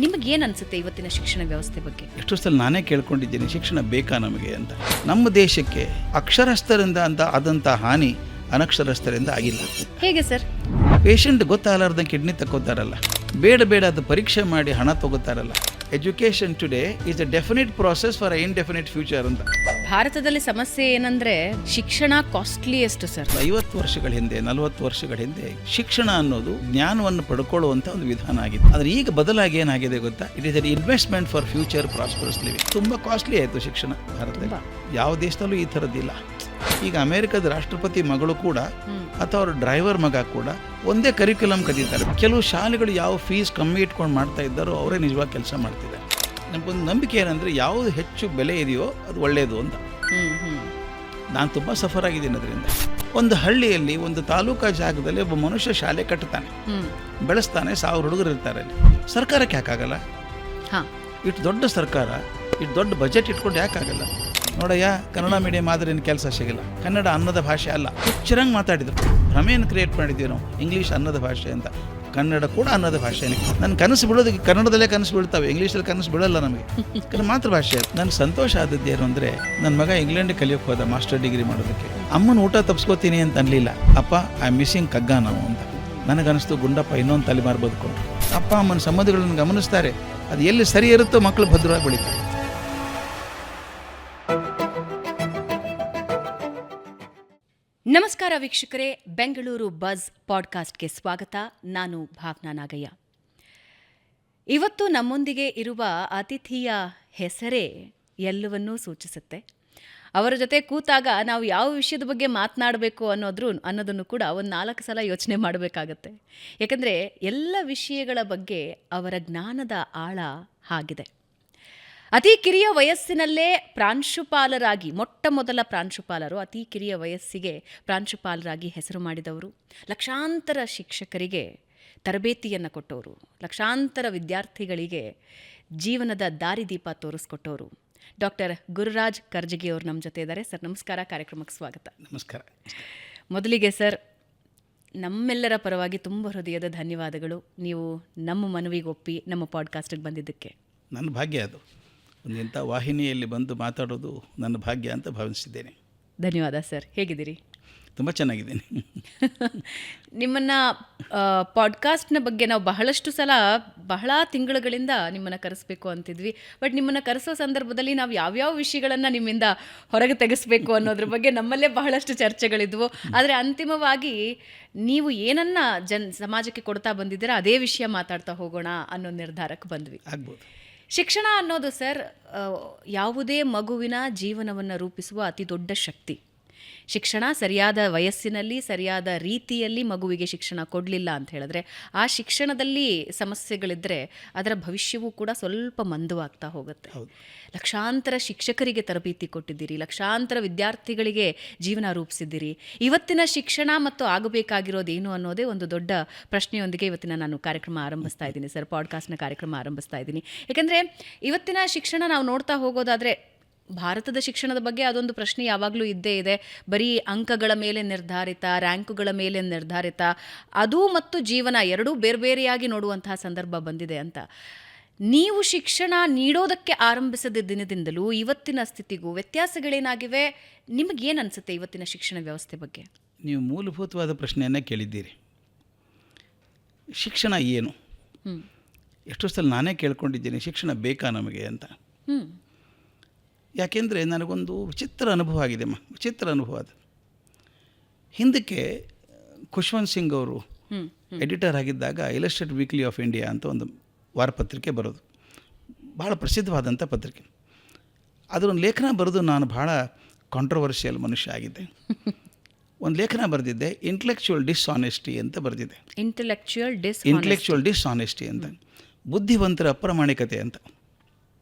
ನಿಮಗೇನು ಅನಿಸುತ್ತೆ ಇವತ್ತಿನ ಶಿಕ್ಷಣ ವ್ಯವಸ್ಥೆ ಬಗ್ಗೆ? ಎಷ್ಟೋ ಸಲ ನಾನೇ ಕೇಳ್ಕೊಂಡಿದ್ದೀನಿ, ಶಿಕ್ಷಣ ಬೇಕಾ ನಮಗೆ ಅಂತ. ನಮ್ಮ ದೇಶಕ್ಕೆ ಅಕ್ಷರಸ್ಥರಿಂದ ಅಂತ ಆದಂಥ ಹಾನಿ ಅನಕ್ಷರಸ್ಥರಿಂದ ಆಗಿಲ್ಲ. ಹೇಗೆ ಸರ್? ಪೇಷಂಟ್ ಗೊತ್ತಾಗಲಾರ್ದ ಕಿಡ್ನಿ ತಗೋತಾರಲ್ಲ, ಬೇಡ ಅದು ಪರೀಕ್ಷೆ ಮಾಡಿ ಹಣ ತಗೋತಾರಲ್ಲ. Education today is a definite process for a indefinite future ಅಂತ. ಭಾರತದಲ್ಲಿ ಸಮಸ್ಯೆ ಏನಂದ್ರೆ ಶಿಕ್ಷಣ ಕಾಸ್ಟ್ಲಿಯೆಸ್ಟ್ ಸರ್. 50 ವರ್ಷಗಳ ಹಿಂದೆ 40 ವರ್ಷಗಳ ಹಿಂದೆ ಶಿಕ್ಷಣ ಅನ್ನೋದು ಜ್ಞಾನವನ್ನು ಪಡ್ಕೊಳ್ಳುವಂತ ಒಂದು ವಿಧಾನ ಆಗಿತ್ತು. ಆದ್ರೆ ಈಗ ಬದಲಾಗಿ ಏನಾಗಿದೆ ಗೊತ್ತಾ? It is an investment for future prosperous living. ತುಂಬಾ ಕಾಸ್ಟ್ಲಿ ಆಯಿತು ಶಿಕ್ಷಣ ಭಾರತದಲ್ಲಿ. ಯಾವ ದೇಶದಲ್ಲೂ ಈ ಥರದ್ದಿಲ್ಲ. ಈಗ ಅಮೆರಿಕದ ರಾಷ್ಟ್ರಪತಿ ಮಗಳು ಕೂಡ ಅಥವಾ ಅವ್ರ ಡ್ರೈವರ್ ಮಗ ಕೂಡ ಒಂದೇ ಕರಿಕ್ಯುಲಮ್ ಕಲಿತಾರೆ. ಕೆಲವು ಶಾಲೆಗಳು ಯಾವ ಫೀಸ್ ಕಮ್ಮಿ ಇಟ್ಕೊಂಡು ಮಾಡ್ತಾ ಇದ್ದಾರೋ ಅವರೇ ನಿಜವಾಗಿ ಕೆಲಸ ಮಾಡ್ತಿದ್ದಾರೆ. ನಮಗೊಂದು ನಂಬಿಕೆ ಏನಂದರೆ ಯಾವುದು ಹೆಚ್ಚು ಬೆಲೆ ಇದೆಯೋ ಅದು ಒಳ್ಳೆಯದು ಅಂತ. ನಾನು ತುಂಬ ಸಫರ್ ಆಗಿದ್ದೀನಿ ಅದರಿಂದ. ಒಂದು ಹಳ್ಳಿಯಲ್ಲಿ ಒಂದು ತಾಲೂಕಾ ಜಾಗದಲ್ಲಿ ಒಬ್ಬ ಮನುಷ್ಯ ಶಾಲೆ ಕಟ್ಟುತ್ತಾನೆ, ಬೆಳೆಸ್ತಾನೆ, 1000 ಹುಡುಗರು ಇರ್ತಾರೆ ಅಲ್ಲಿ. ಸರ್ಕಾರಕ್ಕೆ ಯಾಕಾಗಲ್ಲ? ಇಷ್ಟು ದೊಡ್ಡ ಸರ್ಕಾರ, ಇಷ್ಟು ದೊಡ್ಡ ಬಜೆಟ್ ಇಟ್ಕೊಂಡು ಯಾಕಾಗಲ್ಲ? ನೋಡಯ್ಯ, ಕನ್ನಡ ಮೀಡಿಯಂ ಆದರೆ ನಿನ್ನ ಕೆಲಸ ಸಿಗಲ್ಲ. ಕನ್ನಡ ಅನ್ನದ ಭಾಷೆ ಅಲ್ಲ. ಹುಚ್ಚರಂಗೆ ಮಾತಾಡಿದ್ರು. ಭ್ರಮೆಯನ್ನು ಕ್ರಿಯೇಟ್ ಮಾಡಿದ್ದೀವಿ ನಾವು, ಇಂಗ್ಲೀಷ್ ಅನ್ನದ ಭಾಷೆ ಅಂತ. ಕನ್ನಡ ಕೂಡ ಅನ್ನದ ಭಾಷೆನೇ. ನನ್ನ ಕನಸು ಬಿಡೋದಕ್ಕೆ ಕನ್ನಡದಲ್ಲೇ ಕನಸು ಬೀಳ್ತಾವೆ, ಇಂಗ್ಲೀಷಲ್ಲಿ ಕನಸು ಬಿಡಲ್ಲ ನಮಗೆ. ಕನ್ನಡ ಮಾತೃಭಾಷೆ. ನನ್ನ ಸಂತೋಷ ಆದದ್ದೇನು ಅಂದರೆ, ನನ್ನ ಮಗ ಇಂಗ್ಲೆಂಡ್ ಕಲಿಯೋಕೆ ಹೋದ ಮಾಸ್ಟರ್ ಡಿಗ್ರಿ ಮಾಡೋದಕ್ಕೆ. ಅಮ್ಮನ ಊಟ ತಪ್ಪಿಸ್ಕೋತೀನಿ ಅಂತ ಅನ್ಲಿಲ್ಲ. ಅಪ್ಪ ಐ ಆಮ್ ಮಿಸ್ಸಿಂಗ್ ಕಗ್ಗ ನಾವು ಅಂತ. ನನಗನ್ನಿಸ್ತು ಗುಂಡಪ್ಪ ಇನ್ನೊಂದು ತಲೆಮಾರು ಬದುಕೊಂಡು. ಅಪ್ಪ ಅಮ್ಮನ ಸಂಬಂಧಗಳನ್ನು ಗಮನಿಸ್ತಾರೆ. ಅದು ಎಲ್ಲಿ ಸರಿ ಇರುತ್ತೋ ಮಕ್ಕಳು ಭದ್ರವಾಗಿ ಬೆಳೀತಾರೆ. ನಮಸ್ಕಾರ ವೀಕ್ಷಕರೇ, ಬೆಂಗಳೂರು ಬಜ್ ಪಾಡ್ಕಾಸ್ಟ್ಗೆ ಸ್ವಾಗತ. ನಾನು ಭಾವನಾ ನಾಗಯ್ಯ. ಇವತ್ತು ನಮ್ಮೊಂದಿಗೆ ಇರುವ ಅತಿಥಿಯ ಹೆಸರೇ ಎಲ್ಲವನ್ನೂ ಸೂಚಿಸುತ್ತೆ. ಅವರ ಜೊತೆ ಕೂತಾಗ ನಾವು ಯಾವ ವಿಷಯದ ಬಗ್ಗೆ ಮಾತನಾಡಬೇಕು ಅನ್ನೋದನ್ನು ಕೂಡ ಒಂದು 4 ಸಲ ಯೋಚನೆ ಮಾಡಬೇಕಾಗತ್ತೆ. ಯಾಕಂದರೆ ಎಲ್ಲ ವಿಷಯಗಳ ಬಗ್ಗೆ ಅವರ ಜ್ಞಾನದ ಆಳ ಹಾಗಿದೆ. ಅತಿ ಕಿರಿಯ ವಯಸ್ಸಿನಲ್ಲೇ ಪ್ರಾಂಶುಪಾಲರಾಗಿ, ಮೊಟ್ಟ ಮೊದಲ ಪ್ರಾಂಶುಪಾಲರು, ಅತಿ ಕಿರಿಯ ವಯಸ್ಸಿಗೆ ಪ್ರಾಂಶುಪಾಲರಾಗಿ ಹೆಸರು ಮಾಡಿದವರು. ಲಕ್ಷಾಂತರ ಶಿಕ್ಷಕರಿಗೆ ತರಬೇತಿಯನ್ನು ಕೊಟ್ಟವರು, ಲಕ್ಷಾಂತರ ವಿದ್ಯಾರ್ಥಿಗಳಿಗೆ ಜೀವನದ ದಾರಿದೀಪ ತೋರಿಸ್ಕೊಟ್ಟವರು ಡಾಕ್ಟರ್ ಗುರುರಾಜ್ ಕರ್ಜಗಿ ಅವರು ನಮ್ಮ ಜೊತೆ ಇದ್ದಾರೆ. ಸರ್ ನಮಸ್ಕಾರ, ಕಾರ್ಯಕ್ರಮಕ್ಕೆ ಸ್ವಾಗತ. ನಮಸ್ಕಾರ. ಮೊದಲಿಗೆ ಸರ್, ನಮ್ಮೆಲ್ಲರ ಪರವಾಗಿ ತುಂಬ ಹೃದಯದ ಧನ್ಯವಾದಗಳು. ನೀವು ನಮ್ಮ ಮನವಿಗೆ ಒಪ್ಪಿ ನಮ್ಮ ಪಾಡ್ಕಾಸ್ಟಿಗೆ ಬಂದಿದ್ದಕ್ಕೆ. ನನ್ನ ಭಾಗ್ಯ ಅದು. ಒಂದು ಇಂಥ ವಾಹಿನಿಯಲ್ಲಿ ಬಂದು ಮಾತಾಡೋದು ನನ್ನ ಭಾಗ್ಯ ಅಂತ ಭಾವಿಸಿದ್ದೇನೆ. ಧನ್ಯವಾದ ಸರ್. ಹೇಗಿದ್ದೀರಿ? ತುಂಬ ಚೆನ್ನಾಗಿದ್ದೀನಿ. ನಿಮ್ಮನ್ನು ಪಾಡ್ಕಾಸ್ಟ್ನ ಬಗ್ಗೆ ನಾವು ಬಹಳಷ್ಟು ಸಲ, ಬಹಳ ತಿಂಗಳುಗಳಿಂದ ನಿಮ್ಮನ್ನು ಕರೆಸಬೇಕು ಅಂತಿದ್ವಿ. ಬಟ್ ನಿಮ್ಮನ್ನು ಕರೆಸೋ ಸಂದರ್ಭದಲ್ಲಿ ನಾವು ಯಾವ್ಯಾವ ವಿಷಯಗಳನ್ನು ನಿಮ್ಮಿಂದ ಹೊರಗೆ ತೆಗೆಸಬೇಕು ಅನ್ನೋದ್ರ ಬಗ್ಗೆ ನಮ್ಮಲ್ಲೇ ಬಹಳಷ್ಟು ಚರ್ಚೆಗಳಿದ್ವು. ಆದರೆ ಅಂತಿಮವಾಗಿ ನೀವು ಏನನ್ನ ಸಮಾಜಕ್ಕೆ ಕೊಡ್ತಾ ಬಂದಿದ್ದೀರಾ ಅದೇ ವಿಷಯ ಮಾತಾಡ್ತಾ ಹೋಗೋಣ ಅನ್ನೋ ನಿರ್ಧಾರಕ್ಕೆ ಬಂದ್ವಿ. ಆಗ್ಬೋದು. ಶಿಕ್ಷಣ ಅನ್ನೋದು ಸರ್ ಯಾವುದೇ ಮಗುವಿನ ಜೀವನವನ್ನು ರೂಪಿಸುವ ಅತಿ ದೊಡ್ಡ ಶಕ್ತಿ. ಶಿಕ್ಷಣ ಸರಿಯಾದ ವಯಸ್ಸಿನಲ್ಲಿ, ಸರಿಯಾದ ರೀತಿಯಲ್ಲಿ ಮಗುವಿಗೆ ಶಿಕ್ಷಣ ಕೊಡಲಿಲ್ಲ ಅಂತ ಹೇಳಿದ್ರೆ, ಆ ಶಿಕ್ಷಣದಲ್ಲಿ ಸಮಸ್ಯೆಗಳಿದ್ದರೆ ಅದರ ಭವಿಷ್ಯವೂ ಕೂಡ ಸ್ವಲ್ಪ ಮಂದವಾಗ್ತಾ ಹೋಗುತ್ತೆ. ಲಕ್ಷಾಂತರ ಶಿಕ್ಷಕರಿಗೆ ತರಬೇತಿ ಕೊಟ್ಟಿದ್ದೀರಿ, ಲಕ್ಷಾಂತರ ವಿದ್ಯಾರ್ಥಿಗಳಿಗೆ ಜೀವನ ರೂಪಿಸಿದ್ದೀರಿ. ಇವತ್ತಿನ ಶಿಕ್ಷಣ ಮತ್ತು ಆಗಬೇಕಾಗಿರೋದೇನು ಅನ್ನೋದೇ ಒಂದು ದೊಡ್ಡ ಪ್ರಶ್ನೆಯೊಂದಿಗೆ ಇವತ್ತಿನ ನಾನು ಕಾರ್ಯಕ್ರಮ ಆರಂಭಿಸ್ತಾ ಇದ್ದೀನಿ ಸರ್, ಪಾಡ್ಕಾಸ್ಟ್ನ ಕಾರ್ಯಕ್ರಮ ಆರಂಭಿಸ್ತಾ ಇದ್ದೀನಿ. ಯಾಕೆಂದರೆ ಇವತ್ತಿನ ಶಿಕ್ಷಣ ನಾವು ನೋಡ್ತಾ ಹೋಗೋದಾದರೆ, ಭಾರತದ ಶಿಕ್ಷಣದ ಬಗ್ಗೆ ಅದೊಂದು ಪ್ರಶ್ನೆ ಯಾವಾಗಲೂ ಇದ್ದೇ ಇದೆ. ಬರೀ ಅಂಕಗಳ ಮೇಲೆ ನಿರ್ಧಾರಿತ, ರ್ಯಾಂಕುಗಳ ಮೇಲೆ ನಿರ್ಧಾರಿತ, ಅದು ಮತ್ತು ಜೀವನ ಎರಡೂ ಬೇರೆ ಬೇರೆಯಾಗಿ ನೋಡುವಂತಹ ಸಂದರ್ಭ ಬಂದಿದೆ ಅಂತ. ನೀವು ಶಿಕ್ಷಣ ನೀಡೋದಕ್ಕೆ ಆರಂಭಿಸಿದ ದಿನದಿಂದಲೂ ಇವತ್ತಿನ ಸ್ಥಿತಿಗೂ ವ್ಯತ್ಯಾಸಗಳೇನಾಗಿವೆ? ನಿಮಗೇನು ಅನಿಸುತ್ತೆ ಇವತ್ತಿನ ಶಿಕ್ಷಣ ವ್ಯವಸ್ಥೆ ಬಗ್ಗೆ? ನೀವು ಮೂಲಭೂತವಾದ ಪ್ರಶ್ನೆಯನ್ನೇ ಕೇಳಿದ್ದೀರಿ. ಶಿಕ್ಷಣ ಏನು? ಎಷ್ಟೋ ಸಲ ನಾನೇ ಕೇಳ್ಕೊಂಡಿದ್ದೀನಿ, ಶಿಕ್ಷಣ ಬೇಕಾ ನಮಗೆ ಅಂತ. ಯಾಕೆಂದರೆ ನನಗೊಂದು ವಿಚಿತ್ರ ಅನುಭವ ಆಗಿದೆ ವಿಚಿತ್ರ ಅನುಭವ ಅದು. ಹಿಂದಕ್ಕೆ ಖುಷ್ವಂತ್ ಸಿಂಗ್ ಅವರು ಎಡಿಟರ್ ಆಗಿದ್ದಾಗ ಇಲಸ್ಟ್ರೇಟೆಡ್ ವೀಕ್ಲಿ ಆಫ್ ಇಂಡಿಯಾ ಅಂತ ಒಂದು ವಾರಪತ್ರಿಕೆ ಬರೋದು, ಭಾಳ ಪ್ರಸಿದ್ಧವಾದಂಥ ಪತ್ರಿಕೆ. ಅದರೊಂದು ಲೇಖನ ಬರೆದು ನಾನು ಭಾಳ ಕಾಂಟ್ರವರ್ಷಿಯಲ್ ಮನುಷ್ಯ ಆಗಿದ್ದೆ. ಒಂದು ಲೇಖನ ಬರೆದಿದ್ದೆ, ಇಂಟೆಲೆಕ್ಚುವಲ್ ಡಿಸ್ಆನೆಸ್ಟಿ ಅಂತ ಬರೆದಿದ್ದೆ. ಇಂಟೆಲೆಕ್ಚುವಲ್ ಡಿಸ್ಆನೆಸ್ಟಿ ಅಂತ, ಬುದ್ಧಿವಂತರ ಅಪ್ರಾಮಾಣಿಕತೆ ಅಂತ.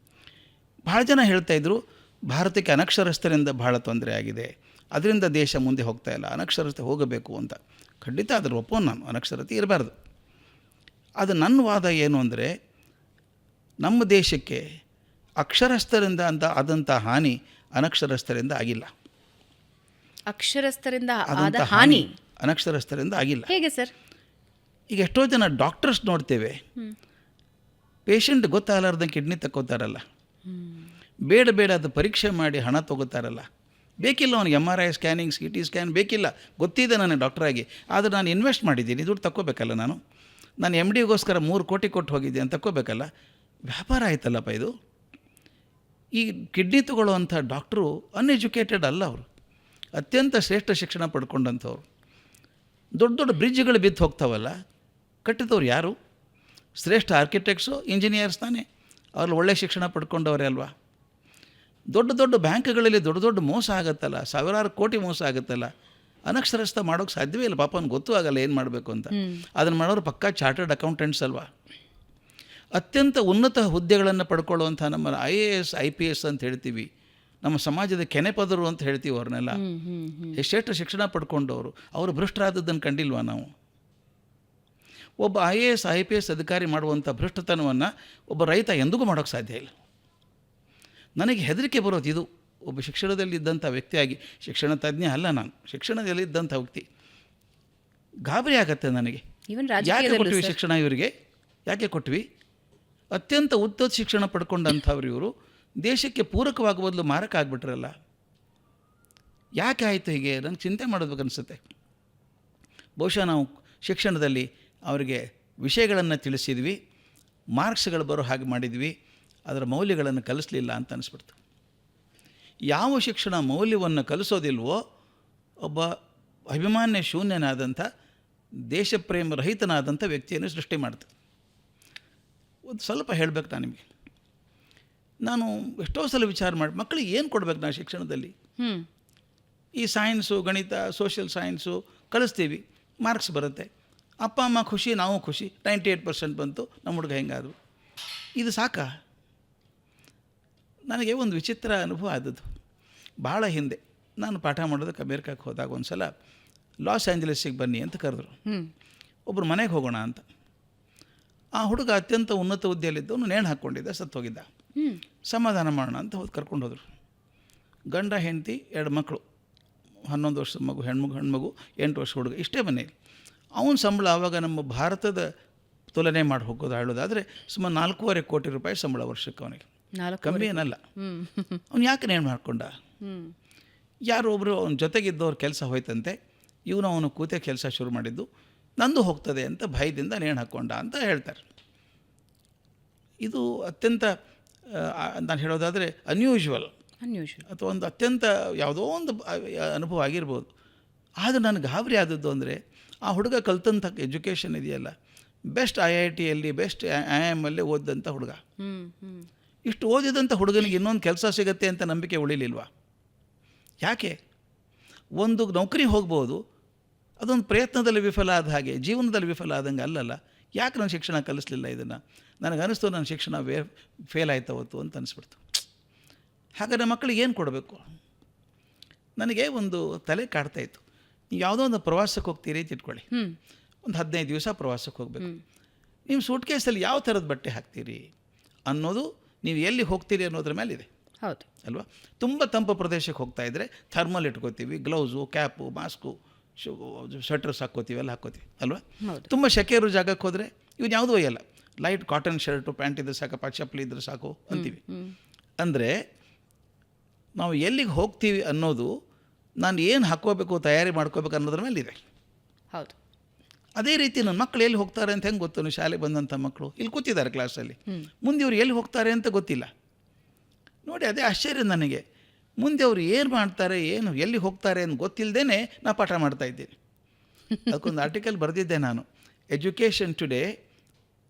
ಭಾಳ ಜನ ಹೇಳ್ತಾಯಿದ್ರು, ಭಾರತಕ್ಕೆ ಅನಕ್ಷರಸ್ಥರಿಂದ ಭಾಳ ತೊಂದರೆ ಆಗಿದೆ, ಅದರಿಂದ ದೇಶ ಮುಂದೆ ಹೋಗ್ತಾ ಇಲ್ಲ, ಅನಕ್ಷರತೆ ಹೋಗಬೇಕು ಅಂತ. ಖಂಡಿತ ಅದ್ರ ಒಪ್ಪೋನು ನಾನು, ಅನಕ್ಷರತೆ ಇರಬಾರ್ದು. ಅದು ನನ್ನ ವಾದ ಏನು ಅಂದರೆ, ನಮ್ಮ ದೇಶಕ್ಕೆ ಅಕ್ಷರಸ್ಥರಿಂದ ಅಂತ ಆದಂಥ ಹಾನಿ ಅನಕ್ಷರಸ್ಥರಿಂದ ಆಗಿಲ್ಲ. ಅಕ್ಷರಸ್ಥರಿಂದ ಆದ ಹಾನಿ ಅನಕ್ಷರಸ್ಥರಿಂದ ಆಗಿಲ್ಲ. ಹೇಗೆ ಸರ್? ಈಗ ಎಷ್ಟೋ ಜನ ಡಾಕ್ಟರ್ಸ್ ನೋಡ್ತೇವೆ, ಪೇಷಂಟ್ ಗೊತ್ತಾಗಲಾರ್ದಂಗೆ ಕಿಡ್ನಿ ತಕ್ಕೋತಾರಲ್ಲ, ಬೇಡ ಅದು ಪರೀಕ್ಷೆ ಮಾಡಿ ಹಣ ತೊಗೋತಾರಲ್ಲ. ಬೇಕಿಲ್ಲ ಅವ್ನಿಗೆ MRI ಸ್ಕ್ಯಾನಿಂಗ್, CT ಸ್ಕ್ಯಾನ್ ಬೇಕಿಲ್ಲ, ಗೊತ್ತಿದೆ ನನಗೆ ಡಾಕ್ಟ್ರಾಗಿ. ಆದರೆ ನಾನು ಇನ್ವೆಸ್ಟ್ ಮಾಡಿದ್ದೀನಿ, ದುಡ್ಡು ತಕ್ಕೋಬೇಕಲ್ಲ. ನಾನು MDಗೋಸ್ಕರ 3 ಕೋಟಿ ಕೊಟ್ಟು ಹೋಗಿದ್ದೆ ಅಂತ ತಕ್ಕೋಬೇಕಲ್ಲ. ವ್ಯಾಪಾರ ಆಯ್ತಲ್ಲಪ್ಪ ಇದು. ಈ ಕಿಡ್ನಿ ತಗೊಳ್ಳೋವಂಥ ಡಾಕ್ಟ್ರು ಅನ್ಎಜುಕೇಟೆಡ್ ಅಲ್ಲ, ಅವರು ಅತ್ಯಂತ ಶ್ರೇಷ್ಠ ಶಿಕ್ಷಣ ಪಡ್ಕೊಂಡಂಥವ್ರು. ದೊಡ್ಡ ದೊಡ್ಡ ಬ್ರಿಡ್ಜ್ಗಳು ಬಿದ್ದು ಹೋಗ್ತಾವಲ್ಲ, ಕಟ್ಟಿದವ್ರು ಯಾರು? ಶ್ರೇಷ್ಠ ಆರ್ಕಿಟೆಕ್ಟ್ಸು, ಇಂಜಿನಿಯರ್ಸ್ ತಾನೇ, ಅವ್ರಲ್ಲಿ ಒಳ್ಳೆಯ ಶಿಕ್ಷಣ ಪಡ್ಕೊಂಡವ್ರೆ ಅಲ್ವಾ. ದೊಡ್ಡ ದೊಡ್ಡ ಬ್ಯಾಂಕ್ಗಳಲ್ಲಿ ದೊಡ್ಡ ದೊಡ್ಡ ಮೋಸ ಆಗುತ್ತಲ್ಲ, ಸಾವಿರಾರು ಕೋಟಿ ಮೋಸ ಆಗುತ್ತಲ್ಲ. ಅನಕ್ಷರಸ್ಥ ಮಾಡೋಕ್ಕೆ ಸಾಧ್ಯವೇ ಇಲ್ಲ. ಪಾಪ ಅವ್ನಿಗೆ ಗೊತ್ತೂ ಆಗಲ್ಲ ಏನು ಮಾಡಬೇಕು ಅಂತ. ಅದನ್ನು ಮಾಡೋರು ಪಕ್ಕಾ ಚಾರ್ಟರ್ಡ್ ಅಕೌಂಟೆಂಟ್ಸ್ ಅಲ್ವಾ. ಅತ್ಯಂತ ಉನ್ನತ ಹುದ್ದೆಗಳನ್ನು ಪಡ್ಕೊಳ್ಳುವಂಥ ನಮ್ಮ IAS IPS ಅಂತ ಹೇಳ್ತೀವಿ, ನಮ್ಮ ಸಮಾಜದ ಕೆನೆಪದರು ಅಂತ ಹೇಳ್ತೀವಿ ಅವ್ರನ್ನೆಲ್ಲ. ಶ್ರೇಷ್ಠ ಶಿಕ್ಷಣ ಪಡ್ಕೊಂಡವರು ಅವರು ಭ್ರಷ್ಟರಾದದ್ದನ್ನು ಕಂಡಿಲ್ವಾ ನಾವು? ಒಬ್ಬ IAS IPS ಅಧಿಕಾರಿ ಮಾಡುವಂಥ ಭ್ರಷ್ಟತನವನ್ನು ಒಬ್ಬ ರೈತ ಎಂದಿಗೂ ಮಾಡೋಕ್ಕೆ ಸಾಧ್ಯ ಇಲ್ಲ. ನನಗೆ ಹೆದರಿಕೆ ಬರೋದು ಇದು. ಒಬ್ಬ ಶಿಕ್ಷಣದಲ್ಲಿದ್ದಂಥ ವ್ಯಕ್ತಿಯಾಗಿ, ಶಿಕ್ಷಣ ತಜ್ಞ ಅಲ್ಲ ನಾನು, ಶಿಕ್ಷಣದಲ್ಲಿದ್ದಂಥ ವ್ಯಕ್ತಿ, ಗಾಬರಿ ಆಗತ್ತೆ ನನಗೆ. ಯಾಕೆ ಕೊಟ್ವಿ ಶಿಕ್ಷಣ ಇವರಿಗೆ? ಯಾಕೆ ಕೊಟ್ವಿ? ಅತ್ಯಂತ ಉನ್ನತ ಶಿಕ್ಷಣ ಪಡ್ಕೊಂಡಂಥವ್ರು ಇವರು ದೇಶಕ್ಕೆ ಪೂರಕವಾಗುವ ಬದಲು ಮಾರಕ ಆಗಿಬಿಟ್ರಲ್ಲ. ಯಾಕೆ ಆಯಿತು ಹೀಗೆ? ನನಗೆ ಚಿಂತೆ ಮಾಡಬೇಕನ್ಸುತ್ತೆ. ಬಹುಶಃ ನಾವು ಶಿಕ್ಷಣದಲ್ಲಿ ಅವರಿಗೆ ವಿಷಯಗಳನ್ನು ತಿಳಿಸಿದ್ವಿ, ಮಾರ್ಕ್ಸ್ಗಳು ಬರೋ ಹಾಗೆ ಮಾಡಿದ್ವಿ, ಅದರ ಮೌಲ್ಯಗಳನ್ನು ಕಲಿಸಲಿಲ್ಲ ಅಂತ ಅನಿಸ್ಬಿಡ್ತು. ಯಾವ ಶಿಕ್ಷಣ ಮೌಲ್ಯವನ್ನು ಕಲಿಸೋದಿಲ್ವೋ ಒಬ್ಬ ಅಭಿಮಾನ್ಯ ಶೂನ್ಯನಾದಂಥ, ದೇಶಪ್ರೇಮ ರಹಿತನಾದಂಥ ವ್ಯಕ್ತಿಯನ್ನು ಸೃಷ್ಟಿ ಮಾಡ್ತದೆ. ಒಂದು ಸ್ವಲ್ಪ ಹೇಳಬೇಕು ನಾನು ನಿಮಗೆ. ನಾನು ಎಷ್ಟೋ ಸಲ ವಿಚಾರ ಮಾಡಿ ಮಕ್ಕಳಿಗೆ ಏನು ಕೊಡಬೇಕು ನಾವು ಶಿಕ್ಷಣದಲ್ಲಿ. ಈ ಸೈನ್ಸು, ಗಣಿತ, ಸೋಷಿಯಲ್ ಸೈನ್ಸು ಕಲಿಸ್ತೀವಿ, ಮಾರ್ಕ್ಸ್ ಬರುತ್ತೆ, ಅಪ್ಪ ಅಮ್ಮ ಖುಷಿ, ನಾವು ಖುಷಿ, 98% ಬಂತು, ನಮ್ಮ ಹುಡುಗ ಹೆಂಗಾದ್ರು. ಇದು ಸಾಕಾ? ನನಗೆ ಒಂದು ವಿಚಿತ್ರ ಅನುಭವ ಆದದ್ದು. ಭಾಳ ಹಿಂದೆ ನಾನು ಪಾಠ ಮಾಡೋದಕ್ಕೆ ಅಮೇರಿಕಕ್ಕೆ ಹೋದಾಗ ಒಂದು ಸಲ ಲಾಸ್ ಆ್ಯಂಜಲೀಸಿಗೆ ಬನ್ನಿ ಅಂತ ಕರೆದ್ರು. ಒಬ್ಬರು ಮನೆಗೆ ಹೋಗೋಣ ಅಂತ. ಆ ಹುಡುಗ ಅತ್ಯಂತ ಉನ್ನತ ಹುದ್ದೆಯಲ್ಲಿದ್ದವನು ನೇಣು ಹಾಕ್ಕೊಂಡಿದ್ದ, ಸತ್ತೋಗಿದ್ದ. ಸಮಾಧಾನ ಮಾಡೋಣ ಅಂತ ಕರ್ಕೊಂಡು ಹೋದರು. ಗಂಡ ಹೆಂಡತಿ 2 ಮಕ್ಕಳು, 11 ವರ್ಷದ ಮಗು ಹೆಣ್ಮಗು, 8 ವರ್ಷ ಹುಡುಗ, ಇಷ್ಟೇ ಮನೇಲಿ. ಅವನ ಸಂಬಳ ಆವಾಗ ನಮ್ಮ ಭಾರತದ ತುಲನೆ ಮಾಡಿ ಹೇಳೋದಾದರೆ ಸುಮಾರು 4.5 ಕೋಟಿ ರೂಪಾಯಿ ಸಂಬಳ ವರ್ಷಕ್ಕೆ. ಅವನಿಗೆ ಕಮ್ಮಿ ಏನಲ್ಲ. ಅವ್ನು ಯಾಕೆ ನೇಣು ಮಾಡ್ಕೊಂಡ? ಯಾರೋ ಒಬ್ಬರು ಅವನ ಜೊತೆಗಿದ್ದವ್ರ ಕೆಲಸ ಹೋಯ್ತಂತೆ, ಅವನು ಕೂತೆ ಕೆಲಸ ಶುರು ಮಾಡಿದ್ದು, ನಂದು ಹೋಗ್ತದೆ ಅಂತ ಭಯದಿಂದ ನೇಣು ಹಾಕ್ಕೊಂಡ ಅಂತ ಹೇಳ್ತಾರೆ. ಇದು ಅತ್ಯಂತ ನಾನು ಹೇಳೋದಾದರೆ ಅನ್ಯೂಶ್ವಲ್ ಅಥವಾ ಒಂದು ಅತ್ಯಂತ ಯಾವುದೋ ಒಂದು ಅನುಭವ ಆಗಿರ್ಬೋದು. ಆದರೆ ನನಗೆ ಗಾಬರಿ ಆದದ್ದು ಅಂದರೆ, ಆ ಹುಡುಗ ಕಲ್ತಂಥ ಎಜುಕೇಷನ್ ಇದೆಯಲ್ಲ, ಬೆಸ್ಟ್ IITಯಲ್ಲಿ, ಬೆಸ್ಟ್ IIM ಅಲ್ಲಿ ಓದಿದಂಥ ಹುಡುಗ. ಇಷ್ಟು ಓದಿದಂಥ ಹುಡುಗನಿಗೆ ಇನ್ನೊಂದು ಕೆಲಸ ಸಿಗುತ್ತೆ ಅಂತ ನಂಬಿಕೆ ಉಳಿಲಿಲ್ವಾ? ಯಾಕೆ? ಒಂದು ನೌಕರಿ ಹೋಗ್ಬೋದು, ಅದೊಂದು ಪ್ರಯತ್ನದಲ್ಲಿ ವಿಫಲ ಆದ ಹಾಗೆ, ಜೀವನದಲ್ಲಿ ವಿಫಲ ಆದಂಗೆ ಅಲ್ಲಲ್ಲ. ಯಾಕೆ ನಾನು ಶಿಕ್ಷಣ ಕಲಿಸಲಿಲ್ಲ? ಇದನ್ನು ನನಗನ್ನಿಸ್ತು ನನ್ನ ಶಿಕ್ಷಣ ಫೇಲ್ ಆಯ್ತವತ್ತು ಅಂತ ಅನಿಸ್ಬಿಡ್ತು. ಹಾಗಾದರೆ ಮಕ್ಕಳಿಗೆ ಏನು ಕೊಡಬೇಕು? ನನಗೆ ಒಂದು ತಲೆ ಕಾಡ್ತಾಯಿತ್ತು. ನೀವು ಯಾವುದೋ ಒಂದು ಪ್ರವಾಸಕ್ಕೆ ಹೋಗ್ತೀರಿ ಅಂತ ಇಟ್ಕೊಳ್ಳಿ, ಒಂದು 15 ದಿವಸ ಪ್ರವಾಸಕ್ಕೆ ಹೋಗಬೇಕು. ನೀವು ಸೂಟ್ ಕೇಸಲ್ಲಿ ಯಾವ ಥರದ ಬಟ್ಟೆ ಹಾಕ್ತೀರಿ ಅನ್ನೋದು ನೀವು ಎಲ್ಲಿ ಹೋಗ್ತೀರಿ ಅನ್ನೋದ್ರ ಮೇಲಿದೆ. ಹೌದು ಅಲ್ವಾ? ತುಂಬ ತಂಪು ಪ್ರದೇಶಕ್ಕೆ ಹೋಗ್ತಾ ಇದ್ದರೆ ಥರ್ಮಲ್ ಇಟ್ಕೋತೀವಿ, ಗ್ಲೌಸು, ಕ್ಯಾಪು, ಮಾಸ್ಕು, ಸ್ವೆಟರ್ಸ್ ಹಾಕ್ಕೋತೀವಿ, ಎಲ್ಲ ಹಾಕ್ಕೋತೀವಿ ಅಲ್ವಾ? ತುಂಬ ಸೆಕೆ ಇರೋ ಜಾಗಕ್ಕೆ ಹೋದರೆ ಇವನು ಯಾವುದೂ ಒಯ್ಯಲ್ಲ, ಲೈಟ್ ಕಾಟನ್ ಶರ್ಟು, ಪ್ಯಾಂಟ್ ಇದ್ರೆ ಸಾಕಪ್ಪ, ಚಪ್ಪಲಿ ಇದ್ರೆ ಸಾಕು ಅಂತೀವಿ. ಅಂದರೆ ನಾವು ಎಲ್ಲಿಗೆ ಹೋಗ್ತೀವಿ ಅನ್ನೋದು, ನಾನು ಏನು ಹಾಕ್ಕೋಬೇಕು, ತಯಾರಿ ಮಾಡ್ಕೋಬೇಕು ಅನ್ನೋದ್ರ ಮೇಲಿದೆ. ಹೌದು. ಅದೇ ರೀತಿ ನನ್ನ ಮಕ್ಕಳು ಎಲ್ಲಿ ಹೋಗ್ತಾರೆ ಅಂತ ಹೆಂಗೆ ಗೊತ್ತು? ಶಾಲೆಗೆ ಬಂದಂಥ ಮಕ್ಕಳು ಇಲ್ಲಿ ಕೂತಿದ್ದಾರೆ ಕ್ಲಾಸಲ್ಲಿ, ಮುಂದೆ ಇವ್ರು ಎಲ್ಲಿ ಹೋಗ್ತಾರೆ ಅಂತ ಗೊತ್ತಿಲ್ಲ. ನೋಡಿ, ಅದೇ ಆಶ್ಚರ್ಯ ನನಗೆ. ಮುಂದೆ ಅವರು ಏನು ಮಾಡ್ತಾರೆ, ಏನು ಎಲ್ಲಿ ಹೋಗ್ತಾರೆ ಅಂತ ಗೊತ್ತಿಲ್ಲದೇ ನಾ ಪಾಠ ಮಾಡ್ತಾಯಿದ್ದೀನಿ. ಅದಕ್ಕೊಂದು ಆರ್ಟಿಕಲ್ ಬರೆದಿದ್ದೆ ನಾನು, education today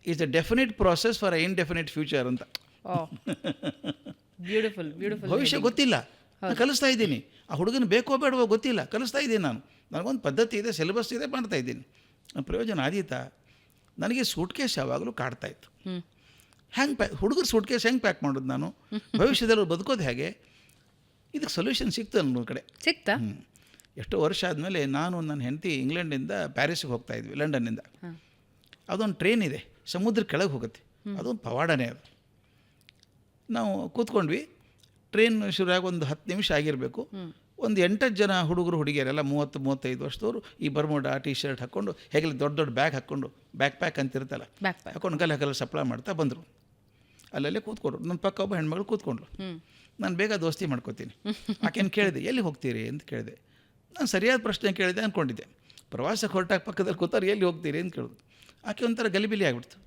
is a definite process for a indefinite future ಅಂತ. ಭವಿಷ್ಯ ಗೊತ್ತಿಲ್ಲ, ನಾನು ಕಲಿಸ್ತಾ ಇದ್ದೀನಿ. ಆ ಹುಡುಗನ ಬೇಕೋ ಬೇಡವೋ ಗೊತ್ತಿಲ್ಲ, ಕಲಿಸ್ತಾ ಇದ್ದೀನಿ ನಾನು. ನನಗೊಂದು ಪದ್ಧತಿ ಇದೆ, ಸಿಲೆಬಸ್ ಇದೆ, ಮಾಡ್ತಾಯಿದ್ದೀನಿ. ಪ್ರಯೋಜನ ಆದೀತಾ? ನನಗೆ ಸೂಟ್ ಕೇಸ್ ಯಾವಾಗಲೂ ಕಾಡ್ತಾಯಿತ್ತು. ಹೆಂಗೆ ಹುಡುಗರು ಸೂಟ್ ಕೇಸ್ ಹೆಂಗೆ ಪ್ಯಾಕ್ ಮಾಡೋದು ನಾನು? ಭವಿಷ್ಯದಲ್ಲಿ ಬದುಕೋದು ಹೇಗೆ? ಇದಕ್ಕೆ ಸೊಲ್ಯೂಷನ್ ಸಿಕ್ತು ನನ್ನ ಕಡೆ. ಸಿಕ್ತಾ? ಎಷ್ಟೋ ವರ್ಷ ಆದಮೇಲೆ ನಾನು ನನ್ನ ಹೆಂಡತಿ ಇಂಗ್ಲೆಂಡಿಂದ ಪ್ಯಾರಿಸ್ಗೆ ಹೋಗ್ತಾಯಿದ್ವಿ, ಲಂಡನ್ನಿಂದ. ಅದೊಂದು ಟ್ರೈನ್ ಇದೆ, ಸಮುದ್ರ ಕೆಳಗೆ ಹೋಗುತ್ತೆ, ಅದೊಂದು ಪವಾಡನೇ ಅದು. ನಾವು ಕೂತ್ಕೊಂಡ್ವಿ, ಟ್ರೈನ್ ಶುರುವಾಗಿ ಒಂದು 10 ನಿಮಿಷ ಆಗಿರಬೇಕು. ಒಂದು 8 ಜನ ಹುಡುಗರು ಹುಡುಗಿಯರೆಲ್ಲ 30-35 ವರ್ಷದವರು, ಈ ಬರ್ಮುಡಾ ಟೀ ಶರ್ಟ್ ಹಾಕ್ಕೊಂಡು, ಹೇಗೆ ದೊಡ್ಡ ದೊಡ್ಡ ಬ್ಯಾಗ್ ಹಾಕ್ಕೊಂಡು, ಬ್ಯಾಕ್ ಪ್ಯಾಕ್ ಅಂತಿರ್ತಲ್ಲ, ಹಾಕ್ಕೊಂಡು ಗಲ್ಲ ಸಪ್ಲೈ ಮಾಡ್ತಾ ಬಂದರು. ಅಲ್ಲಲ್ಲೇ ಕೂತ್ಕೊಂಡ್ರು. ನನ್ನ ಪಕ್ಕ ಒಬ್ಬ ಹೆಣ್ಮಗಳು ಕೂತ್ಕೊಂಡ್ಳು. ನಾನು ಬೇಗ ದೋಸ್ತಿ ಮಾಡ್ಕೋತೀನಿ. ಆಕೆನ ಕೇಳಿದೆ, ಎಲ್ಲಿ ಹೋಗ್ತೀರಿ ಅಂತ ಕೇಳಿದೆ. ನಾನು ಸರಿಯಾದ ಪ್ರಶ್ನೆ ಕೇಳಿದೆ ಅಂದ್ಕೊಂಡಿದ್ದೆ. ಪ್ರವಾಸಕ್ಕೆ ಹೊರಟಾಗ ಪಕ್ಕದಲ್ಲಿ ಕೂತಾರೆ, ಎಲ್ಲಿ ಹೋಗ್ತೀರಿ ಅಂತ ಕೇಳಿದ್ರು. ಆಕೆ ಒಂಥರ ಗಲಿಬಿಲಿ ಆಗಿಬಿಡ್ತು.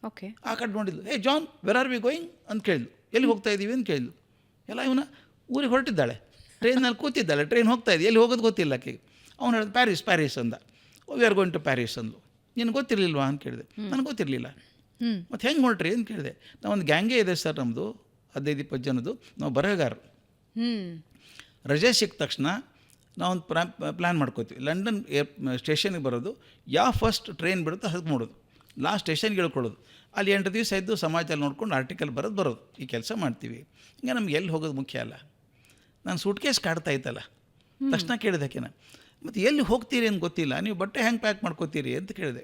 ಓಕೆ. ಆ ಕಡೆ ನೋಡಿದ್ಲು. Hey John, where are we going ಅಂತ ಕೇಳಿದ್ಲು. ಎಲ್ಲಿ ಹೋಗ್ತಾ ಇದ್ದೀವಿ ಅಂತ ಕೇಳಿದ್ಲು. ಎಲ್ಲ ಇವನ ಊರಿಗೆ ಹೊರಟಿದ್ದಾಳೆ, ಟ್ರೈನಲ್ಲಿ ಕೂತಿದ್ದಾಳೆ, ಟ್ರೈನ್ ಹೋಗ್ತಾ ಇದೆ, ಎಲ್ಲಿ ಹೋಗೋದು ಗೊತ್ತಿಲ್ಲ ಆಕೆಗೆ. ಅವ್ನು ಹೇಳಿದ ಪ್ಯಾರಿಸ್ ಅಂದ. We are going to Paris ಅಂದ್ಲು. ನಿನಗೆ ಗೊತ್ತಿರಲಿಲ್ವಾ ಅಂತ ಕೇಳಿದೆ. ನನಗೆ ಗೊತ್ತಿರಲಿಲ್ಲ. ಮತ್ತು ಹೆಂಗೆ ಹೊರಟ್ರಿ ಅಂತ ಕೇಳಿದೆ. ನಾವೊಂದು ಗ್ಯಾಂಗೇ ಇದೆ ಸರ್, ನಮ್ಮದು 15-20 ಜನದ್ದು, ನಾವು ಬರಹಗಾರರು. ರಜೆ ಸಿಕ್ಕ ತಕ್ಷಣ ನಾವೊಂದು ಪ್ಲ್ಯಾನ್ ಮಾಡ್ಕೋತೀವಿ. ಲಂಡನ್ ಸ್ಟೇಷನ್ಗೆ ಬರೋದು, ಯಾವ ಫಸ್ಟ್ ಟ್ರೈನ್ ಬಿಡುತ್ತೋ ಅದಕ್ಕೆ ನೋಡೋದು, ಲಾಸ್ಟ್ ಸ್ಟೇಷನ್ಗೆ ಇಳ್ಕೊಳ್ಳೋದು, ಅಲ್ಲಿ 8 ದಿವಸ ಇದ್ದು ಸಮಾಜದಲ್ಲಿ ನೋಡ್ಕೊಂಡು ಆರ್ಟಿಕಲ್ ಬರೋದು ಈ ಕೆಲಸ ಮಾಡ್ತೀವಿ. ಹಿಂಗೆ ನಮ್ಗೆ ಎಲ್ಲಿ ಹೋಗೋದು ಮುಖ್ಯ ಅಲ್ಲ. ನಾನು ಸೂಟ್ಕೇಸ್ ಕಾಡ್ತಾ ಇತ್ತಲ್ಲ, ತಕ್ಷಣ ಕೇಳಿದೆಕೆನ, ಮತ್ತು ಎಲ್ಲಿ ಹೋಗ್ತೀರಿ ಅಂತ ಗೊತ್ತಿಲ್ಲ, ನೀವು ಬಟ್ಟೆ ಹೆಂಗೆ ಪ್ಯಾಕ್ ಮಾಡ್ಕೋತೀರಿ ಅಂತ ಕೇಳಿದೆ.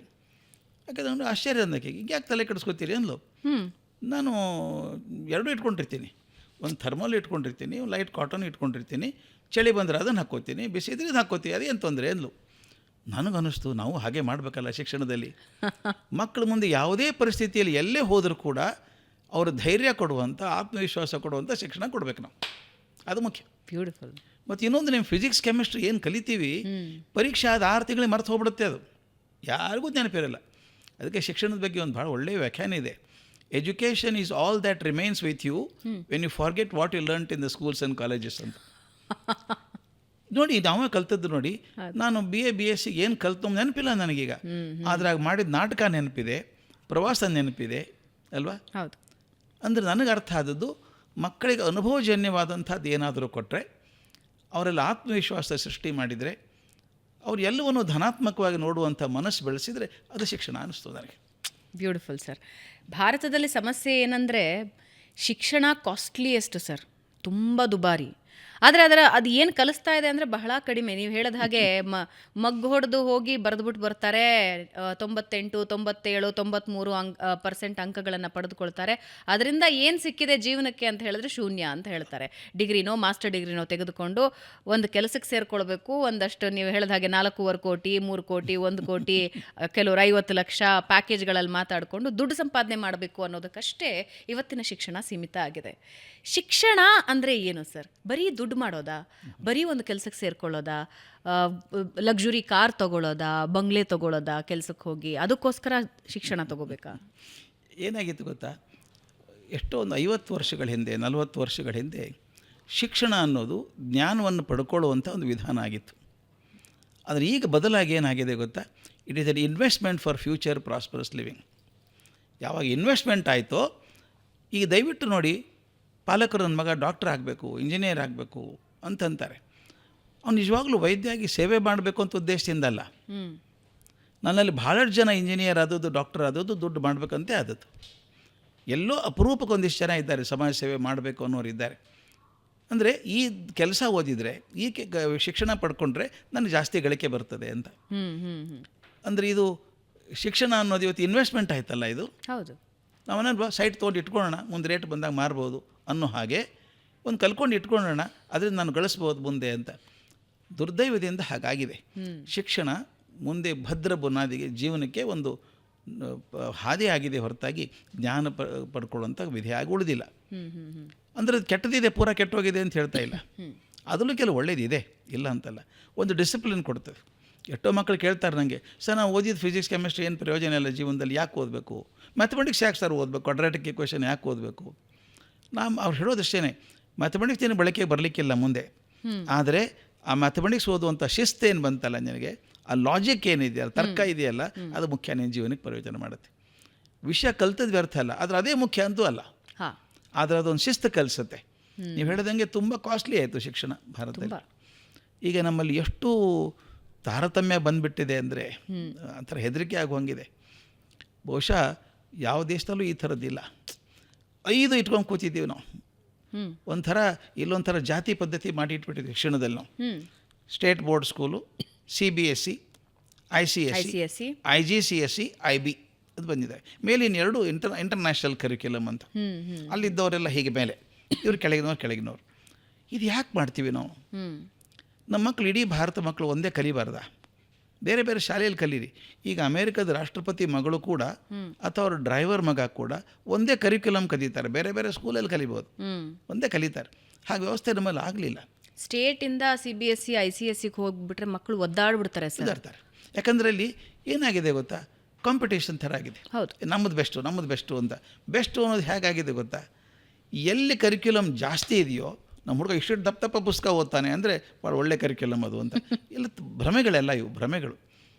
ಯಾಕಂದ್ರೆ ಆಶ್ಚರ್ಯ ಅಂದಕ್ಕೆ, ಈಗ ಯಾಕೆ ತಲೆ ಕೆಡಿಸ್ಕೋತೀರಿ ಅಂದ್ಲು. ನಾನು ಎರಡೂ ಇಟ್ಕೊಂಡಿರ್ತೀನಿ, ಒಂದು ಥರ್ಮಲ್ ಇಟ್ಕೊಂಡಿರ್ತೀನಿ, ಲೈಟ್ ಕಾಟನ್ ಇಟ್ಕೊಂಡಿರ್ತೀನಿ, ಚಳಿ ಬಂದರೆ ಅದನ್ನು ಹಾಕ್ಕೋತೀನಿ, ಬಿಸಿ ಇದ್ರೆ ಇದು ಹಾಕ್ಕೋತೀವಿ, ಅದೇನು ತೊಂದರೆ ಅಂದ್ಲು. ನನಗನ್ನಿಸ್ತು, ನಾವು ಹಾಗೆ ಮಾಡಬೇಕಲ್ಲ ಶಿಕ್ಷಣದಲ್ಲಿ. ಮಕ್ಕಳ ಮುಂದೆ ಯಾವುದೇ ಪರಿಸ್ಥಿತಿಯಲ್ಲಿ ಎಲ್ಲೇ ಹೋದರೂ ಕೂಡ ಅವರ ಧೈರ್ಯ ಕೊಡುವಂಥ, ಆತ್ಮವಿಶ್ವಾಸ ಕೊಡುವಂಥ ಶಿಕ್ಷಣ ಕೊಡಬೇಕು ನಾವು. ಅದು ಮುಖ್ಯ. ಬ್ಯೂಟಿಫುಲ್. ಮತ್ತು ಇನ್ನೊಂದು, ನಿಮ್ಮ ಫಿಸಿಕ್ಸ್ ಕೆಮಿಸ್ಟ್ರಿ ಏನು ಕಲಿತೀವಿ, ಪರೀಕ್ಷೆ ಆದ 6 ತಿಂಗಳಿಗೆ ಮರೆತು ಹೋಗ್ಬಿಡುತ್ತೆ, ಅದು ಯಾರಿಗೂ ನೆನಪಿರಲ್ಲ. ಅದಕ್ಕೆ ಶಿಕ್ಷಣದ ಬಗ್ಗೆ ಒಂದು ಭಾಳ ಒಳ್ಳೆಯ ವ್ಯಾಖ್ಯಾನ ಇದೆ. Education is all that remains with you when you forget what you learnt in the schools and colleges ಅಂತ. ನೋಡಿ, ನಾವೇ ಕಲ್ತದ್ದು ನೋಡಿ. ನಾನು BA-BSc ಏನು ಕಲ್ತು ನೆನಪಿಲ್ಲ ನನಗೀಗ, ಆದರೆ ಮಾಡಿದ ನಾಟಕ ನೆನಪಿದೆ, ಪ್ರವಾಸ ನೆನಪಿದೆ ಅಲ್ವಾ. ಹೌದು. ಅಂದರೆ ನನಗೆ ಅರ್ಥ ಆದದ್ದು, ಮಕ್ಕಳಿಗೆ ಅನುಭವಜನ್ಯವಾದಂಥದ್ದು ಏನಾದರೂ ಕೊಟ್ಟರೆ, ಅವರೆಲ್ಲ ಆತ್ಮವಿಶ್ವಾಸ ಸೃಷ್ಟಿ ಮಾಡಿದರೆ, ಅವ್ರು ಎಲ್ಲವನ್ನೂ ಧನಾತ್ಮಕವಾಗಿ ನೋಡುವಂಥ ಮನಸ್ಸು ಬೆಳೆಸಿದರೆ ಅದು ಶಿಕ್ಷಣ ಅನ್ನಿಸ್ತು ನನಗೆ. Beautiful sir. ಭಾರತದಲ್ಲಿ ಸಮಸ್ಯೆ ಏನಂದರೆ ಶಿಕ್ಷಣ ಕಾಸ್ಟ್ಲಿಯೆಸ್ಟ್ ಸರ್, ತುಂಬ ದುಬಾರಿ. ಆದರೆ ಅದು ಏನು ಕಲಿಸ್ತಾ ಇದೆ ಅಂದರೆ ಬಹಳ ಕಡಿಮೆ. ನೀವು ಹೇಳಿದ ಹಾಗೆ ಮಗ್ಗು ಹೊಡೆದು ಹೋಗಿ ಬರೆದ್ಬಿಟ್ಟು ಬರ್ತಾರೆ, 98, 97, 93% ಅಂಕಗಳನ್ನು ಪಡೆದುಕೊಳ್ತಾರೆ. ಅದರಿಂದ ಏನು ಸಿಕ್ಕಿದೆ ಜೀವನಕ್ಕೆ ಅಂತ ಹೇಳಿದ್ರೆ ಶೂನ್ಯ ಅಂತ ಹೇಳ್ತಾರೆ. ಡಿಗ್ರಿನೋ ಮಾಸ್ಟರ್ ಡಿಗ್ರಿನೋ ತೆಗೆದುಕೊಂಡು ಒಂದು ಕೆಲಸಕ್ಕೆ ಸೇರಿಕೊಳ್ಬೇಕು, ಒಂದಷ್ಟು ನೀವು ಹೇಳಿದ ಹಾಗೆ 4.25 ಕೋಟಿ, 3 ಕೋಟಿ, 1 ಕೋಟಿ, ಕೆಲವರು 50 ಲಕ್ಷ ಪ್ಯಾಕೇಜ್ಗಳಲ್ಲಿ ಮಾತಾಡಿಕೊಂಡು ದುಡ್ಡು ಸಂಪಾದನೆ ಮಾಡಬೇಕು ಅನ್ನೋದಕ್ಕಷ್ಟೇ ಇವತ್ತಿನ ಶಿಕ್ಷಣ ಸೀಮಿತ ಆಗಿದೆ. ಶಿಕ್ಷಣ ಅಂದರೆ ಏನು ಸರ್? ಬರೀ ದುಡ್ಡು ಮಾಡೋದಾ? ಬರೀ ಒಂದು ಕೆಲಸಕ್ಕೆ ಸೇರ್ಕೊಳ್ಳೋದಾ? Luxury car ತೊಗೊಳ್ಳೋದಾ? ಬಂಗ್ಲೆ ತೊಗೊಳ್ಳೋದಾ? ಕೆಲಸಕ್ಕೆ ಹೋಗಿ ಅದಕ್ಕೋಸ್ಕರ ಶಿಕ್ಷಣ ತೊಗೋಬೇಕಾ? ಏನಾಗಿತ್ತು ಗೊತ್ತಾ, ಎಷ್ಟೋ ಒಂದು 50 ವರ್ಷಗಳ ಹಿಂದೆ, 40 ವರ್ಷಗಳ ಹಿಂದೆ ಶಿಕ್ಷಣ ಅನ್ನೋದು ಜ್ಞಾನವನ್ನು ಪಡ್ಕೊಳ್ಳುವಂಥ ಒಂದು ವಿಧಾನ ಆಗಿತ್ತು. ಆದರೆ ಈಗ ಬದಲಾಗಿ ಏನಾಗಿದೆ ಗೊತ್ತಾ, it is an investment for future prosperous living. ಯಾವಾಗ ಇನ್ವೆಸ್ಟ್ಮೆಂಟ್ ಆಯಿತೋ, ಈಗ ದಯವಿಟ್ಟು ನೋಡಿ, ಪಾಲಕರು ನನ್ನ ಮಗ ಡಾಕ್ಟರ್ ಆಗಬೇಕು, ಇಂಜಿನಿಯರ್ ಆಗಬೇಕು ಅಂತಂತಾರೆ. ಅವ್ನು ನಿಜವಾಗ್ಲೂ ವೈದ್ಯಾಗಿ ಸೇವೆ ಮಾಡಬೇಕು ಅಂತ ಉದ್ದೇಶದಿಂದ ಅಲ್ಲ. ನನ್ನಲ್ಲಿ ಭಾಳಷ್ಟು ಜನ ಇಂಜಿನಿಯರ್ ಆದದ್ದು, ಡಾಕ್ಟರ್ ಆದದ್ದು ದುಡ್ಡು ಮಾಡಬೇಕಂತೆ ಆದದ್ದು. ಎಲ್ಲೋ ಅಪರೂಪಕ್ಕೆ ಒಂದಿಷ್ಟು ಜನ ಇದ್ದಾರೆ ಸಮಾಜ ಸೇವೆ ಮಾಡಬೇಕು ಅನ್ನೋರು ಇದ್ದಾರೆ. ಅಂದರೆ ಈ ಕೆಲಸ ಓದಿದರೆ, ಈ ಶಿಕ್ಷಣ ಪಡ್ಕೊಂಡ್ರೆ ನನಗೆ ಜಾಸ್ತಿ ಗಳಿಕೆ ಬರ್ತದೆ ಅಂತ. ಅಂದರೆ ಇದು ಶಿಕ್ಷಣ ಅನ್ನೋದು ಇವತ್ತು ಇನ್ವೆಸ್ಟ್ಮೆಂಟ್ ಆಯ್ತಲ್ಲ ಇದು. ಹೌದು. ನಾವನ್ನ ಸೈಟ್ ತೊಗೊಂಡು ಇಟ್ಕೊಳ್ಳೋಣ, ಮುಂದೆ ರೇಟ್ ಬಂದಾಗ ಮಾರ್ಬೋದು ಅನ್ನೋ ಹಾಗೆ ಒಂದು ಕಲ್ಕೊಂಡು ಇಟ್ಕೊಳ್ಳೋಣ, ಅದರಿಂದ ನಾನು ಗಳಿಸ್ಬೋದು ಮುಂದೆ ಅಂತ. ದುರ್ದೈವದಿಂದ ಹಾಗಾಗಿದೆ. ಶಿಕ್ಷಣ ಮುಂದೆ ಭದ್ರ ಬುನಾದಿಗೆ, ಜೀವನಕ್ಕೆ ಒಂದು ಹಾದಿ ಆಗಿದೆ ಹೊರತಾಗಿ ಜ್ಞಾನ ಪಡ್ಕೊಳ್ಳುವಂಥ ವಿಧಿಯಾಗಿ ಉಳಿದಿಲ್ಲ. ಅಂದರೆ ಅದು ಕೆಟ್ಟದಿದೆ, ಪೂರ ಕೆಟ್ಟೋಗಿದೆ ಅಂತ ಹೇಳ್ತಾ ಇಲ್ಲ. ಅದರಲ್ಲೂ ಕೆಲವು ಒಳ್ಳೇದಿದೆ, ಇಲ್ಲ ಅಂತಲ್ಲ. ಒಂದು ಡಿಸಿಪ್ಲಿನ್ ಕೊಡ್ತದೆ. ಎಷ್ಟೋ ಮಕ್ಕಳು ಕೇಳ್ತಾರೆ ನನಗೆ, ಸರ್ ನಾವು ಓದಿದ ಫಿಸಿಕ್ಸ್ ಕೆಮಿಸ್ಟ್ರಿ ಏನು ಪ್ರಯೋಜನ ಇಲ್ಲ ಜೀವನದಲ್ಲಿ, ಯಾಕೆ ಓದಬೇಕು? ಮ್ಯಾಥಮೆಟಿಕ್ಸ್ ಯಾಕೆ ಸರ್ ಓದಬೇಕು? ಕ್ವಾಡ್ರಾಟಿಕ್ ಇಕ್ವೇಷನ್ ಯಾಕೆ ಓದಬೇಕು? ಅವ್ರು ಹೇಳೋದಷ್ಟೇ, ಮ್ಯಾಥಮೆಟಿಕ್ಸ್ ಏನು ಬಳಕೆಗೆ ಬರಲಿಕ್ಕಿಲ್ಲ ಮುಂದೆ. ಆದರೆ ಆ ಮ್ಯಾಥಮೆಟಿಕ್ಸ್ ಓದುವಂಥ ಶಿಸ್ತೇನು ಬಂತಲ್ಲ ನನಗೆ, ಆ ಲಾಜಿಕ್ ಏನಿದೆಯಲ್ಲ, ತರ್ಕ ಇದೆಯಲ್ಲ, ಅದು ಮುಖ್ಯ, ನಿನ್ನ ಜೀವನಕ್ಕೆ ಪ್ರಯೋಜನ ಮಾಡುತ್ತೆ. ವಿಷಯ ಕಲ್ತದ್ದು ವ್ಯರ್ಥ ಅಲ್ಲ, ಆದರೆ ಅದೇ ಮುಖ್ಯ ಅಂತೂ ಅಲ್ಲ. ಆದರೆ ಅದೊಂದು ಶಿಸ್ತು ಕಲಿಸುತ್ತೆ. ನೀವು ಹೇಳಿದಂಗೆ ತುಂಬ ಕಾಸ್ಟ್ಲಿ ಆಯಿತು ಶಿಕ್ಷಣ ಭಾರತದಲ್ಲಿ. ಈಗ ನಮ್ಮಲ್ಲಿ ಎಷ್ಟು ತಾರತಮ್ಯ ಬಂದುಬಿಟ್ಟಿದೆ ಅಂದರೆ ಒಂಥರ ಹೆದರಿಕೆ ಆಗುವಂಗಿದೆ. ಬಹುಶಃ ಯಾವ ದೇಶದಲ್ಲೂ ಈ ಥರದ್ದಿಲ್ಲ. 5 ಇಟ್ಕೊಂಡು ಕೂತಿದ್ದೀವಿ ನಾವು. ಒಂಥರ ಇಲ್ಲೊಂಥರ ಜಾತಿ ಪದ್ಧತಿ ಮಾಡಿ ಇಟ್ಬಿಟ್ಟಿದ್ದೀವಿ ಶಿಕ್ಷಣದಲ್ಲಿ ನಾವು. State board school, CBSE, ICSE, IGCSE, IB ಅದು ಬಂದಿದೆ. ಮೇಲಿನ 2 ಇಂಟರ್ನ್ಯಾಷನಲ್ ಕರಿಕ್ಯುಲಮ್ ಅಂತ. ಅಲ್ಲಿದ್ದವರೆಲ್ಲ ಹೀಗೆ ಮೇಲೆ, ಇವ್ರು ಕೆಳಗಿನವ್ರು. ಇದು ಯಾಕೆ ಮಾಡ್ತೀವಿ ನಾವು? ನಮ್ಮ ಮಕ್ಕಳು, ಇಡೀ ಭಾರತ ಮಕ್ಕಳು ಒಂದೇ ಕಲಿಬಾರ್ದ? ಬೇರೆ ಬೇರೆ ಶಾಲೆಯಲ್ಲಿ ಕಲೀರಿ. ಈಗ ಅಮೇರಿಕದ ರಾಷ್ಟ್ರಪತಿ ಮಗಳು ಕೂಡ ಅಥವಾ ಅವ್ರ ಡ್ರೈವರ್ ಮಗ ಕೂಡ ಒಂದೇ ಕರಿಕ್ಯುಲಮ್ ಕಲಿತಾರೆ, ಬೇರೆ ಬೇರೆ ಸ್ಕೂಲಲ್ಲಿ ಕಲಿಬೋದು, ಒಂದೇ ಕಲಿತಾರೆ. ಹಾಗೆ ವ್ಯವಸ್ಥೆ ನಮ್ಮಲ್ಲಿ ಆಗಲಿಲ್ಲ. ಸ್ಟೇಟಿಂದ CBSE ICSEಗೆ ಹೋಗ್ಬಿಟ್ರೆ ಮಕ್ಕಳು ಒದ್ದಾಡ್ಬಿಡ್ತಾರೆ ಸರ್. ಸುಧಾರ್ತಾರೆ. ಯಾಕಂದರೆ ಅಲ್ಲಿ ಏನಾಗಿದೆ ಗೊತ್ತಾ, ಕಾಂಪಿಟೇಷನ್ ಥರ ಆಗಿದೆ. ಹೌದು, ನಮ್ಮದು ಬೆಸ್ಟು ಅಂತ. ಬೆಸ್ಟು ಅನ್ನೋದು ಹೇಗಾಗಿದೆ ಗೊತ್ತಾ, ಎಲ್ಲಿ ಕರಿಕ್ಯುಲಮ್ ಜಾಸ್ತಿ ಇದೆಯೋ, ನಮ್ಮ ಹುಡುಗ ಇಷ್ಟು ದಪ್ಪ ಪುಸ್ತಕ ಓದ್ತಾನೆ ಅಂದರೆ ಭಾಳ ಒಳ್ಳೆ ಕರಿಕ್ಯುಲಮ್ ಅದು ಅಂತ. ಎಲ್ಲ ಭ್ರಮೆಗಳೆಲ್ಲ ಇವು, ಭ್ರಮೆಗಳು.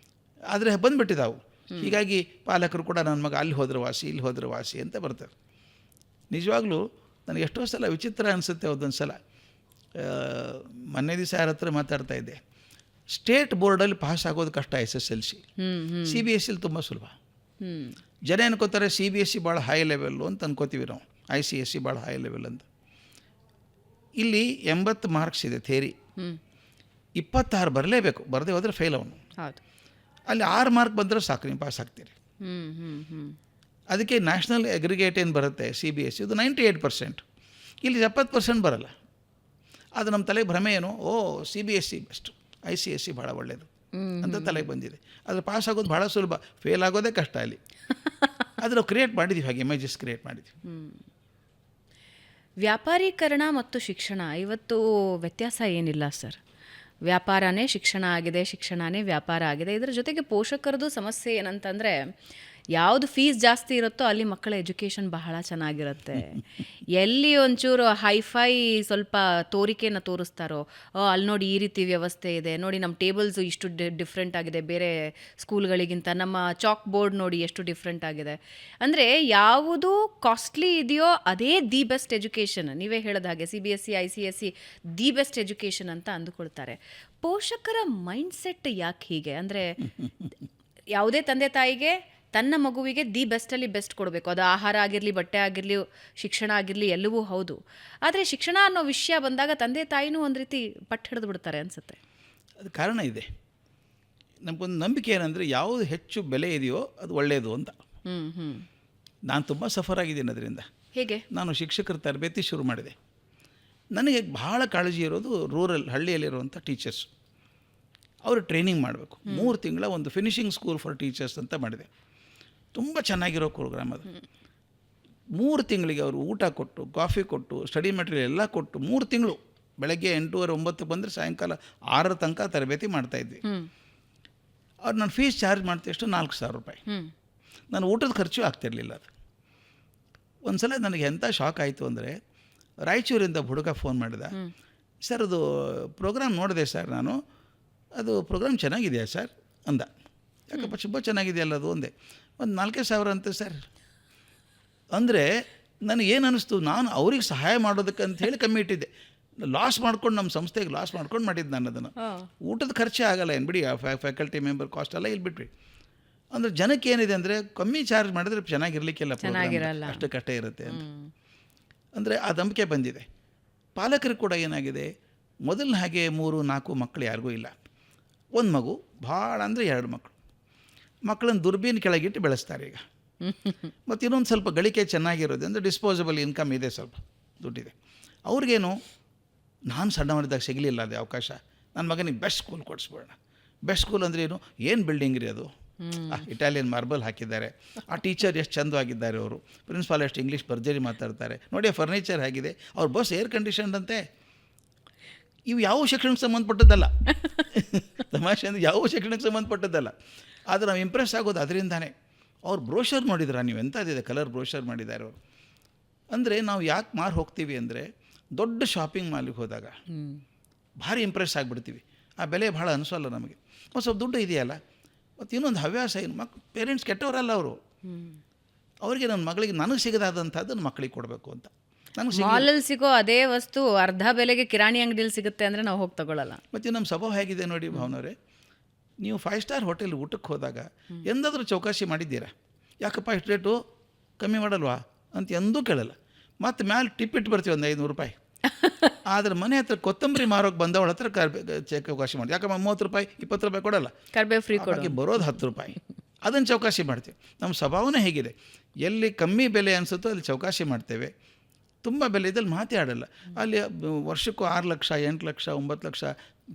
ಆದರೆ ಬಂದುಬಿಟ್ಟಿದ್ದಾವು. ಹೀಗಾಗಿ ಪಾಲಕರು ಕೂಡ ನನ್ನ ಮಗ ಅಲ್ಲಿ ಹೋದ್ರೆ ವಾಸಿ, ಇಲ್ಲಿ ಹೋದ್ರೆ ವಾಸಿ ಅಂತ ಬರ್ತಾರೆ. ನಿಜವಾಗ್ಲೂ ನನಗೆ ಎಷ್ಟೋ ಸಲ ವಿಚಿತ್ರ ಅನಿಸುತ್ತೆ. ಒಂದೊಂದು ಸಲ ಮೊನ್ನೆ ದಿವಸ ಯಾರ ಹತ್ರ ಮಾತಾಡ್ತಾ ಇದ್ದೆ, ಸ್ಟೇಟ್ ಬೋರ್ಡಲ್ಲಿ ಪಾಸ್ ಆಗೋದು ಕಷ್ಟ, SSLC. CBSE ತುಂಬ ಸುಲಭ. ಜನ ಅನ್ಕೋತಾರೆ CBSE ಭಾಳ ಹೈ ಲೆವೆಲ್ಲು ಅಂತ ಅನ್ಕೋತೀವಿ ನಾವು, ICSE ಭಾಳ ಹೈ ಲೆವೆಲ್ ಅಂತ. ಇಲ್ಲಿ 80 ಮಾರ್ಕ್ಸ್ ಇದೆ ಥೇರಿ, 26 ಬರಲೇಬೇಕು, ಬರದೇ ಹೋದರೆ ಫೇಲ್ ಅವನು. ಅಲ್ಲಿ 6 ಮಾರ್ಕ್ ಬಂದರೆ ಸಾಕು, ನೀವು ಪಾಸ್ ಆಗ್ತೀರಿ. ಅದಕ್ಕೆ ನ್ಯಾಷನಲ್ ಅಗ್ರಿಗೇಟ್ ಏನು ಬರುತ್ತೆ CBSE, ಇದು 98%. ಇಲ್ಲಿ 70% ಬರಲ್ಲ. ಅದು ನಮ್ಮ ತಲೆಗೆ ಭ್ರಮೆ ಏನು, CBSE ಬೆಸ್ಟು, ICSE ಭಾಳ ಒಳ್ಳೆಯದು ಅಂತ ತಲೆಗೆ ಬಂದಿದೆ. ಆದರೆ ಪಾಸ್ ಆಗೋದು ಭಾಳ ಸುಲಭ, ಫೇಲ್ ಆಗೋದೇ ಕಷ್ಟ ಅಲ್ಲಿ. ಅದು ನಾವು ಕ್ರಿಯೇಟ್ ಮಾಡಿದ್ದೀವಿ, ಹಾಗೆ ಇಮೇಜಸ್ ಕ್ರಿಯೇಟ್ ಮಾಡಿದ್ದೀವಿ. ವ್ಯಾಪಾರೀಕರಣ ಮತ್ತು ಶಿಕ್ಷಣ ಇವತ್ತು ವ್ಯತ್ಯಾಸ ಏನಿಲ್ಲ ಸರ್. ವ್ಯಾಪಾರನೇ ಶಿಕ್ಷಣ ಆಗಿದೆ, ಶಿಕ್ಷಣನೇ ವ್ಯಾಪಾರ ಆಗಿದೆ. ಇದರ ಜೊತೆಗೆ ಪೋಷಕರದು ಸಮಸ್ಯೆ ಏನಂತಂದರೆ, ಯಾವುದು ಫೀಸ್ ಜಾಸ್ತಿ ಇರುತ್ತೋ ಅಲ್ಲಿ ಮಕ್ಕಳ ಎಜುಕೇಷನ್ ಬಹಳ ಚೆನ್ನಾಗಿರುತ್ತೆ. ಎಲ್ಲಿ ಒಂಚೂರು ಹೈಫೈ ಸ್ವಲ್ಪ ತೋರಿಕೆಯನ್ನು ತೋರಿಸ್ತಾರೋ, ಅಲ್ಲಿ ನೋಡಿ ಈ ರೀತಿ ವ್ಯವಸ್ಥೆ ಇದೆ, ನೋಡಿ ನಮ್ಮ ಟೇಬಲ್ಸು ಇಷ್ಟು ಡಿಫ್ರೆಂಟ್ ಆಗಿದೆ ಬೇರೆ ಸ್ಕೂಲ್ಗಳಿಗಿಂತ, ನಮ್ಮ ಚಾಕ್ ಬೋರ್ಡ್ ನೋಡಿ ಎಷ್ಟು ಡಿಫ್ರೆಂಟ್ ಆಗಿದೆ. ಅಂದರೆ ಯಾವುದು ಕಾಸ್ಟ್ಲಿ ಇದೆಯೋ ಅದೇ ದಿ ಬೆಸ್ಟ್ ಎಜುಕೇಷನ್. ನೀವೇ ಹೇಳಿದ ಹಾಗೆ CBSE ICSE the best education ಅಂತ ಅಂದುಕೊಳ್ತಾರೆ. ಪೋಷಕರ ಮೈಂಡ್ಸೆಟ್ ಯಾಕೆ ಹೀಗೆ? ಅಂದರೆ ಯಾವುದೇ ತಂದೆ ತಾಯಿಗೆ ತನ್ನ ಮಗುವಿಗೆ ದಿ ಬೆಸ್ಟಲ್ಲಿ ಬೆಸ್ಟ್ ಕೊಡಬೇಕು. ಅದು ಆಹಾರ ಆಗಿರಲಿ, ಬಟ್ಟೆ ಆಗಿರಲಿ, ಶಿಕ್ಷಣ ಆಗಿರಲಿ, ಎಲ್ಲವೂ ಹೌದು. ಆದರೆ ಶಿಕ್ಷಣ ಅನ್ನೋ ವಿಷಯ ಬಂದಾಗ ತಂದೆ ತಾಯಿನೂ ಒಂದು ರೀತಿ ಪಟ್ಟು ಹಿಡಿದು ಬಿಡ್ತಾರೆ ಅನಿಸುತ್ತೆ. ಅದು ಕಾರಣ ಇದೆ. ನಮಗೊಂದು ನಂಬಿಕೆ ಏನಂದರೆ, ಯಾವುದು ಹೆಚ್ಚು ಬೆಲೆ ಇದೆಯೋ ಅದು ಒಳ್ಳೆಯದು ಅಂತ. ನಾನು ತುಂಬ ಸಫರ್ ಆಗಿದ್ದೀನಿ ಅದರಿಂದ. ಹೇಗೆ? ನಾನು ಶಿಕ್ಷಕರ ತರಬೇತಿ ಶುರು ಮಾಡಿದೆ. ನನಗೆ ಬಹಳ ಕಾಳಜಿ ಇರೋದು ಹಳ್ಳಿಯಲ್ಲಿರುವಂಥ ಟೀಚರ್ಸ್. ಅವರು ಟ್ರೈನಿಂಗ್ ಮಾಡಬೇಕು. 3 ತಿಂಗಳ ಒಂದು ಫಿನಿಷಿಂಗ್ ಸ್ಕೂಲ್ ಫಾರ್ ಟೀಚರ್ಸ್ ಅಂತ ಮಾಡಿದೆ. ತುಂಬ ಚೆನ್ನಾಗಿರೋ ಪ್ರೋಗ್ರಾಮ್ ಅದು. 3 ತಿಂಗಳಿಗೆ ಅವರು ಊಟ ಕೊಟ್ಟು, ಕಾಫಿ ಕೊಟ್ಟು, ಸ್ಟಡಿ ಮೆಟೀರಿಯಲ್ ಎಲ್ಲ ಕೊಟ್ಟು, 3 ತಿಂಗಳು ಬೆಳಗ್ಗೆ 8:30 9 ಬಂದರೆ ಸಾಯಂಕಾಲ 6 ತನಕ ತರಬೇತಿ ಮಾಡ್ತಾಯಿದ್ವಿ. ಅವ್ರು ನಾನು ಫೀಸ್ ಚಾರ್ಜ್ ಮಾಡ್ತೀವಿ ಎಷ್ಟು, 4,000 ರೂಪಾಯಿ. ನಾನು ಊಟದ ಖರ್ಚು ಆಗ್ತಿರಲಿಲ್ಲ. ಅದು ಒಂದು ಸಲ ನನಗೆ ಎಂಥ ಶಾಕ್ ಆಯಿತು ಅಂದರೆ, ರಾಯಚೂರಿಂದ ಹುಡುಗ ಫೋನ್ ಮಾಡಿದ, ಸರ್ ಅದು ಪ್ರೋಗ್ರಾಮ್ ನೋಡಿದೆ ಸರ್ ನಾನು, ಅದು ಪ್ರೋಗ್ರಾಮ್ ಚೆನ್ನಾಗಿದೆಯಾ ಸರ್ ಅಂದ. ಯಾಕಪ್ಪ ತುಂಬ ಚೆನ್ನಾಗಿದೆಯಲ್ಲ ಅದು ಒಂದೇ, ಒಂದು 4,000 ಅಂತೆ ಸರ್. ಅಂದರೆ ನನಗೇನು ಅನ್ನಿಸ್ತು, ನಾನು ಅವ್ರಿಗೆ ಸಹಾಯ ಮಾಡೋದಕ್ಕೆ ಅಂತ ಹೇಳಿ ಕಮ್ಮಿ ಇಟ್ಟಿದ್ದೆ. ಲಾಸ್ ಮಾಡ್ಕೊಂಡು, ನಮ್ಮ ಸಂಸ್ಥೆಗೆ ಲಾಸ್ ಮಾಡ್ಕೊಂಡು ಮಾಡಿದ್ದು ನಾನು ಅದನ್ನು. ಊಟದ ಖರ್ಚೇ ಆಗಲ್ಲ ಏನು ಬಿಡಿ, ಫ್ಯಾಕಲ್ಟಿ ಮೆಂಬರ್ ಕಾಸ್ಟ್ ಎಲ್ಲ ಇಲ್ಲಿ ಬಿಟ್ಬಿಡಿ. ಅಂದರೆ ಜನಕ್ಕೆ ಏನಿದೆ ಅಂದರೆ, ಕಮ್ಮಿ ಚಾರ್ಜ್ ಮಾಡಿದ್ರೆ ಚೆನ್ನಾಗಿರಲಿಕ್ಕೆಲ್ಲ, ಅಷ್ಟಕ್ಕಷ್ಟೇ ಇರುತ್ತೆ ಅಂತ. ಅಂದರೆ ಆ ನಂಬಿಕೆ ಬಂದಿದೆ. ಪಾಲಕರು ಕೂಡ ಏನಾಗಿದೆ, ಮೊದಲಿನ ಹಾಗೆ 3-4 ಮಕ್ಕಳು ಯಾರಿಗೂ ಇಲ್ಲ. ಒಂದು ಮಗು, ಭಾಳ ಅಂದರೆ 2 ಮಕ್ಕಳನ್ನು ದುರ್ಬೀನ್ ಕೆಳಗಿಟ್ಟು ಬೆಳೆಸ್ತಾರೆ ಈಗ. ಮತ್ತು ಇನ್ನೊಂದು ಸ್ವಲ್ಪ ಗಳಿಕೆ ಚೆನ್ನಾಗಿರೋದು ಅಂದರೆ ಡಿಸ್ಪೋಸಬಲ್ ಇನ್ಕಮ್ ಇದೆ, ಸ್ವಲ್ಪ ದುಡ್ಡಿದೆ ಅವ್ರಿಗೇನು. ನಾನು ಸಣ್ಣವರಿದ್ದಾಗ ಸಿಗಲಿಲ್ಲ ಅದೇ ಅವಕಾಶ. ನನ್ನ ಮಗನಿಗೆ ಬೆಸ್ಟ್ ಸ್ಕೂಲ್ ಕೊಡಿಸ್ಬೋಣ. ಬೆಸ್ಟ್ ಸ್ಕೂಲ್ ಅಂದರೆ ಏನು ಬಿಲ್ಡಿಂಗ್ ರೀ ಅದು, ಇಟಾಲಿಯನ್ ಮಾರ್ಬಲ್ ಹಾಕಿದ್ದಾರೆ, ಆ ಟೀಚರ್ ಎಷ್ಟು ಚಂದವಾಗಿದ್ದಾರೆ, ಅವರು ಪ್ರಿನ್ಸಿಪಾಲ್ ಎಷ್ಟು ಇಂಗ್ಲೀಷ್ ಭರ್ಜರಿ ಮಾತಾಡ್ತಾರೆ ನೋಡಿ, ಆ ಫರ್ನಿಚರ್ ಹೇಗಿದೆ, ಅವ್ರ ಬಸ್ ಏರ್ ಕಂಡೀಷನ್ಡ್ ಅಂತೆ. ಇವು ಯಾವ ಶಿಕ್ಷಣಕ್ಕೆ ಸಂಬಂಧಪಟ್ಟದ್ದಲ್ಲ, ತಮಾಷೆ ಅಂದರೆ ಯಾವ ಶಿಕ್ಷಣಕ್ಕೆ ಸಂಬಂಧಪಟ್ಟದ್ದಲ್ಲ. ಆದರೆ ನಾವು ಇಂಪ್ರೆಸ್ ಆಗೋದು ಅದರಿಂದಾನೆ. ಅವ್ರು ಬ್ರೋಷರ್ ನೋಡಿದ್ರ ನೀವು, ಎಂಥದ್ದಿದೆ ಕಲರ್ ಬ್ರೋಷರ್ ಮಾಡಿದ್ದಾರೆ ಅವರು. ಅಂದರೆ ನಾವು ಯಾಕೆ ಮಾರು ಹೋಗ್ತೀವಿ ಅಂದರೆ, ದೊಡ್ಡ ಶಾಪಿಂಗ್ ಮಾಲಿಗೆ ಹೋದಾಗ ಭಾರಿ ಇಂಪ್ರೆಸ್ ಆಗಿಬಿಡ್ತೀವಿ. ಆ ಬೆಲೆ ಭಾಳ ಅನಿಸೋಲ್ಲ ನಮಗೆ. ಮತ್ತು ಸ್ವಲ್ಪ ದುಡ್ಡು ಇದೆಯಲ್ಲ, ಮತ್ತು ಇನ್ನೊಂದು ಹವ್ಯಾಸ ಏನು, ಪೇರೆಂಟ್ಸ್ ಕೆಟ್ಟವರಲ್ಲ ಅವರು. ಅವರಿಗೆ ನನ್ನ ಮಗಳಿಗೆ ನನಗೆ ಸಿಗದಾದಂಥದ್ದನ್ನು ಮಕ್ಕಳಿಗೆ ಕೊಡಬೇಕು ಅಂತ. ಮಾಲಲ್ಲಿ ಸಿಗೋ ಅದೇ ವಸ್ತು ಅರ್ಧ ಬೆಲೆಗೆ ಕಿರಾಣಿ ಅಂಗಡಿಯಲ್ಲಿ ಸಿಗುತ್ತೆ ಅಂದರೆ ನಾವು ಹೋಗಿ ತಗೊಳ್ಳಲ್ಲ. ಮತ್ತು ನಮ್ಮ ಸ್ವಭಾವ ಹೇಗಿದೆ ನೋಡಿ ಭಾವನವರೇ, ನೀವು 5 ಸ್ಟಾರ್ ಹೋಟೆಲ್ ಊಟಕ್ಕೆ ಹೋದಾಗ ಎಂದಾದರೂ ಚೌಕಾಸಿ ಮಾಡಿದ್ದೀರಾ, ಯಾಕಪ್ಪ ಇಷ್ಟು ರೇಟು ಕಮ್ಮಿ ಮಾಡಲ್ವಾ ಅಂತ ಎಂದೂ ಕೇಳಲ್ಲ. ಮತ್ತು ಮ್ಯಾಲೆ ಟಿಪ್ ಇಟ್ಟು ಬರ್ತೀವಿ ಒಂದು 500 ರೂಪಾಯಿ. ಆದರೆ ಮನೆ ಹತ್ರ ಕೊತ್ತಂಬರಿ ಮಾರೋಕ್ಕೆ ಬಂದವಳ ಹತ್ರ ಚೌಕಾಸಿ ಮಾಡಿ, ಯಾಕಮ್ಮ 30 ರೂಪಾಯಿ 20 ರೂಪಾಯಿ ಕೊಡಲ್ಲ, ಕರ್ಬೇವು ಫ್ರೀ ಕೊಡೋಕೆ ಬರೋದು 10 ರೂಪಾಯಿ. ಅದನ್ನು ಚೌಕಾಸಿ ಮಾಡ್ತೀವಿ. ನಮ್ಮ ಸ್ವಭಾವನೇ ಹೇಗಿದೆ, ಎಲ್ಲಿ ಕಮ್ಮಿ ಬೆಲೆ ಅನಿಸುತ್ತೋ ಅಲ್ಲಿ ಚೌಕಾಸಿ ಮಾಡ್ತೇವೆ. ತುಂಬ ಬೆಲೆ ಇದ್ದಲ್ಲಿ ಮಾತೇ ಆಡಲ್ಲ. ಅಲ್ಲಿ ವರ್ಷಕ್ಕೂ 6 ಲಕ್ಷ 8 ಲಕ್ಷ 9 ಲಕ್ಷ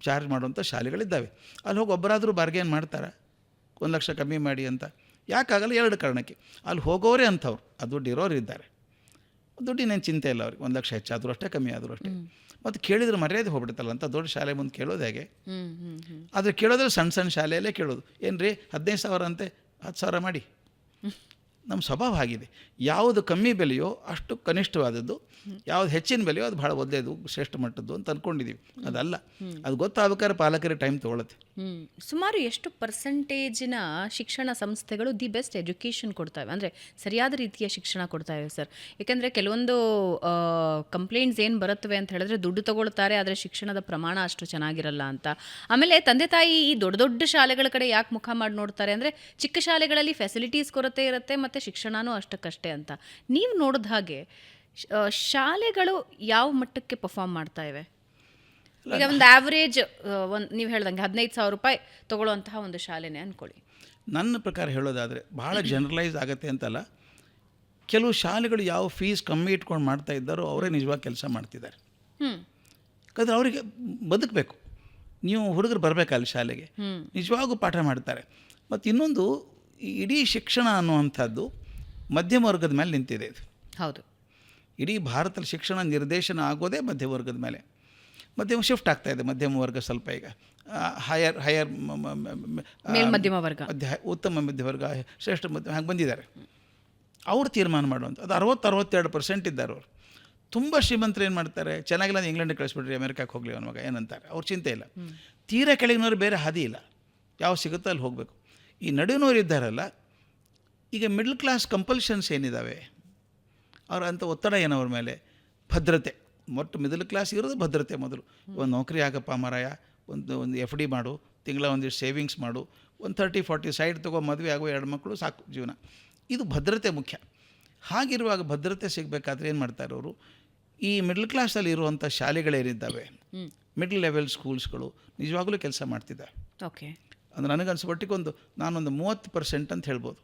ಚಾರ್ಜ್ ಮಾಡುವಂಥ ಶಾಲೆಗಳಿದ್ದಾವೆ. ಅಲ್ಲಿ ಹೋಗಿ ಒಬ್ಬರಾದರೂ ಬಾರ್ಗೇನ್ ಮಾಡ್ತಾರೆ 1 ಲಕ್ಷ ಕಮ್ಮಿ ಮಾಡಿ ಅಂತ. ಯಾಕಾಗಲ್ಲ? 2 ಕಾರಣಕ್ಕೆ. ಅಲ್ಲಿ ಹೋಗೋರೇ ಅಂಥವ್ರು, ಅದು ದುಡ್ಡು ಇರೋರು ಇದ್ದಾರೆ. ದುಡ್ಡಿನೇನು ಚಿಂತೆ ಇಲ್ಲ ಅವ್ರಿಗೆ, 1 ಲಕ್ಷ ಹೆಚ್ಚಾದರೂ ಅಷ್ಟೇ ಕಮ್ಮಿ ಆದರೂ ಅಷ್ಟೇ. ಮತ್ತು ಕೇಳಿದ್ರೆ ಮರ್ಯಾದೆ ಹೋಗ್ಬಿಡುತ್ತಲ್ಲ ಅಂತ ದೊಡ್ಡ ಶಾಲೆ ಮುಂದೆ ಕೇಳೋದು ಹೇಗೆ? ಆದರೆ ಕೇಳೋದ್ರೆ ಸಣ್ಣ ಸಣ್ಣ ಶಾಲೆಯಲ್ಲೇ ಕೇಳೋದು. ಏನು ರೀ 15,000 ಅಂತೆ, 10,000 ಮಾಡಿ. ನಮ್ಮ ಸ್ವಭಾವ ಆಗಿದೆ. ಯಾವುದು ಕಮ್ಮಿ ಬೆಲೆಯೋ ಅಷ್ಟು ಕನಿಷ್ಠವಾದದ್ದು, ಯಾವುದು ಹೆಚ್ಚಿನ ಬೆಲೆಯೋ ಅದು ಭಾಳ ಒಳ್ಳೆಯದು, ಶ್ರೇಷ್ಠ ಮಟ್ಟದ್ದು ಅಂತ ಅಂದ್ಕೊಂಡಿದ್ದೀವಿ. ಅದಲ್ಲ, ಅದು ಗೊತ್ತಾಗಬೇಕಾದ್ರೆ ಪಾಲಕರಿಗೆ ಟೈಮ್ ತೊಗೊಳುತ್ತೆ. ಸುಮಾರು ಎಷ್ಟು ಪರ್ಸೆಂಟೇಜಿನ ಶಿಕ್ಷಣ ಸಂಸ್ಥೆಗಳು ದಿ ಬೆಸ್ಟ್ ಎಜುಕೇಷನ್ ಕೊಡ್ತಾವೆ, ಅಂದರೆ ಸರಿಯಾದ ರೀತಿಯ ಶಿಕ್ಷಣ ಕೊಡ್ತಾವೆ ಸರ್? ಏಕೆಂದರೆ ಕೆಲವೊಂದು ಕಂಪ್ಲೇಂಟ್ಸ್ ಏನು ಬರುತ್ತವೆ ಅಂತ ಹೇಳಿದ್ರೆ ದುಡ್ಡು ತಗೊಳ್ತಾರೆ, ಆದರೆ ಶಿಕ್ಷಣದ ಪ್ರಮಾಣ ಅಷ್ಟು ಚೆನ್ನಾಗಿರಲ್ಲ ಅಂತ. ಆಮೇಲೆ ತಂದೆ ತಾಯಿ ಈ ದೊಡ್ಡ ದೊಡ್ಡ ಶಾಲೆಗಳ ಕಡೆ ಯಾಕೆ ಮುಖ ಮಾಡಿ ನೋಡ್ತಾರೆ ಅಂದರೆ ಚಿಕ್ಕ ಶಾಲೆಗಳಲ್ಲಿ ಫೆಸಿಲಿಟೀಸ್ ಕೊರತೆ ಇರುತ್ತೆ ಮತ್ತು ಶಿಕ್ಷಣನೂ ಅಷ್ಟಕ್ಕಷ್ಟೇ ಅಂತ. ನೀವು ನೋಡಿದ ಹಾಗೆ ಶಾಲೆಗಳು ಯಾವ ಮಟ್ಟಕ್ಕೆ ಪರ್ಫಾರ್ಮ್ ಮಾಡ್ತಾ ಇವೆ? ಈಗ ಒಂದು ಆವ್ರೇಜ್ ನೀವು ಹೇಳ್ದಂಗೆ 15,000 ರೂಪಾಯಿ ತೊಗೊಳ್ಳುವಂತಹ ಒಂದು ಶಾಲೆನೇ ಅಂದ್ಕೊಳ್ಳಿ. ನನ್ನ ಪ್ರಕಾರ ಹೇಳೋದಾದರೆ ಭಾಳ ಜನರಲೈಸ್ ಆಗುತ್ತೆ ಅಂತಲ್ಲ. ಕೆಲವು ಶಾಲೆಗಳು ಯಾವ ಫೀಸ್ ಕಮ್ಮಿ ಇಟ್ಕೊಂಡು ಮಾಡ್ತಾ ಇದ್ದಾರೋ ಅವರೇ ನಿಜವಾಗಿ ಕೆಲಸ ಮಾಡ್ತಿದ್ದಾರೆ. ಯಾಕಂದರೆ ಅವರಿಗೆ ಬದುಕಬೇಕು. ನೀವು ಹುಡುಗರು ಬರಬೇಕಲ್ಲ ಶಾಲೆಗೆ, ನಿಜವಾಗೂ ಪಾಠ ಮಾಡ್ತಾರೆ. ಮತ್ತು ಇನ್ನೊಂದು, ಇಡೀ ಶಿಕ್ಷಣ ಅನ್ನುವಂಥದ್ದು ಮಧ್ಯಮ ವರ್ಗದ ಮೇಲೆ ನಿಂತಿದೆ. ಇದು ಹೌದು. ಇಡೀ ಭಾರತದಲ್ಲಿ ಶಿಕ್ಷಣ ನಿರ್ದೇಶನ ಆಗೋದೇ ಮಧ್ಯಮ ವರ್ಗದ ಮೇಲೆ. ಮಧ್ಯಮ ಶಿಫ್ಟ್ ಆಗ್ತಾ ಇದೆ ಮಧ್ಯಮ ವರ್ಗ ಸ್ವಲ್ಪ. ಈಗ ಹೈಯರ್ ಮಧ್ಯಮ ವರ್ಗ, ಉತ್ತಮ ಮಧ್ಯವರ್ಗ, ಶ್ರೇಷ್ಠ ಮಧ್ಯಮ ಹಾಗೆ ಬಂದಿದ್ದಾರೆ. ಅವ್ರು ತೀರ್ಮಾನ ಮಾಡುವಂಥ ಅದು 60-62% ಇದ್ದಾರೆ. ಅವರು ತುಂಬ ಶ್ರೀಮಂತರು ಏನು ಮಾಡ್ತಾರೆ, ಚೆನ್ನಾಗಿಲ್ಲ ಅಂದ್ರೆ ಇಂಗ್ಲೆಂಡಿಗೆ ಕಳಿಸ್ಬಿಟ್ರಿ, ಅಮೆರಿಕಕ್ಕೆ ಹೋಗಲಿ ಅವನ ಮಗ ಏನಂತಾರೆ, ಅವ್ರ ಚಿಂತೆ ಇಲ್ಲ. ತೀರಾ ಕೆಳಗಿನವ್ರು ಬೇರೆ ಹಾದಿ ಇಲ್ಲ, ಯಾವ ಸಿಗುತ್ತೋ ಅಲ್ಲಿ ಹೋಗಬೇಕು. ಈ ನಡುವಿನವ್ರು ಇದ್ದಾರಲ್ಲ, ಈಗ ಮಿಡ್ಲ್ ಕ್ಲಾಸ್ ಕಂಪಲ್ಷನ್ಸ್ ಏನಿದ್ದಾವೆ, ಅವ್ರ ಅಂಥ ಒತ್ತಡ ಏನವ್ರ ಮೇಲೆ, ಭದ್ರತೆ. ಒಟ್ಟು ಮಿಡಲ್ ಕ್ಲಾಸ್ ಇರೋದು ಭದ್ರತೆ ಮೊದಲು. ಒಂದು ನೌಕರಿ ಆಗಪ್ಪ ಮಾರಾಯ, ಒಂದು FD ಮಾಡು, ತಿಂಗಳ ಒಂದಿಷ್ಟು ಸೇವಿಂಗ್ಸ್ ಮಾಡು, ಒಂದು 30-40 ಸೈಡ್ ತೊಗೋ, ಮದುವೆ ಆಗೋ 2 ಮಕ್ಕಳು ಸಾಕು ಜೀವನ. ಇದು ಭದ್ರತೆ ಮುಖ್ಯ. ಹಾಗಿರುವಾಗ ಭದ್ರತೆ ಸಿಗಬೇಕಾದ್ರೆ ಏನು ಮಾಡ್ತಾರೆ ಅವರು, ಈ ಮಿಡ್ಲ್ ಕ್ಲಾಸಲ್ಲಿ ಇರುವಂಥ ಶಾಲೆಗಳೇನಿದ್ದಾವೆ, ಮಿಡ್ಲ್ ಲೆವೆಲ್ ಸ್ಕೂಲ್ಸ್ಗಳು ನಿಜವಾಗಲೂ ಕೆಲಸ ಮಾಡ್ತಿದ್ದಾರೆ. ಓಕೆ. ಅಂದರೆ ನನಗನ್ಸೋಟ್ಟಿಗೆ ನಾನೊಂದು 30% ಅಂತ ಹೇಳ್ಬೋದು.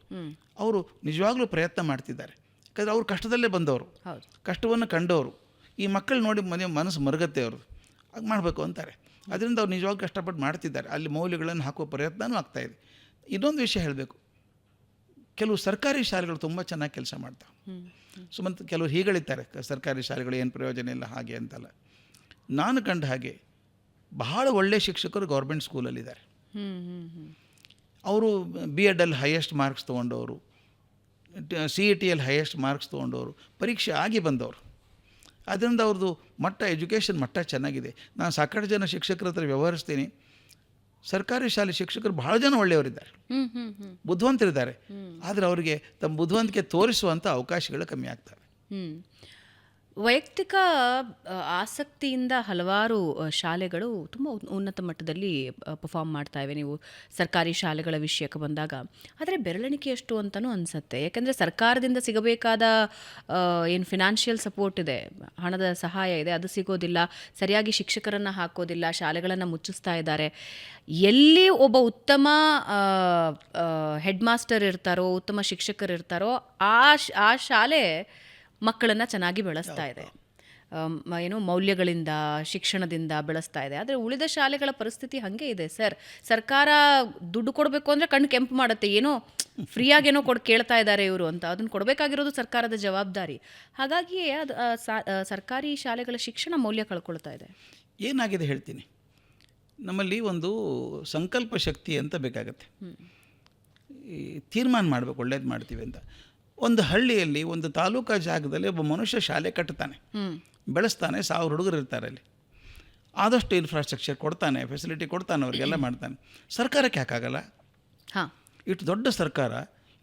ಅವರು ನಿಜವಾಗ್ಲೂ ಪ್ರಯತ್ನ ಮಾಡ್ತಿದ್ದಾರೆ. ಯಾಕಂದರೆ ಅವ್ರು ಕಷ್ಟದಲ್ಲೇ ಬಂದವರು, ಕಷ್ಟವನ್ನು ಕಂಡವರು. ಈ ಮಕ್ಕಳು ನೋಡಿ ಮನಸ್ಸು ಮರುಗತ್ತೆ ಅವ್ರದ್ದು, ಹಾಗೆ ಮಾಡಬೇಕು ಅಂತಾರೆ. ಅದರಿಂದ ಅವ್ರು ನಿಜವಾಗ್ಲೂ ಕಷ್ಟಪಟ್ಟು ಮಾಡ್ತಿದ್ದಾರೆ. ಅಲ್ಲಿ ಮೌಲ್ಯಗಳನ್ನು ಹಾಕುವ ಪ್ರಯತ್ನವೂ ಆಗ್ತಾಯಿದೆ. ಇನ್ನೊಂದು ವಿಷಯ ಹೇಳಬೇಕು, ಕೆಲವು ಸರ್ಕಾರಿ ಶಾಲೆಗಳು ತುಂಬ ಚೆನ್ನಾಗಿ ಕೆಲಸ ಮಾಡ್ತಾವೆ. ಸುಮ್ಮನೆ ಕೆಲವರು ಹೀಗಳಿದ್ದಾರೆ, ಸರ್ಕಾರಿ ಶಾಲೆಗಳು ಏನು ಪ್ರಯೋಜನ ಇಲ್ಲ ಹಾಗೆ ಅಂತಲ್ಲ. ನಾನು ಕಂಡ ಹಾಗೆ ಬಹಳ ಒಳ್ಳೆಯ ಶಿಕ್ಷಕರು ಗೌರ್ಮೆಂಟ್ ಸ್ಕೂಲಲ್ಲಿದ್ದಾರೆ. ಅವರು B.Ed ಹೈಯೆಸ್ಟ್ ಮಾರ್ಕ್ಸ್ ತೊಗೊಂಡವರು, CETಯಲ್ಲಿ ಹೈಯೆಸ್ಟ್ ಮಾರ್ಕ್ಸ್ ತೊಗೊಂಡವರು, ಪರೀಕ್ಷೆ ಆಗಿ ಬಂದವರು. ಅದರಿಂದ ಅವ್ರದ್ದು ಮಟ್ಟ, ಎಜುಕೇಷನ್ ಮಟ್ಟ ಚೆನ್ನಾಗಿದೆ. ನಾನು ಸಾಕಷ್ಟು ಜನ ಶಿಕ್ಷಕರ ಹತ್ರ ವ್ಯವಹರಿಸ್ತೀನಿ. ಸರ್ಕಾರಿ ಶಾಲೆ ಶಿಕ್ಷಕರು ಭಾಳ ಜನ ಒಳ್ಳೆಯವರಿದ್ದಾರೆ, ಬುದ್ಧಿವಂತರಿದ್ದಾರೆ. ಆದರೆ ಅವರಿಗೆ ತಮ್ಮ ಬುದ್ಧಿವಂತಿಕೆ ತೋರಿಸುವಂಥ ಅವಕಾಶಗಳು ಕಮ್ಮಿ ಆಗ್ತವೆ. ವೈಯಕ್ತಿಕ ಆಸಕ್ತಿಯಿಂದ ಹಲವಾರು ಶಾಲೆಗಳು ತುಂಬ ಉನ್ನತ ಮಟ್ಟದಲ್ಲಿ ಪರ್ಫಾರ್ಮ್ ಮಾಡ್ತಾ ಇವೆ. ನೀವು ಸರ್ಕಾರಿ ಶಾಲೆಗಳ ವಿಷಯಕ್ಕೆ ಬಂದಾಗ ಆದರೆ ಬೆರಳೆಣಿಕೆಯಷ್ಟು ಅಂತಲೂ ಅನಿಸುತ್ತೆ. ಯಾಕೆಂದರೆ ಸರ್ಕಾರದಿಂದ ಸಿಗಬೇಕಾದ ಏನು ಫಿನಾನ್ಷಿಯಲ್ ಸಪೋರ್ಟ್ ಇದೆ, ಹಣದ ಸಹಾಯ ಇದೆ, ಅದು ಸಿಗೋದಿಲ್ಲ. ಸರಿಯಾಗಿ ಶಿಕ್ಷಕರನ್ನು ಹಾಕೋದಿಲ್ಲ, ಶಾಲೆಗಳನ್ನು ಮುಚ್ಚಿಸ್ತಾ ಇದ್ದಾರೆ. ಎಲ್ಲಿ ಒಬ್ಬ ಉತ್ತಮ ಹೆಡ್ ಮಾಸ್ಟರ್ ಇರ್ತಾರೋ, ಉತ್ತಮ ಶಿಕ್ಷಕರು ಇರ್ತಾರೋ ಆ ಶಾಲೆ ಮಕ್ಕಳನ್ನು ಚೆನ್ನಾಗಿ ಬೆಳೆಸ್ತಾ ಇದೆ. ಏನು ಮೌಲ್ಯಗಳಿಂದ, ಶಿಕ್ಷಣದಿಂದ ಬೆಳೆಸ್ತಾ ಇದೆ. ಆದರೆ ಉಳಿದ ಶಾಲೆಗಳ ಪರಿಸ್ಥಿತಿ ಹಾಗೆ ಇದೆ ಸರ್. ಸರ್ಕಾರ ದುಡ್ಡು ಕೊಡಬೇಕು ಅಂದರೆ ಕಣ್ಣು ಕೆಂಪು ಮಾಡುತ್ತೆ, ಏನೋ ಫ್ರೀಯಾಗೇನೋ ಕೇಳ್ತಾ ಇದ್ದಾರೆ ಇವರು ಅಂತ. ಅದನ್ನು ಕೊಡಬೇಕಾಗಿರೋದು ಸರ್ಕಾರದ ಜವಾಬ್ದಾರಿ. ಹಾಗಾಗಿಯೇ ಅದು ಸರ್ಕಾರಿ ಶಾಲೆಗಳ ಶಿಕ್ಷಣ ಮೌಲ್ಯ ಕಳ್ಕೊಳ್ತಾ ಇದೆ. ಏನಾಗಿದೆ ಹೇಳ್ತೀನಿ, ನಮ್ಮಲ್ಲಿ ಒಂದು ಸಂಕಲ್ಪ ಶಕ್ತಿ ಅಂತ ಬೇಕಾಗತ್ತೆ. ಈ ತೀರ್ಮಾನ ಮಾಡಬೇಕು, ಒಳ್ಳೇದು ಮಾಡ್ತೀವಿ ಅಂತ. ಒಂದು ಹಳ್ಳಿಯಲ್ಲಿ, ಒಂದು ತಾಲೂಕಾ ಜಾಗದಲ್ಲಿ ಒಬ್ಬ ಮನುಷ್ಯ ಶಾಲೆ ಕಟ್ತಾನೆ, ಬೆಳೆಸ್ತಾನೆ, 1000 ಹುಡುಗರು ಇರ್ತಾರೆ ಅಲ್ಲಿ. ಆದಷ್ಟು ಇನ್ಫ್ರಾಸ್ಟ್ರಕ್ಚರ್ ಕೊಡ್ತಾನೆ, ಫೆಸಿಲಿಟಿ ಕೊಡ್ತಾನೆ, ಅವ್ರಿಗೆಲ್ಲ ಮಾಡ್ತಾನೆ. ಸರ್ಕಾರಕ್ಕೆ ಯಾಕಾಗಲ್ಲ? ಇಷ್ಟು ದೊಡ್ಡ ಸರ್ಕಾರ,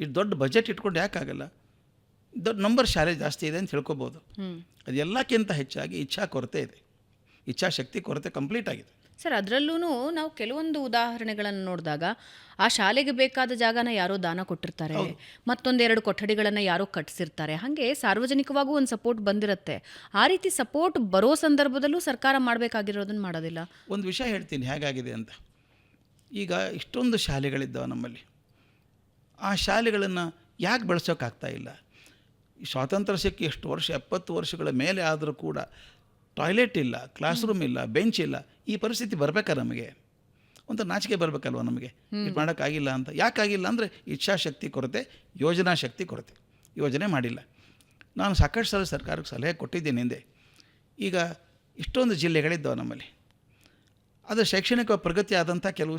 ಇಷ್ಟು ದೊಡ್ಡ ಬಜೆಟ್ ಇಟ್ಕೊಂಡು ಯಾಕಾಗಲ್ಲ? ದೊಡ್ಡ ನಂಬರ್ ಶಾಲೆ ಜಾಸ್ತಿ ಇದೆ ಅಂತ ಹೇಳ್ಕೊಬೋದು. ಅದೆಲ್ಲಕ್ಕಿಂತ ಹೆಚ್ಚಾಗಿ ಇಚ್ಛಾ ಕೊರತೆ ಇದೆ, ಇಚ್ಛಾಶಕ್ತಿ ಕೊರತೆ ಕಂಪ್ಲೀಟ್ ಆಗಿದೆ ಸರ್. ಅದರಲ್ಲೂ ನಾವು ಕೆಲವೊಂದು ಉದಾಹರಣೆಗಳನ್ನು ನೋಡಿದಾಗ ಆ ಶಾಲೆಗೆ ಬೇಕಾದ ಜಾಗನ ಯಾರೋ ದಾನ ಕೊಟ್ಟಿರ್ತಾರೆ, ಮತ್ತೊಂದೆರಡು ಕೊಠಡಿಗಳನ್ನು ಯಾರೋ ಕಟ್ಟಿಸಿರ್ತಾರೆ. ಹಾಗೆ ಸಾರ್ವಜನಿಕವಾಗೂ ಒಂದು ಸಪೋರ್ಟ್ ಬಂದಿರುತ್ತೆ. ಆ ರೀತಿ ಸಪೋರ್ಟ್ ಬರೋ ಸಂದರ್ಭದಲ್ಲೂ ಸರ್ಕಾರ ಮಾಡಬೇಕಾಗಿರೋದನ್ನು ಮಾಡೋದಿಲ್ಲ. ಒಂದು ವಿಷಯ ಹೇಳ್ತೀನಿ ಹೇಗಾಗಿದೆ ಅಂತ. ಈಗ ಇಷ್ಟೊಂದು ಶಾಲೆಗಳಿದ್ದಾವೆ ನಮ್ಮಲ್ಲಿ, ಆ ಶಾಲೆಗಳನ್ನು ಯಾಕೆ ಬೆಳೆಸೋಕ್ಕಾಗ್ತಾ ಇಲ್ಲ? ಈ ಸ್ವಾತಂತ್ರ್ಯ ಸಿಕ್ಕಿ ಎಷ್ಟು ವರ್ಷ 70 ವರ್ಷಗಳ ಮೇಲೆ ಆದರೂ ಕೂಡ ಟಾಯ್ಲೆಟ್ ಇಲ್ಲ, ಕ್ಲಾಸ್ ರೂಮ್ ಇಲ್ಲ, ಬೆಂಚ್ ಇಲ್ಲ. ಈ ಪರಿಸ್ಥಿತಿ ಬರಬೇಕಾ ನಮಗೆ? ಒಂದು ನಾಚಿಕೆ ಬರಬೇಕಲ್ವ ನಮಗೆ, ಇದು ಮಾಡೋಕ್ಕಾಗಿಲ್ಲ ಅಂತ. ಯಾಕಾಗಿಲ್ಲ ಅಂದರೆ ಇಚ್ಛಾಶಕ್ತಿ ಕೊರತೆ, ಯೋಜನಾ ಶಕ್ತಿ ಕೊರತೆ. ಯೋಜನೆ ಮಾಡಿಲ್ಲ. ನಾನು ಸಾಕಷ್ಟು ಸಲ ಸರ್ಕಾರಕ್ಕೆ ಸಲಹೆ ಕೊಟ್ಟಿದ್ದೇನೆ ಹಿಂದೆ. ಈಗ ಇಷ್ಟೊಂದು ಜಿಲ್ಲೆಗಳಿದ್ದಾವೆ ನಮ್ಮಲ್ಲಿ. ಅದು ಶೈಕ್ಷಣಿಕ ಪ್ರಗತಿ ಆದಂಥ ಕೆಲವು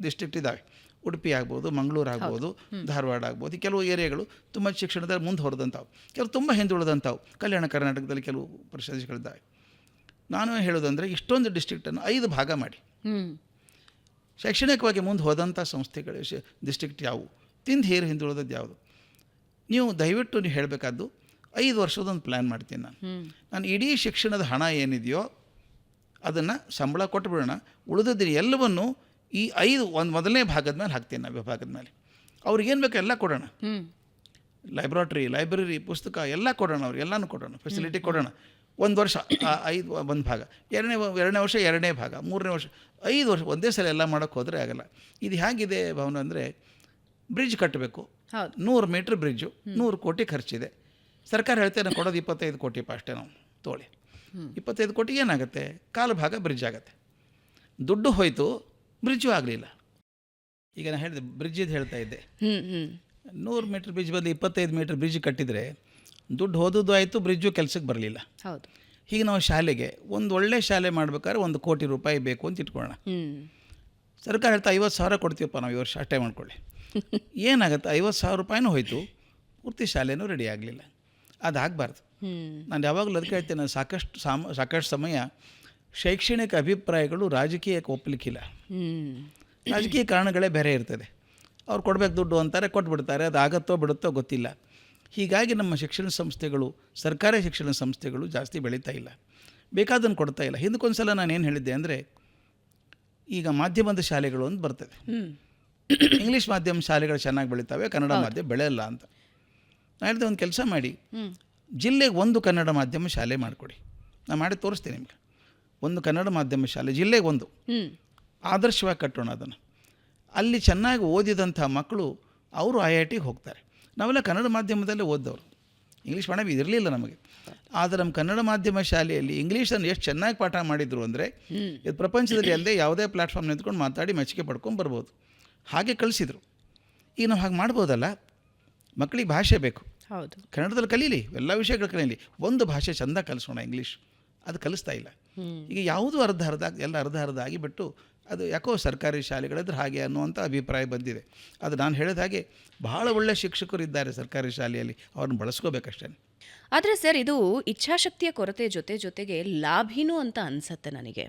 ಡಿಸ್ಟ್ರಿಕ್ಟ್ ಇದ್ದಾವೆ. ಉಡುಪಿ ಆಗ್ಬೋದು, ಮಂಗಳೂರು ಆಗ್ಬೋದು, ಧಾರವಾಡ ಆಗ್ಬೋದು. ಕೆಲವು ಏರಿಯಾಗಳು ತುಂಬ ಶಿಕ್ಷಣದಲ್ಲಿ ಮುಂದೆ ಹೊರದಂಥವು, ಕೆಲವು ತುಂಬ ಹಿಂದುಳಿದಂಥವು. ಕಲ್ಯಾಣ ಕರ್ನಾಟಕದಲ್ಲಿ ಕೆಲವು ಪ್ರದೇಶಗಳಿದ್ದಾವೆ. ನಾನು ಹೇಳೋದಂದರೆ ಇಷ್ಟೊಂದು ಡಿಸ್ಟ್ರಿಕ್ಟನ್ನು 5 ಭಾಗ ಮಾಡಿ. ಶೈಕ್ಷಣಿಕವಾಗಿ ಮುಂದೆ ಹೋದಂಥ ಸಂಸ್ಥೆಗಳು ಡಿಸ್ಟ್ರಿಕ್ಟ್ ಯಾವುವು, ಹಿಂದುಳಿದದ್ದು ಯಾವುದು, ನೀವು ದಯವಿಟ್ಟು ನೀವು ಹೇಳಬೇಕಾದ್ದು 5 ವರ್ಷದೊಂದು ಪ್ಲ್ಯಾನ್ ಮಾಡ್ತೀನಿ ನಾನು ಇಡೀ ಶಿಕ್ಷಣದ ಹಣ ಏನಿದೆಯೋ ಅದನ್ನು ಸಂಬಳ ಕೊಟ್ಟುಬಿಡೋಣ, ಉಳಿದದ್ದು ಎಲ್ಲವನ್ನು ಈ 5 ಮೊದಲನೇ ಭಾಗದ ಮೇಲೆ ಹಾಕ್ತೀನಿ ನಾವು. ವಿಭಾಗದ ಮೇಲೆ ಅವ್ರಿಗೇನು ಬೇಕೋ ಎಲ್ಲ ಕೊಡೋಣ. ಲೈಬ್ರರಿ ಪುಸ್ತಕ ಎಲ್ಲ ಕೊಡೋಣ, ಅವ್ರಿಗೆ ಎಲ್ಲನೂ ಕೊಡೋಣ, ಫೆಸಿಲಿಟಿ ಕೊಡೋಣ. 1 ವರ್ಷ 5 ಒಂದು ಭಾಗ, ಎರಡನೇ ವರ್ಷ 2ನೇ ಭಾಗ, 3ನೇ ವರ್ಷ 5 ವರ್ಷ ಒಂದೇ ಸಲ ಎಲ್ಲ ಮಾಡೋಕ್ಕೆ ಹೋದರೆ ಆಗಲ್ಲ. ಇದು ಹೇಗಿದೆ ಭಾವನ ಅಂದರೆ, ಬ್ರಿಡ್ಜ್ ಕಟ್ಟಬೇಕು, 100 ಮೀಟ್ರ್ ಬ್ರಿಡ್ಜು, 100 ಕೋಟಿ ಖರ್ಚಿದೆ. ಸರ್ಕಾರ ಹೇಳ್ತೇನೆ ನಾವು ಕೊಡೋದು 25 ಕೋಟಿ ಅಷ್ಟೇ, ನಾವು ತೋಳಿ 25 ಕೋಟಿ ಏನಾಗುತ್ತೆ? ಕಾಲು ಭಾಗ ಬ್ರಿಡ್ಜ್ ಆಗುತ್ತೆ. ದುಡ್ಡು ಹೋಯಿತು, ಬ್ರಿಡ್ಜು ಆಗಲಿಲ್ಲ. ಈಗ ನಾನು ಹೇಳಿದೆ ಬ್ರಿಡ್ಜಿದ್ದು ಹೇಳ್ತಾ ಇದ್ದೆ, 100 ಮೀಟ್ರ್ ಬ್ರಿಡ್ಜ್ ಬದಲು 25 ಮೀಟ್ರ್ ಬ್ರಿಡ್ಜ್ ಕಟ್ಟಿದರೆ ದುಡ್ಡು ಹೋದದ್ದು ಆಯಿತು, ಬ್ರಿಡ್ಜು ಕೆಲಸಕ್ಕೆ ಬರಲಿಲ್ಲ. ಹೌದು. ಹೀಗೆ ನಾವು ಶಾಲೆಗೆ ಒಂದು ಒಳ್ಳೆ ಶಾಲೆ ಮಾಡ್ಬೇಕಾದ್ರೆ 1 ಕೋಟಿ ರೂಪಾಯಿ ಬೇಕು ಅಂತ ಇಟ್ಕೊಳ್ಳೋಣ. ಸರ್ಕಾರ ಹೇಳ್ತಾ 50,000 ಕೊಡ್ತೀವಪ್ಪ ನಾವು ಈ ವರ್ಷ, ಅಷ್ಟೇ ಮಾಡ್ಕೊಳ್ಳಿ. ಏನಾಗುತ್ತೆ? 50,000 ರೂಪಾಯಿನೂ ಹೋಯಿತು, ಪೂರ್ತಿ ಶಾಲೆನೂ ರೆಡಿ ಆಗಲಿಲ್ಲ. ಅದಾಗಬಾರ್ದು. ನಾನು ಯಾವಾಗಲೂ ಅದಕ್ಕೆ ಹೇಳ್ತೇನೆ, ಸಾಕಷ್ಟು ಸಮಯ ಶೈಕ್ಷಣಿಕ ಅಭಿಪ್ರಾಯಗಳು ರಾಜಕೀಯಕ್ಕೆ ಒಪ್ಪಲಿಕ್ಕಿಲ್ಲ. ರಾಜಕೀಯ ಕಾರಣಗಳೇ ಬೇರೆ ಇರ್ತದೆ. ಅವ್ರು ಕೊಡಬೇಕು ದುಡ್ಡು ಅಂತಾರೆ, ಕೊಟ್ಬಿಡ್ತಾರೆ. ಅದು ಆಗುತ್ತೋ ಬಿಡುತ್ತೋ ಗೊತ್ತಿಲ್ಲ. ಹೀಗಾಗಿ ನಮ್ಮ ಶಿಕ್ಷಣ ಸಂಸ್ಥೆಗಳು, ಸರ್ಕಾರಿ ಶಿಕ್ಷಣ ಸಂಸ್ಥೆಗಳು ಜಾಸ್ತಿ ಬೆಳೀತಾ ಇಲ್ಲ, ಬೇಕಾದನ್ನು ಕೊಡ್ತಾ ಇಲ್ಲ. ಹಿಂದಕ್ಕೊಂದು ಸಲ ನಾನು ಏನು ಹೇಳಿದ್ದೆ ಅಂದರೆ, ಈಗ ಮಾಧ್ಯಮದ ಶಾಲೆಗಳು ಅಂತ ಬರ್ತದೆ. ಇಂಗ್ಲೀಷ್ ಮಾಧ್ಯಮ ಶಾಲೆಗಳು ಚೆನ್ನಾಗಿ ಬೆಳೀತಾವೆ, ಕನ್ನಡ ಮಾಧ್ಯಮ ಬೆಳೆಯಲ್ಲ ಅಂತ. ನಾನು ಹೇಳಿದೆ, ಒಂದು ಕೆಲಸ ಮಾಡಿ, ಜಿಲ್ಲೆಗೆ 1 ಕನ್ನಡ ಮಾಧ್ಯಮ ಶಾಲೆ ಮಾಡಿಕೊಡಿ. ನಾನು ಮಾಡಿ ತೋರಿಸ್ತೀನಿ ನಿಮಗೆ. 1 ಕನ್ನಡ ಮಾಧ್ಯಮ ಶಾಲೆ ಜಿಲ್ಲೆಗೆ 1 ಆದರ್ಶವಾಗಿ ಕಟ್ಟೋಣ ಅದನ್ನು. ಅಲ್ಲಿ ಚೆನ್ನಾಗಿ ಓದಿದಂಥ ಮಕ್ಕಳು ಅವರು IITಗೆ ಹೋಗ್ತಾರೆ. ನಾವೆಲ್ಲ ಕನ್ನಡ ಮಾಧ್ಯಮದಲ್ಲೇ ಓದ್ದವರು, ಇಂಗ್ಲೀಷ್ ಮಾಡೋ ಇದಿರಲಿಲ್ಲ ನಮಗೆ. ಆದರೆ ನಮ್ಮ ಕನ್ನಡ ಮಾಧ್ಯಮ ಶಾಲೆಯಲ್ಲಿ ಇಂಗ್ಲೀಷನ್ನು ಎಷ್ಟು ಚೆನ್ನಾಗಿ ಪಾಠ ಮಾಡಿದರು ಅಂದರೆ, ಇದು ಪ್ರಪಂಚದಲ್ಲಿ ಅಲ್ಲದೆ ಯಾವುದೇ ಪ್ಲ್ಯಾಟ್ಫಾರ್ಮ್ ನಿಂತ್ಕೊಂಡು ಮಾತಾಡಿ ಮೆಚ್ಚುಗೆ ಪಡ್ಕೊಂಡು ಬರ್ಬೋದು. ಹಾಗೆ ಕಲಿಸಿದರು. ಈಗ ನಾವು ಹಾಗೆ ಮಾಡ್ಬೋದಲ್ಲ? ಮಕ್ಕಳಿಗೆ ಭಾಷೆ ಬೇಕು, ಹೌದು, ಕನ್ನಡದಲ್ಲಿ ಕಲೀಲಿ, ಎಲ್ಲ ವಿಷಯಗಳು ಕಲೀಲಿ. ಒಂದು ಭಾಷೆ ಚೆಂದ ಕಲಿಸೋಣ, ಇಂಗ್ಲೀಷ್. ಅದು ಕಲಿಸ್ತಾ ಇಲ್ಲ. ಈಗ ಯಾವುದೂ ಅರ್ಧ ಎಲ್ಲ ಅರ್ಧ ಆಗಿಬಿಟ್ಟು ಅದು ಯಾಕೋ ಸರ್ಕಾರಿ ಶಾಲೆಗಳಿದ್ರೆ ಹಾಗೆ ಅನ್ನುವಂಥ ಅಭಿಪ್ರಾಯ ಬಂದಿದೆ. ಅದು ನಾನು ಹೇಳಿದ ಹಾಗೆ ಬಹಳ ಒಳ್ಳೆಯ ಶಿಕ್ಷಕರು ಇದ್ದಾರೆ ಸರ್ಕಾರಿ ಶಾಲೆಯಲ್ಲಿ, ಅವ್ರನ್ನ ಬಳಸ್ಕೋಬೇಕಷ್ಟೇ. ಆದರೆ ಸರ್, ಇದು ಇಚ್ಛಾಶಕ್ತಿಯ ಕೊರತೆ ಜೊತೆಗೆ ಲಾಭಿನೂ ಅಂತ ಅನಿಸುತ್ತೆ ನನಗೆ.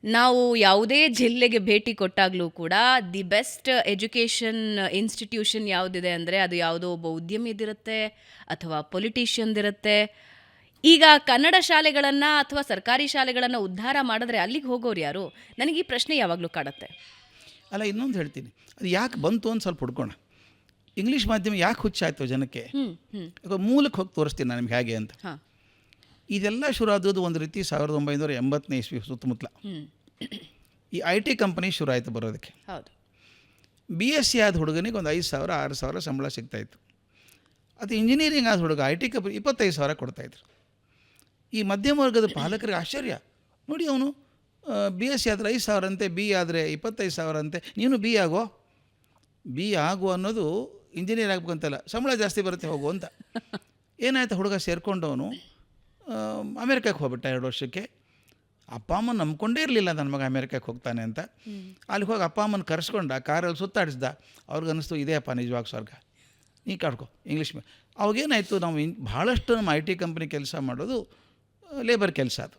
ನಾವು ಯಾವುದೇ ಜಿಲ್ಲೆಗೆ ಭೇಟಿ ಕೊಟ್ಟಾಗಲೂ ಕೂಡ ದಿ ಬೆಸ್ಟ್ ಎಜುಕೇಷನ್ ಇನ್ಸ್ಟಿಟ್ಯೂಷನ್ ಯಾವುದಿದೆ ಅಂದರೆ ಅದು ಯಾವುದೋ ಒಬ್ಬ ಉದ್ಯಮಿದಿರುತ್ತೆ ಅಥವಾ ಪೊಲಿಟಿಷಿಯನ್ದಿರುತ್ತೆ. ಈಗ ಕನ್ನಡ ಶಾಲೆಗಳನ್ನು ಅಥವಾ ಸರ್ಕಾರಿ ಶಾಲೆಗಳನ್ನು ಉದ್ಧಾರ ಮಾಡಿದ್ರೆ ಅಲ್ಲಿಗೆ ಹೋಗೋರು ಯಾರು? ನನಗೆ ಈ ಪ್ರಶ್ನೆ ಯಾವಾಗಲೂ ಕಾಡುತ್ತೆ. ಅಲ್ಲ, ಇನ್ನೊಂದು ಹೇಳ್ತೀನಿ, ಅದು ಯಾಕೆ ಬಂತು ಅಂತ ಸ್ವಲ್ಪ ಹುಡ್ಕೋಣ. ಇಂಗ್ಲೀಷ್ ಮಾಧ್ಯಮ ಯಾಕೆ ಹುಚ್ಚಾಯ್ತು ಜನಕ್ಕೆ? ಮೂಲಕ್ಕೆ ಹೋಗಿ ತೋರಿಸ್ತೀನಿ ನಾನು ನಿಮ್ಗೆ ಹೇಗೆ ಅಂತ. ಇದೆಲ್ಲ ಶುರು ಆದದ್ದು ಒಂದು ರೀತಿ 1980ನೇ ಇಸ್ವಿ ಸುತ್ತಮುತ್ತಲ. ಈ IT ಕಂಪನಿ ಶುರು ಆಯಿತು ಬರೋದಕ್ಕೆ. ಹೌದು. BSc ಆದ ಹುಡುಗನಿಗೆ ಒಂದು 5,000 6,000 ಸಂಬಳ ಸಿಗ್ತಾಯಿತ್ತು. ಅದು ಇಂಜಿನಿಯರಿಂಗ್ ಆದ ಹುಡುಗ IT ಕಂಪನಿ 25,000 ಕೊಡ್ತಾಯಿದ್ರು. ಈ ಮಧ್ಯಮ ವರ್ಗದ ಪಾಲಕರಿಗೆ ಆಶ್ಚರ್ಯ. ನೋಡಿ, ಅವನು BSc ಆದರೆ 5,000 ಅಂತೆ, BE ಆದರೆ 25,000 ಅಂತೆ, ನೀನು BE ಆಗು ಅನ್ನೋದು ಇಂಜಿನಿಯರ್ ಆಗ್ಬೇಕಂತಲ್ಲ, ಸಂಬಳ ಜಾಸ್ತಿ ಬರುತ್ತೆ ಹೋಗು ಅಂತ. ಏನಾಯ್ತು, ಹುಡುಗ ಸೇರಿಕೊಂಡವನು ಅಮೇರಿಕಕ್ಕೆ ಹೋಗ್ಬಿಟ್ಟ 2 ವರ್ಷಕ್ಕೆ. ಅಪ್ಪ ಅಮ್ಮ ನಂಬ್ಕೊಂಡೇ ಇರಲಿಲ್ಲ ನನ್ನ ಮಗ ಅಮೇರಿಕಕ್ಕೆ ಹೋಗ್ತಾನೆ ಅಂತ. ಅಲ್ಲಿಗೆ ಹೋಗಿ ಅಪ್ಪ ಅಮ್ಮನ ಕರೆಸ್ಕೊಂಡ, ಕಾರಲ್ಲಿ ಸುತ್ತಾಡಿಸ್ದ. ಅವ್ರಿಗನ್ನಿಸ್ತು, ಇದೇ ಅಪ್ಪ ನಿಜವಾಗಿ ಸ್ವರ್ಗ, ನೀ ಕಾಡ್ಕೊ ಇಂಗ್ಲೀಷ್ ಮೇಲೆ. ಅವಾಗೇನಾಯಿತು, ನಾವು ಭಾಳಷ್ಟು ನಮ್ಮ IT ಕಂಪ್ನಿ ಕೆಲಸ ಮಾಡೋದು ಲೇಬರ್ ಕೆಲಸ, ಅದು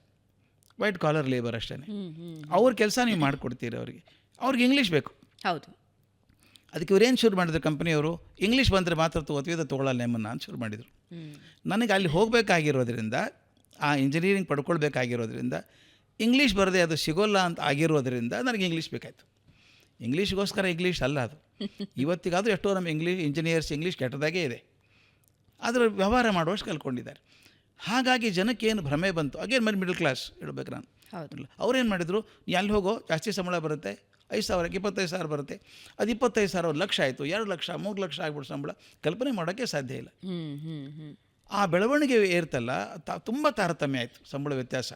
ವೈಟ್ ಕಾಲರ್ ಲೇಬರ್ ಅಷ್ಟೇ. ಅವ್ರ ಕೆಲಸ ನೀವು ಮಾಡಿಕೊಡ್ತೀರಿ ಅವ್ರಿಗೆ ಇಂಗ್ಲೀಷ್ ಬೇಕು. ಹೌದು. ಅದಕ್ಕೆ ಇವ್ರೇನು ಶುರು ಮಾಡಿದ್ರು ಕಂಪ್ನಿಯವರು, ಇಂಗ್ಲೀಷ್ ಬಂದರೆ ಮಾತ್ರ ತೊಗೋತೀವಿ, ಅದು ತೊಗೊಳ್ಳಲ್ಲ ನಮ್ಮನ್ನು ಅಂತ ಶುರು ಮಾಡಿದರು. ನನಗೆ ಅಲ್ಲಿ ಹೋಗಬೇಕಾಗಿರೋದ್ರಿಂದ, ಆ ಇಂಜಿನಿಯರಿಂಗ್ ಪಡ್ಕೊಳ್ಬೇಕಾಗಿರೋದ್ರಿಂದ, ಇಂಗ್ಲೀಷ್ ಬರದೆ ಅದು ಸಿಗೋಲ್ಲ ಅಂತ ಆಗಿರೋದ್ರಿಂದ ನನಗೆ ಇಂಗ್ಲೀಷ್ ಬೇಕಾಯಿತು. ಇಂಗ್ಲೀಷ್ಗೋಸ್ಕರ ಇಂಗ್ಲೀಷ್ ಅಲ್ಲ ಅದು. ಇವತ್ತಿಗಾದರೂ ಎಷ್ಟೋ ನಮ್ಮ ಇಂಜಿನಿಯರ್ಸ್ ಇಂಗ್ಲೀಷ್ ಕೆಟ್ಟದಾಗೇ ಇದೆ, ಅದರ ವ್ಯವಹಾರ ಮಾಡುವಷ್ಟು ಕಲ್ತ್ಕೊಂಡಿದ್ದಾರೆ. ಹಾಗಾಗಿ ಜನಕ್ಕೆ ಏನು ಭ್ರಮೆ ಬಂತು, ಅಗೇನ್ ಮಿಡಲ್ ಕ್ಲಾಸ್ ಹೇಳ್ಬೇಕು ನಾನು. ಅವ್ರೇನು ಮಾಡಿದರು, ನೀ ಅಲ್ಲಿ ಹೋಗೋ ಜಾಸ್ತಿ ಸಂಬಳ ಬರುತ್ತೆ, 5,000ಕ್ಕೆ 25,000 ಬರುತ್ತೆ. ಅದು 25,000 ಲಕ್ಷ ಆಯಿತು, 2 ಲಕ್ಷ 3 ಲಕ್ಷ ಆಗ್ಬಿಟ್ಟು ಸಂಬಳ ಕಲ್ಪನೆ ಮಾಡೋಕ್ಕೆ ಸಾಧ್ಯ ಇಲ್ಲ. ಆ ಬೆಳವಣಿಗೆ ಏರ್ತಲ್ಲ, ತುಂಬ ತಾರತಮ್ಯ ಆಯಿತು, ಸಂಬಳ ವ್ಯತ್ಯಾಸ.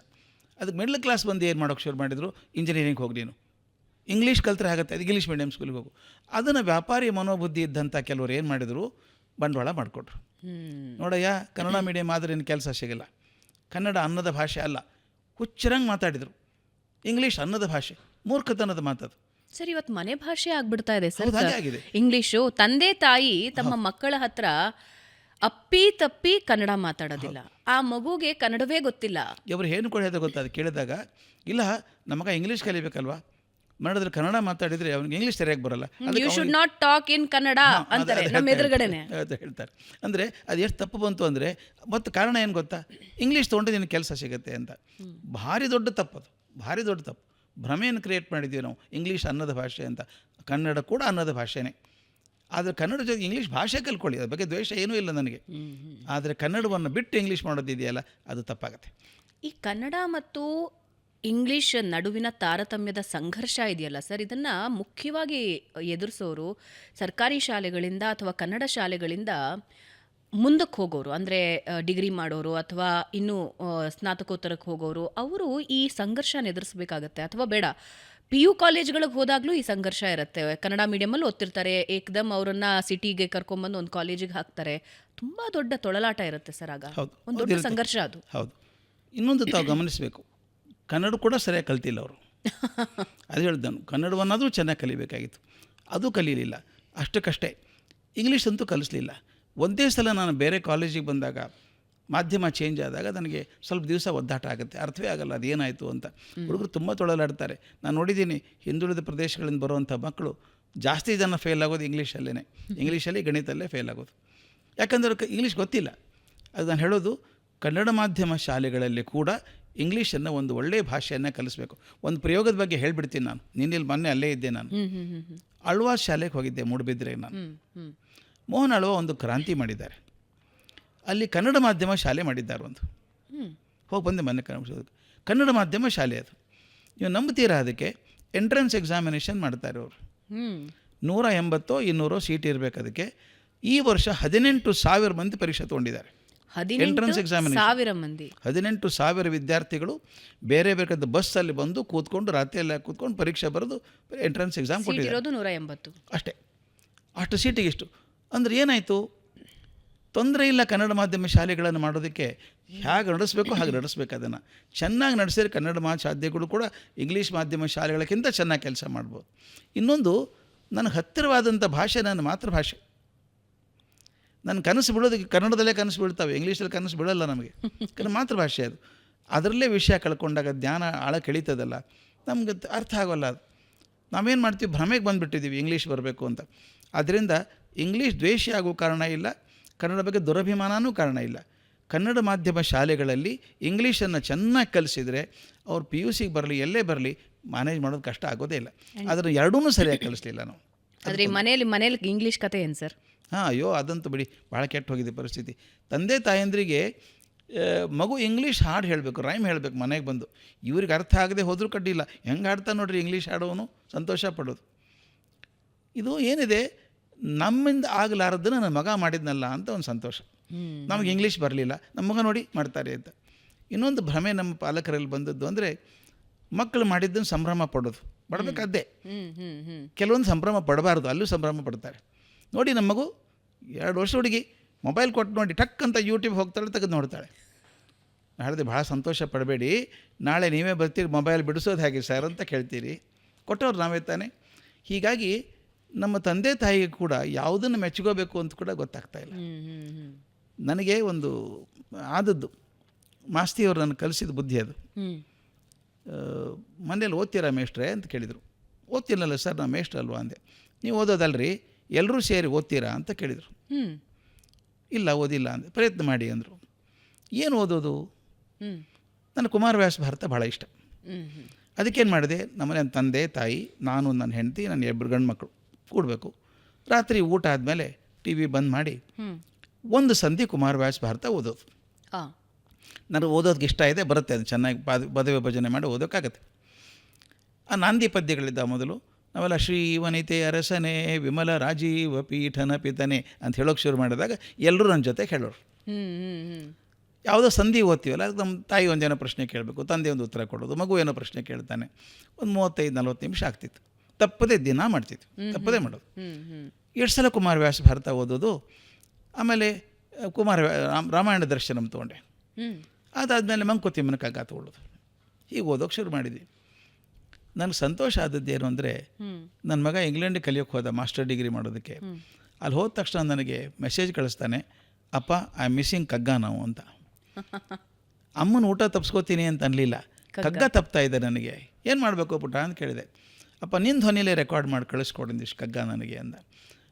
ಅದಕ್ಕೆ ಮಿಡ್ಲ್ ಕ್ಲಾಸ್ ಬಂದು ಏನು ಮಾಡೋಕ್ಕೆ ಶುರು ಮಾಡಿದರು, ಇಂಜಿನಿಯರಿಂಗ್ ಹೋಗಿ ನೀನು, ಇಂಗ್ಲೀಷ್ ಕಲ್ತ್ರೆ ಆಗುತ್ತೆ, ಅದು ಇಂಗ್ಲೀಷ್ ಮೀಡಿಯಮ್ ಸ್ಕೂಲಿಗೆ ಹೋಗು. ಅದನ್ನು ವ್ಯಾಪಾರಿ ಮನೋಬುದ್ಧಿ ಇದ್ದಂಥ ಕೆಲವರು ಏನು ಮಾಡಿದರು, ಬಂಡವಾಳ ಮಾಡಿಕೊಟ್ರು. ನೋಡಯ್ಯ, ಕನ್ನಡ ಮೀಡಿಯಮ್ ಆದರೆ ನಿನ್ನ ಕೆಲಸ ಸಿಗಲ್ಲ, ಕನ್ನಡ ಅನ್ನದ ಭಾಷೆ ಅಲ್ಲ, ಹುಚ್ಚರಂಗೆ ಮಾತಾಡಿದರು. ಇಂಗ್ಲೀಷ್ ಅನ್ನದ ಭಾಷೆ, ಮೂರ್ಖತನದ ಮಾತದು. ಸರ್, ಇವತ್ತು ಮನೆ ಭಾಷೆ ಆಗ್ಬಿಡ್ತಾ ಇದೆ ಸರ್. ಹಾಗೆ ಆಗಿದೆ. ಇಂಗ್ಲಿಷು ತಂದೆ ತಾಯಿ ತಮ್ಮ ಮಕ್ಕಳ ಹತ್ರ ಅಪ್ಪಿ ತಪ್ಪಿ ಕನ್ನಡ ಮಾತಾಡೋದಿಲ್ಲ. ಆ ಮಗುಗೆ ಕನ್ನಡವೇ ಗೊತ್ತಿಲ್ಲ. ಇವರು ಏನು ಕೂಡ ಹೇಳಿದ್ರೆ ಗೊತ್ತಾದ ಕೇಳಿದಾಗ, ಇಲ್ಲ ನಮಗ ಇಂಗ್ಲೀಷ್ ಕಲಿಬೇಕಲ್ವಾ, ಮಾಡಿದ್ರೆ ಕನ್ನಡ ಮಾತಾಡಿದರೆ ಅವ್ನಿಗೆ ಇಂಗ್ಲೀಷ್ ಸರಿಯಾಗಿ ಬರಲ್ಲ, you should not talk in Kannada ಅಂತಾರೆ ನಮ್ಮ ಎದುರುಗಡೆನೆ ಹೇಳ್ತಾರೆ. ಅಂದರೆ ಅದು ಎಷ್ಟು ತಪ್ಪು ಬಂತು ಅಂದರೆ, ಮತ್ತು ಕಾರಣ ಏನು ಗೊತ್ತಾ, ಇಂಗ್ಲೀಷ್ ತೊಗೊಂಡು ನಿನಗೆ ಕೆಲಸ ಸಿಗುತ್ತೆ ಅಂತ. ಭಾರಿ ದೊಡ್ಡ ತಪ್ಪದು, ಭಾರಿ ದೊಡ್ಡ ತಪ್ಪು. ಭ್ರಮೆಯನ್ನು ಕ್ರಿಯೇಟ್ ಮಾಡಿದ್ದೀವಿ ನಾವು, ಇಂಗ್ಲೀಷ್ ಅನ್ನದ ಭಾಷೆ ಅಂತ. ಕನ್ನಡ ಕೂಡ ಅನ್ನದ ಭಾಷೆನೇ. ಆದರೆ ಕನ್ನಡ ಜೊತೆಗೆ ಇಂಗ್ಲೀಷ್ ಭಾಷೆ ಕಲ್ತ್ಕೊಳ್ಳಿ, ಅದ್ರ ಬಗ್ಗೆ ದ್ವೇಷ ಏನೂ ಇಲ್ಲ ನನಗೆ. ಆದರೆ ಕನ್ನಡವನ್ನು ಬಿಟ್ಟು ಇಂಗ್ಲೀಷ್ ಮಾಡೋದಿದೆಯಲ್ಲ, ಅದು ತಪ್ಪಾಗುತ್ತೆ. ಈ ಕನ್ನಡ ಮತ್ತು ಇಂಗ್ಲೀಷ್ ನಡುವಿನ ತಾರತಮ್ಯದ ಸಂಘರ್ಷ ಇದೆಯಲ್ಲ ಸರ್, ಇದನ್ನು ಮುಖ್ಯವಾಗಿ ಎದುರಿಸೋರು ಸರ್ಕಾರಿ ಶಾಲೆಗಳಿಂದ ಅಥವಾ ಕನ್ನಡ ಶಾಲೆಗಳಿಂದ ಮುಂದಕ್ಕೆ ಹೋಗೋರು, ಅಂದರೆ ಡಿಗ್ರಿ ಮಾಡೋರು ಅಥವಾ ಇನ್ನೂ ಸ್ನಾತಕೋತ್ತರಕ್ಕೆ ಹೋಗೋರು, ಅವರು ಈ ಸಂಘರ್ಷನ ಎದುರಿಸಬೇಕಾಗತ್ತೆ. ಅಥವಾ ಬೇಡ, PU ಕಾಲೇಜ್ಗಳಿಗೆ ಹೋದಾಗಲೂ ಈ ಸಂಘರ್ಷ ಇರುತ್ತೆ. ಕನ್ನಡ ಮೀಡಿಯಮಲ್ಲಿ ಓದ್ತಿರ್ತಾರೆ, ಏಕದಮ್ ಅವರನ್ನು ಸಿಟಿಗೆ ಕರ್ಕೊಂಬಂದು ಒಂದು ಕಾಲೇಜಿಗೆ ಹಾಕ್ತಾರೆ. ತುಂಬ ದೊಡ್ಡ ತೊಳಲಾಟ ಇರುತ್ತೆ ಸರ್, ಆಗ ಒಂದು ದೊಡ್ಡ ಸಂಘರ್ಷ ಅದು. ಹೌದು. ಇನ್ನೊಂದು ತಾವು ಗಮನಿಸಬೇಕು, ಕನ್ನಡ ಕೂಡ ಸರಿಯಾಗಿ ಕಲ್ತಿಲ್ಲ ಅವರು. ಅದು ಹೇಳ್ದೆ ನಾನು, ಕನ್ನಡವನ್ನಾದರೂ ಚೆನ್ನಾಗಿ ಕಲಿಬೇಕಾಗಿತ್ತು, ಅದು ಕಲೀಲಿಲ್ಲ. ಅಷ್ಟಕ್ಕಷ್ಟೇ ಇಂಗ್ಲೀಷ್ ಅಂತೂ ಕಲಿಸ್ಲಿಲ್ಲ. ಒಂದೇ ಸಲ ನಾನು ಬೇರೆ ಕಾಲೇಜಿಗೆ ಬಂದಾಗ, ಮಾಧ್ಯಮ ಚೇಂಜ್ ಆದಾಗ ನನಗೆ ಸ್ವಲ್ಪ ದಿವಸ ಒದ್ದಾಟ ಆಗುತ್ತೆ, ಅರ್ಥವೇ ಆಗಲ್ಲ ಅದೇನಾಯಿತು ಅಂತ. ಹುಡುಗರು ತುಂಬ ತೊಳಲಾಡ್ತಾರೆ. ನಾನು ನೋಡಿದ್ದೀನಿ, ಹಿಂದುಳಿದ ಪ್ರದೇಶಗಳಿಂದ ಬರುವಂಥ ಮಕ್ಕಳು ಜಾಸ್ತಿ ಜನ ಫೇಲ್ ಆಗೋದು ಇಂಗ್ಲೀಷಲ್ಲೇ, ಇಂಗ್ಲೀಷಲ್ಲಿ ಗಣಿತಲ್ಲೇ ಫೇಲ್ ಆಗೋದು. ಯಾಕಂದರೆ ಇಂಗ್ಲೀಷ್ ಗೊತ್ತಿಲ್ಲ. ಅದು ನಾನು ಹೇಳೋದು, ಕನ್ನಡ ಮಾಧ್ಯಮ ಶಾಲೆಗಳಲ್ಲಿ ಕೂಡ ಇಂಗ್ಲೀಷನ್ನು ಒಂದು ಒಳ್ಳೆಯ ಭಾಷೆಯನ್ನು ಕಲಿಸ್ಬೇಕು. ಒಂದು ಪ್ರಯೋಗದ ಬಗ್ಗೆ ಹೇಳಿಬಿಡ್ತೀನಿ ನಾನು. ನಿನ್ನಿಲ್ಲಿ ಮೊನ್ನೆ ಅಲ್ಲೇ ಇದ್ದೆ ನಾನು, ಅಳ್ವಾಸ್ ಶಾಲೆಗೆ ಹೋಗಿದ್ದೆ, ಮೂಡುಬಿದ್ರೆಗೆ. ನಾನು ಮೋಹನ್ ಅಳ್ವಾ ಒಂದು ಕ್ರಾಂತಿ ಮಾಡಿದ್ದಾರೆ. ಅಲ್ಲಿ ಕನ್ನಡ ಮಾಧ್ಯಮ ಶಾಲೆ ಮಾಡಿದ್ದಾರೆ ಒಂದು, ಹೋಗಿ ಬಂದೆ ಮೊನ್ನೆ. ಕನ್ನಡ ಮಾಧ್ಯಮ ಶಾಲೆ ಅದು. ನೀವು ನಂಬ್ತೀರಾ, ಅದಕ್ಕೆ ಎಂಟ್ರೆನ್ಸ್ ಎಕ್ಸಾಮಿನೇಷನ್ ಮಾಡ್ತಾರೆ ಅವರು. 180 200 ಸೀಟ್ ಇರಬೇಕು ಅದಕ್ಕೆ. ಈ ವರ್ಷ 18,000 ಮಂದಿ ಪರೀಕ್ಷೆ ತೊಗೊಂಡಿದ್ದಾರೆ. ಎಂಟ್ರೆನ್ಸ್ ಎಕ್ಸಾಮಿನೇಷನ್ 18,000 ವಿದ್ಯಾರ್ಥಿಗಳು ಬೇರೆ ಬೇರೆ ಬಸ್ಸಲ್ಲಿ ಬಂದು ಕೂತ್ಕೊಂಡು, ರಾತ್ರಿಯೆಲ್ಲ ಕೂತ್ಕೊಂಡು ಪರೀಕ್ಷೆ ಬರೆದು ಎಂಟ್ರೆನ್ಸ್ ಎಕ್ಸಾಮ್ ಕೊಟ್ಟಿದ್ದಾರೆ. 180 ಅಷ್ಟೇ. ಅಷ್ಟು ಸೀಟಿಗೆ ಇಷ್ಟು ಅಂದರೆ ಏನಾಯಿತು, ತೊಂದರೆ ಇಲ್ಲ. ಕನ್ನಡ ಮಾಧ್ಯಮ ಶಾಲೆಗಳನ್ನು ಮಾಡೋದಕ್ಕೆ ಹೇಗೆ ನಡೆಸಬೇಕು ಹಾಗೆ ನಡೆಸಬೇಕು. ಅದನ್ನು ಚೆನ್ನಾಗಿ ನಡೆಸಿದ್ರೆ ಕನ್ನಡ ಶಾಲೆಗಳು ಕೂಡ ಇಂಗ್ಲೀಷ್ ಮಾಧ್ಯಮ ಶಾಲೆಗಳಕ್ಕಿಂತ ಚೆನ್ನಾಗಿ ಕೆಲಸ ಮಾಡ್ಬೋದು. ಇನ್ನೊಂದು, ನನಗೆ ಹತ್ತಿರವಾದಂಥ ಭಾಷೆ ನನ್ನ ಮಾತೃಭಾಷೆ. ನನ್ನ ಕನಸು ಬಿಡೋದಕ್ಕೆ ಕನ್ನಡದಲ್ಲೇ ಕನಸು ಬೀಳ್ತಾವೆ, ಇಂಗ್ಲೀಷಲ್ಲಿ ಕನಸು ಬಿಡೋಲ್ಲ ನಮಗೆ. ಯಾಕಂದರೆ ಮಾತೃಭಾಷೆ ಅದು. ಅದರಲ್ಲೇ ವಿಷಯ ಕಳ್ಕೊಂಡಾಗ ಜ್ಞಾನ ಆಳ ಕೆಳೀತದಲ್ಲ, ನಮ್ಗೆ ಅರ್ಥ ಆಗೋಲ್ಲ. ಅದು ನಾವೇನು ಮಾಡ್ತೀವಿ, ಭ್ರಮೆಗೆ ಬಂದುಬಿಟ್ಟಿದ್ದೀವಿ ಇಂಗ್ಲೀಷ್ ಬರಬೇಕು ಅಂತ. ಆದ್ದರಿಂದ ಇಂಗ್ಲೀಷ್ ದ್ವೇಷಿ ಆಗೋ ಕಾರಣ ಇಲ್ಲ, ಕನ್ನಡ ಬಗ್ಗೆ ದುರಭಿಮಾನವೂ ಕಾರಣ ಇಲ್ಲ. ಕನ್ನಡ ಮಾಧ್ಯಮ ಶಾಲೆಗಳಲ್ಲಿ ಇಂಗ್ಲೀಷನ್ನು ಚೆನ್ನಾಗಿ ಕಲಿಸಿದರೆ ಅವ್ರು PUCಗೆ ಬರಲಿ, ಎಲ್ಲೇ ಬರಲಿ, ಮ್ಯಾನೇಜ್ ಮಾಡೋದು ಕಷ್ಟ ಆಗೋದೇ ಇಲ್ಲ. ಅದನ್ನು ಎರಡೂ ಸರಿಯಾಗಿ ಕಲಿಸ್ಲಿಲ್ಲ ನಾವು. ಆದರೆ ಮನೇಲಿ ಇಂಗ್ಲೀಷ್ ಕತೆ ಏನು ಸರ್? ಅಯ್ಯೋ ಅದಂತೂ ಬಿಡಿ, ಭಾಳ ಕೆಟ್ಟು ಹೋಗಿದೆ ಪರಿಸ್ಥಿತಿ. ತಂದೆ ತಾಯಂದ್ರಿಗೆ ಮಗು ಇಂಗ್ಲೀಷ್ ಹಾಡು ಹೇಳಬೇಕು, ರೈಮ್ ಹೇಳಬೇಕು ಮನೆಗೆ ಬಂದು. ಇವ್ರಿಗೆ ಅರ್ಥ ಆಗದೆ ಹೋದರೂ ಕಡ್ಡಿಲ್ಲ, ಹೆಂಗೆ ಆಡ್ತಾ ನೋಡ್ರಿ ಇಂಗ್ಲೀಷ್ ಆಡೋನು, ಸಂತೋಷ ಪಡೋದು. ಇದು ಏನಿದೆ, ನಮ್ಮಿಂದ ಆಗಲಾರದನ್ನು ನನ್ನ ಮಗ ಮಾಡಿದ್ನಲ್ಲ ಅಂತ ಒಂದು ಸಂತೋಷ. ನಮಗೆ ಇಂಗ್ಲೀಷ್ ಬರಲಿಲ್ಲ, ನಮ್ಮ ಮಗ ನೋಡಿ ಮಾಡ್ತಾರೆ ಅಂತ. ಇನ್ನೊಂದು ಭ್ರಮೆ ನಮ್ಮ ಪಾಲಕರಲ್ಲಿ ಬಂದದ್ದು ಅಂದರೆ, ಮಕ್ಕಳು ಮಾಡಿದ್ದನ್ನು ಸಂಭ್ರಮ ಪಡೋದು, ಪಡಬೇಕಾದ್ದೇ. ಕೆಲವೊಂದು ಸಂಭ್ರಮ ಪಡಬಾರ್ದು, ಅಲ್ಲೂ ಸಂಭ್ರಮ ಪಡ್ತಾರೆ. ನೋಡಿ ನಮ್ಮ ಮಗು 2 ವರ್ಷ ಹುಡುಗಿ ಮೊಬೈಲ್ ಕೊಟ್ಟು ನೋಡಿ ಟಕ್ ಅಂತ ಯೂಟ್ಯೂಬ್ ಹೋಗ್ತಾಳೆ, ತೆಗೆದು ನೋಡ್ತಾಳೆ. ಹೇಳಿದೆ, ಭಾಳ ಸಂತೋಷ ಪಡಬೇಡಿ, ನಾಳೆ ನೀವೇ ಬರ್ತೀರಿ, ಮೊಬೈಲ್ ಬಿಡಿಸೋದು ಹೇಗೆ ಸರ್ ಅಂತ ಕೇಳ್ತೀರಿ, ಕೊಟ್ಟವ್ರು ನಾವೇ ತಾನೆ. ಹೀಗಾಗಿ ನಮ್ಮ ತಂದೆ ತಾಯಿಗೆ ಕೂಡ ಯಾವುದನ್ನು ಮೆಚ್ಕೋಬೇಕು ಅಂತ ಕೂಡ ಗೊತ್ತಾಗ್ತಾಯಿಲ್ಲ. ನನಗೆ ಒಂದು ಆದದ್ದು, ಮಾಸ್ತಿಯವರು ನನಗೆ ಕಲಿಸಿದ ಬುದ್ಧಿ ಅದು. ಮನೇಲಿ ಓದ್ತೀರಾ ಮೇಷ್ಟ್ರೆ ಅಂತ ಕೇಳಿದರು. ಓದ್ತಿಲ್ಲಲ್ಲ ಸರ್, ನಾನು ಮೇಷ್ಟ್ರ ಅಲ್ವಾ ಅಂದೆ. ನೀವು ಓದೋದಲ್ರಿ, ಎಲ್ಲರೂ ಸೇರಿ ಓದ್ತೀರಾ ಅಂತ ಕೇಳಿದರು. ಇಲ್ಲ ಓದಿಲ್ಲ ಅಂದೆ. ಪ್ರಯತ್ನ ಮಾಡಿ ಅಂದರು. ಏನು ಓದೋದು? ನನ್ನ ಕುಮಾರವ್ಯಾಸ ಭಾರತ ಭಾಳ ಇಷ್ಟ. ಅದಕ್ಕೇನು ಮಾಡಿದೆ, ನಮ್ಮನೆ ತಂದೆ ತಾಯಿ, ನಾನು, ನನ್ನ ಹೆಂಡತಿ, ನನ್ನ 2 ಗಂಡು ಮಕ್ಕಳು ಕೂಡಬೇಕು. ರಾತ್ರಿ ಊಟ ಆದಮೇಲೆ TV ಬಂದ್ ಮಾಡಿ ಒಂದು ಸಂಧಿ ಕುಮಾರವ್ಯಾಸ ಭಾರತ ಓದೋದು. ನನಗೆ ಓದೋದಕ್ಕೆ ಇಷ್ಟ ಇದೆ, ಬರುತ್ತೆ, ಅದು ಚೆನ್ನಾಗಿ ಪದವಿ ಭಜನೆ ಮಾಡಿ ಓದೋಕ್ಕಾಗತ್ತೆ. ಆ ನಾಂದಿ ಪದ್ಯಗಳಿದ್ದ ಮೊದಲು ನಾವೆಲ್ಲ ಶ್ರೀ ವನಿತೆ ಅರಸನೇ ವಿಮಲ ರಾಜೀವ ಪೀಠನ ಪಿತನೆ ಅಂತ ಹೇಳೋಕೆ ಶುರು ಮಾಡಿದಾಗ ಎಲ್ಲರೂ ನನ್ನ ಜೊತೆ ಹೇಳೋರು. ಯಾವುದೋ ಸಂಧಿ ಓದ್ತೀವಲ್ಲ, ಅದಕ್ಕೆ ನಮ್ಮ ತಾಯಿ ಒಂದು ಏನೋ ಪ್ರಶ್ನೆ ಕೇಳಬೇಕು, ತಂದೆ ಒಂದು ಉತ್ತರ ಕೊಡೋದು, ಮಗು ಏನೋ ಪ್ರಶ್ನೆ ಕೇಳ್ತಾನೆ. ಒಂದು 35-40 ನಿಮಿಷ ಆಗ್ತಿತ್ತು. ತಪ್ಪದೇ ದಿನ ಮಾಡ್ತಿತ್ತು, ತಪ್ಪದೇ ಮಾಡೋದು. ಎಷ್ಟು ಸಲ ಕುಮಾರವ್ಯಾಸ ಭಾರತ ಓದೋದು. ಆಮೇಲೆ ರಾಮಾಯಣ ದರ್ಶನಂ ತೊಗೊಂಡೆ. ಅದಾದಮೇಲೆ ಮಂಕುತಿಮ್ಮನ ಕಗ್ಗ ತೊಗೊಳ್ಳೋದು. ಹೀಗೆ ಓದೋಕೆ ಶುರು ಮಾಡಿದ್ವಿ. ನನಗೆ ಸಂತೋಷ ಆದದ್ದೇನು ಅಂದರೆ, ನನ್ನ ಮಗ ಇಂಗ್ಲೆಂಡಿಗೆ ಕಲಿಯೋಕ್ಕೆ ಹೋದ ಮಾಸ್ಟರ್ ಡಿಗ್ರಿ ಮಾಡೋದಕ್ಕೆ. ಅಲ್ಲಿ ಹೋದ ತಕ್ಷಣ ನನಗೆ ಮೆಸೇಜ್ ಕಳಿಸ್ತಾನೆ, ಅಪ್ಪ ಐ ಆಮ್ ಮಿಸ್ಸಿಂಗ್ ಕಗ್ಗ ನಾವು ಅಂತ. ಅಮ್ಮನ ಊಟ ತಪ್ಸ್ಕೋತೀನಿ ಅಂತ ಅನ್ನಲಿಲ್ಲ, ಕಗ್ಗ ತಪ್ತಾ ಇದೆ ನನಗೆ, ಏನು ಮಾಡಬೇಕು ಪುಟ್ಟ ಅಂತ ಕೇಳಿದೆ. ಅಪ್ಪ ನಿನ್ನ ಧ್ವನಿಲೇ ರೆಕಾರ್ಡ್ ಮಾಡಿ ಕಳಿಸ್ಕೊಡಿದಿಷ್ಟು ಕಗ್ಗ ನನಗೆ ಅಂದ.